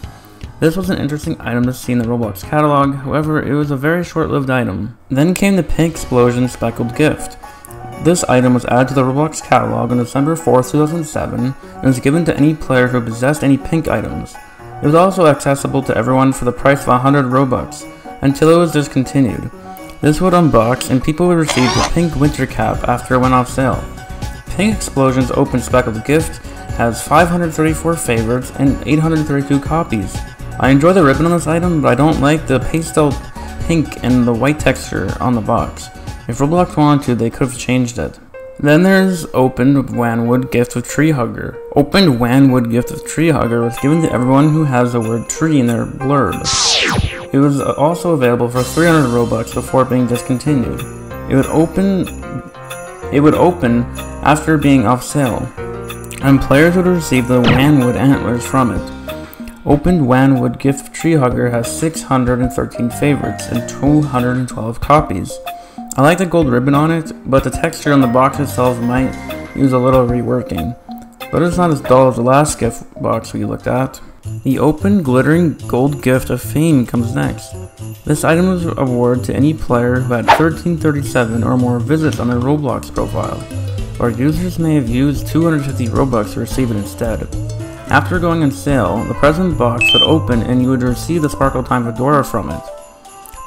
Speaker 1: This was an interesting item to see in the Roblox catalog, however it was a very short-lived item. Then came the Pink Explosion Speckled Gift. This item was added to the Roblox catalog on December 4, 2007, and was given to any player who possessed any pink items. It was also accessible to everyone for the price of 100 Robux, until it was discontinued. This would unbox, and people would receive the pink winter cap after it went off sale. Pink Explosion's Open Speckled Gift has 534 favorites and 832 copies. I enjoy the ribbon on this item, but I don't like the pastel pink and the white texture on the box. If Roblox wanted to, they could have changed it. Then there's Opened Wanwood Gift of Tree Hugger. Opened Wanwood Gift of Tree Hugger was given to everyone who has the word tree in their blurb. It was also available for 300 Robux before being discontinued. It would open after being off sale, and players would receive the Wanwood antlers from it. Opened Wanwood Gift of Tree Hugger has 613 favorites and 212 copies. I like the gold ribbon on it, but the texture on the box itself might use a little reworking. But it's not as dull as the last gift box we looked at. The open glittering gold gift of fame comes next. This item was awarded to any player who had 1337 or more visits on their Roblox profile, or users may have used 250 Robux to receive it instead. After going on sale, the present box would open and you would receive the Sparkle Time Fedora from it.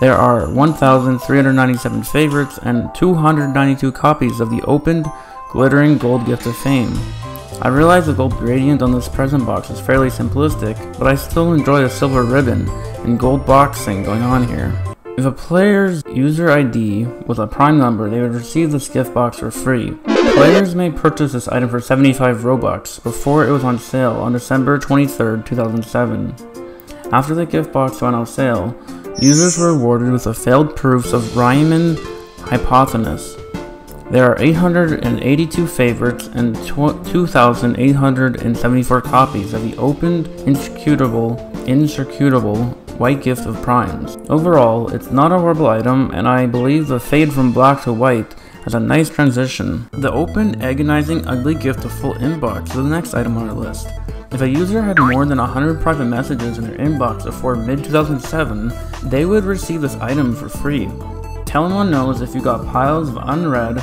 Speaker 1: There are 1,397 favorites and 292 copies of the opened glittering gold gift of fame. I realize the gold gradient on this present box is fairly simplistic, but I still enjoy the silver ribbon and gold boxing going on here. If a player's user ID was a prime number, they would receive this gift box for free. Players may purchase this item for 75 Robux before it was on sale on December 23rd, 2007. After the gift box went on sale, users were rewarded with the failed proofs of Riemann hypothesis. There are 882 favorites and 2,874 copies of the opened, inscrutable white gift of primes. Overall, it's not a horrible item, and I believe the fade from black to white has a nice transition. The open, agonizing, ugly gift of full inbox is the next item on our list. If a user had more than 100 private messages in their inbox before mid-2007, they would receive this item for free. Tell no one knows if you got piles of unread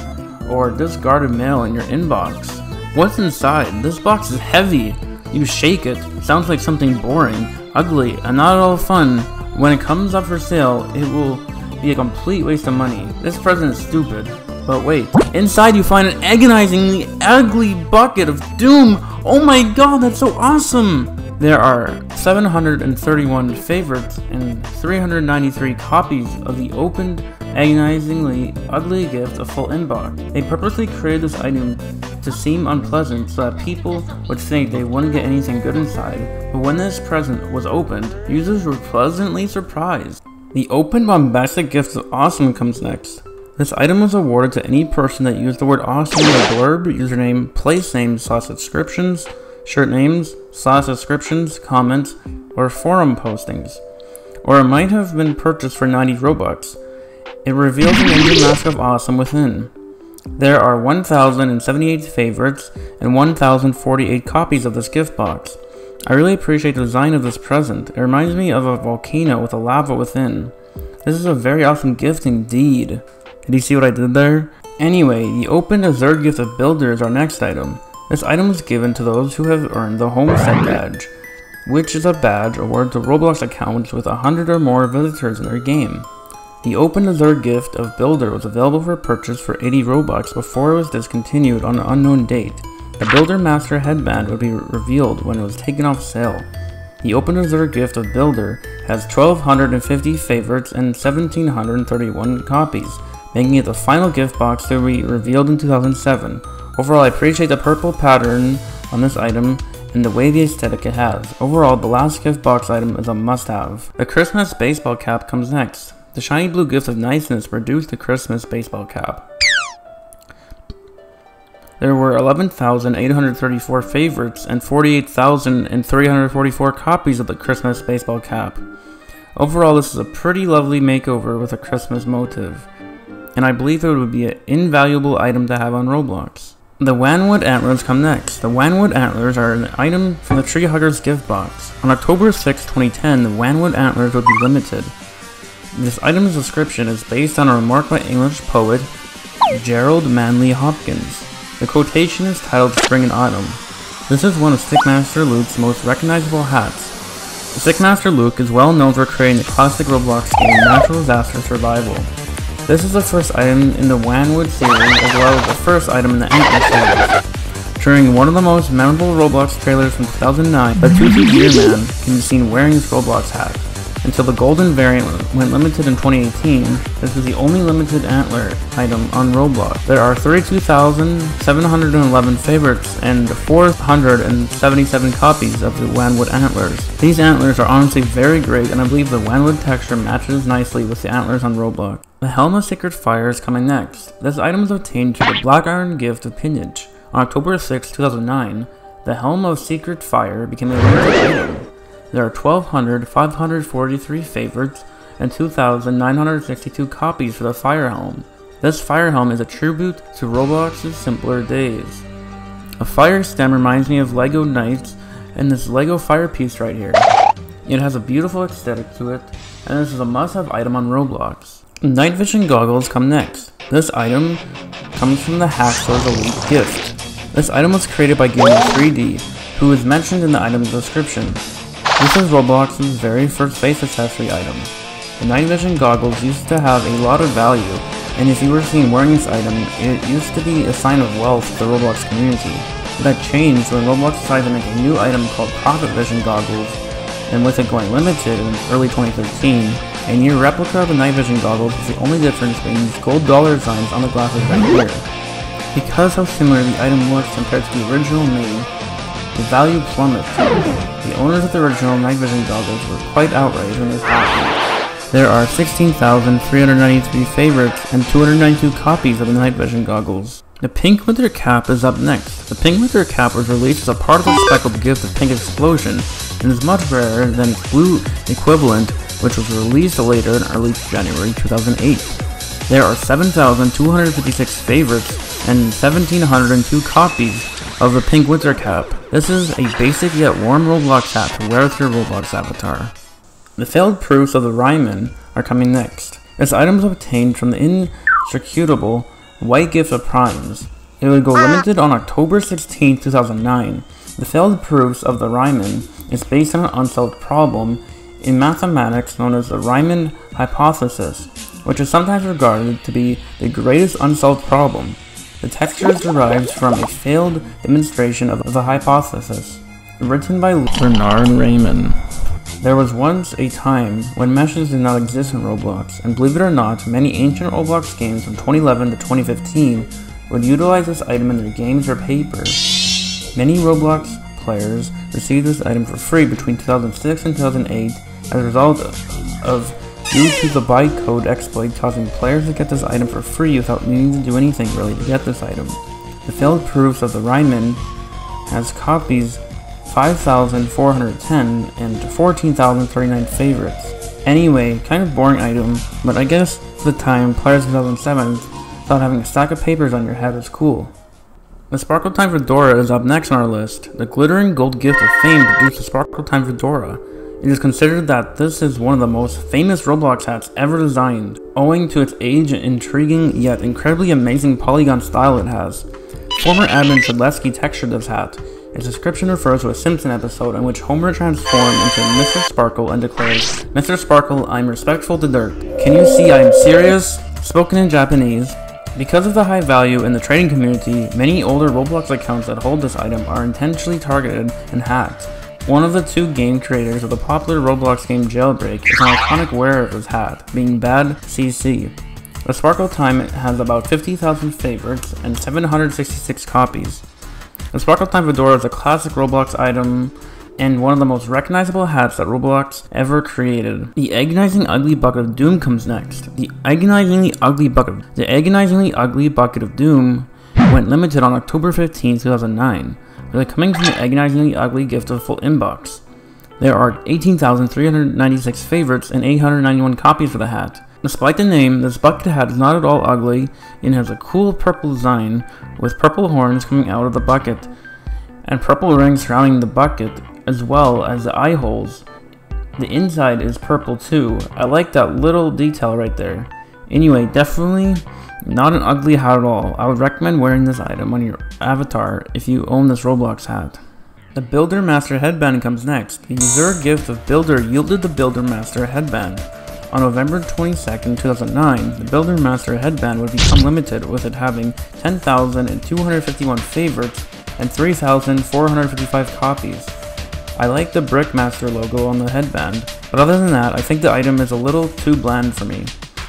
Speaker 1: or discarded mail in your inbox. What's inside? This box is heavy. You shake it, sounds like something boring, ugly, and not at all fun. When it comes up for sale, it will be a complete waste of money. This present is stupid. But wait, inside you find an agonizingly ugly bucket of doom. Oh my god, that's so awesome! There are 731 favorites and 393 copies of the opened, agonizingly ugly gift of full inbox. They purposely created this item to seem unpleasant so that people would think they wouldn't get anything good inside, but when this present was opened, users were pleasantly surprised. The open bombastic gift of awesome comes next. This item was awarded to any person that used the word awesome in the blurb, username, place name, /subscriptions, shirt names, /subscriptions, comments, or forum postings. Or it might have been purchased for 90 Robux. It reveals an engine mask of awesome within. There are 1,078 favorites and 1,048 copies of this gift box. I really appreciate the design of this present. It reminds me of a volcano with a lava within. This is a very awesome gift indeed. Did you see what I did there? Anyway, the open dessert gift of Builder is our next item. This item is given to those who have earned the Homestead badge, which is a badge awarded to Roblox accounts with 100 or more visitors in their game. The open dessert gift of Builder was available for purchase for 80 Robux before it was discontinued on an unknown date. The Builder Master headband would be revealed when it was taken off sale. The open dessert gift of Builder has 1,250 favorites and 1,731 copies, making it the final gift box to be revealed in 2007. Overall, I appreciate the purple pattern on this item and the wavy aesthetic it has. Overall, the last gift box item is a must-have. The Christmas baseball cap comes next. The shiny blue gift of niceness produced the Christmas baseball cap. There were 11,834 favorites and 48,344 copies of the Christmas baseball cap. Overall, this is a pretty lovely makeover with a Christmas motive, and I believe it would be an invaluable item to have on Roblox. The Wanwood Antlers come next. The Wanwood Antlers are an item from the Tree Huggers gift box. On October 6, 2010, the Wanwood Antlers would be limited. This item's description is based on a remark by English poet Gerald Manley Hopkins. The quotation is titled Spring and Autumn. This is one of Stickmaster Luke's most recognizable hats. Stickmaster Luke is well known for creating the classic Roblox game Natural Disaster Survival. This is the first item in the Wanwood series as well as the first item in the Antler series. During one of the most memorable Roblox trailers from 2009, the Toothy Deer Man can be seen wearing this Roblox hat. Until the golden variant went limited in 2018, this was the only limited antler item on Roblox. There are 32,711 favorites and 477 copies of the Wanwood Antlers. These antlers are honestly very great, and I believe the Wanwood texture matches nicely with the antlers on Roblox. The Helm of Sacred Fire is coming next. This item is obtained through the Black Iron gift of Pinage. On October 6, 2009, the Helm of Secret Fire became a limited item. There are 1,543 favorites and 2,962 copies for the Fire Helm. This Fire Helm is a tribute to Roblox's simpler days. A fire stem reminds me of Lego Knights and this Lego fire piece right here. It has a beautiful aesthetic to it, and this is a must-have item on Roblox. Night Vision Goggles come next. This item comes from the Hacksaws Elite gift. This item was created by Gamer3D, who is mentioned in the item's description. This is Roblox's very first face accessory item. The night vision goggles used to have a lot of value, and if you were seen wearing this item, it used to be a sign of wealth to the Roblox community. But that changed when Roblox decided to make a new item called Profit Vision Goggles, and with it going limited in early 2013, a near replica of the night vision goggles is the only difference being these gold dollar signs on the glasses right here. Because how similar the item looks compared to the original name, the value plummets. The owners of the original night vision goggles were quite outraged when this happened. There are 16,393 favorites and 292 copies of the night vision goggles. The pink winter cap is up next. The pink winter cap was released as a part of the speckled gift of Pink Explosion, and is much rarer than its blue equivalent, which was released later in early January 2008. There are 7,256 favorites and 1,702 copies of the pink winter cap. This is a basic yet warm Roblox hat to wear with your Roblox avatar. The failed proofs of the Ryman are coming next. This item is obtained from the inextricable white gift of primes. It would go limited on October 16, 2009. The failed proofs of the Ryman is based on an unsolved problem in mathematics known as the Riemann hypothesis, which is sometimes regarded to be the greatest unsolved problem. The texture is derived from a failed demonstration of the hypothesis, written by Bernard Raymond. There was once a time when meshes did not exist in Roblox, and believe it or not, many ancient Roblox games from 2011 to 2015 would utilize this item in their games or papers. Many Roblox players received this item for free between 2006 and 2008 as a result of due to the bytecode exploit causing players to get this item for free without needing to do anything really to get this item. The failed proofs of the Ryman has copies 5,410 and 14,039 favorites. Anyway, kind of boring item, but I guess at the time players in 2007 thought having a stack of papers on your head was cool. The Sparkle Time Fedora is up next on our list. The glittering gold gift of fame produced the Sparkle Time Fedora. It is considered that this is one of the most famous Roblox hats ever designed, owing to its age and intriguing yet incredibly amazing polygon style it has. Former admin Shedlesky textured this hat. Its description refers to a Simpson episode in which Homer transformed into Mr. Sparkle and declares, "Mr. Sparkle, I'm respectful to dirt. Can you see I am serious?" Spoken in Japanese. Because of the high value in the trading community, many older Roblox accounts that hold this item are intentionally targeted and hacked. One of the two game creators of the popular Roblox game Jailbreak is an iconic wearer of this hat, being Bad CC. The Sparkle Time has about 50,000 favorites and 766 copies. The Sparkle Time Fedora is a classic Roblox item and one of the most recognizable hats that Roblox ever created. The Agonizing Ugly Bucket of Doom comes next. The Agonizingly Ugly Bucket of Doom went limited on October 15, 2009, with it coming from the Agonizingly Ugly gift of full inbox. There are 18,396 favorites and 891 copies for the hat. Despite the name, this bucket hat is not at all ugly and has a cool purple design with purple horns coming out of the bucket and purple rings surrounding the bucket as well as the eye holes. The inside is purple too. I like that little detail right there. Anyway, definitely not an ugly hat at all. I would recommend wearing this item on your avatar if you own this Roblox hat. The Builder Master headband comes next. The user gift of Builder yielded the Builder Master headband. On November 22, 2009, the Builder Master headband would become limited, with it having 10,251 favorites and 3,455 copies. I like the Brickmaster logo on the headband, but other than that, I think the item is a little too bland for me.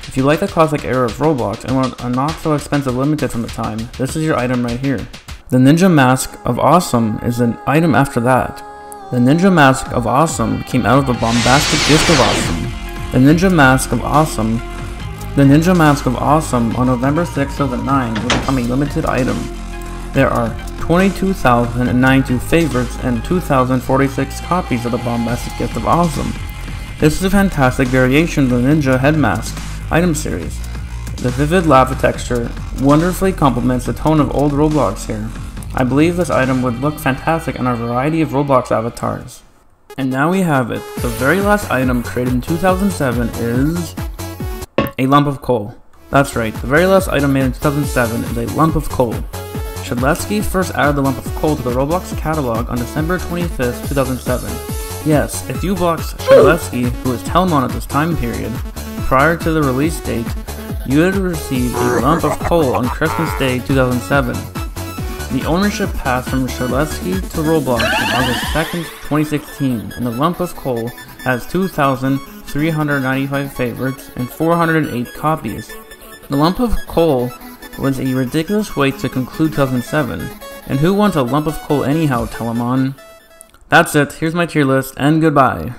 Speaker 1: If you like the classic era of Roblox and want a not so expensive limited from the time, this is your item right here. The Ninja Mask of Awesome is an item after that. The Ninja Mask of Awesome came out of the bombastic gift of Awesome. The Ninja Mask of Awesome on November 6, 2009 will become a limited item. There are 22,092 favorites and 2,046 copies of the bombastic gift of Awesome. This is a fantastic variation of the Ninja Head Mask item series. The vivid lava texture wonderfully complements the tone of old Roblox here. I believe this item would look fantastic on a variety of Roblox avatars. And now we have it. The very last item created in 2007 is a lump of coal. That's right, the very last item made in 2007 is a lump of coal. Shedlesky first added the lump of coal to the Roblox catalog on December 25th, 2007. Yes, if you blocked Shedlesky, who was Telmon at this time period, prior to the release date, you would have received a lump of coal on Christmas Day 2007. The ownership passed from Sherletsky to Roblox on August 2nd, 2016, and the lump of coal has 2,395 favorites and 408 copies. The lump of coal was a ridiculous way to conclude 2007, and who wants a lump of coal anyhow, Telemon? That's it, here's my tier list, and goodbye.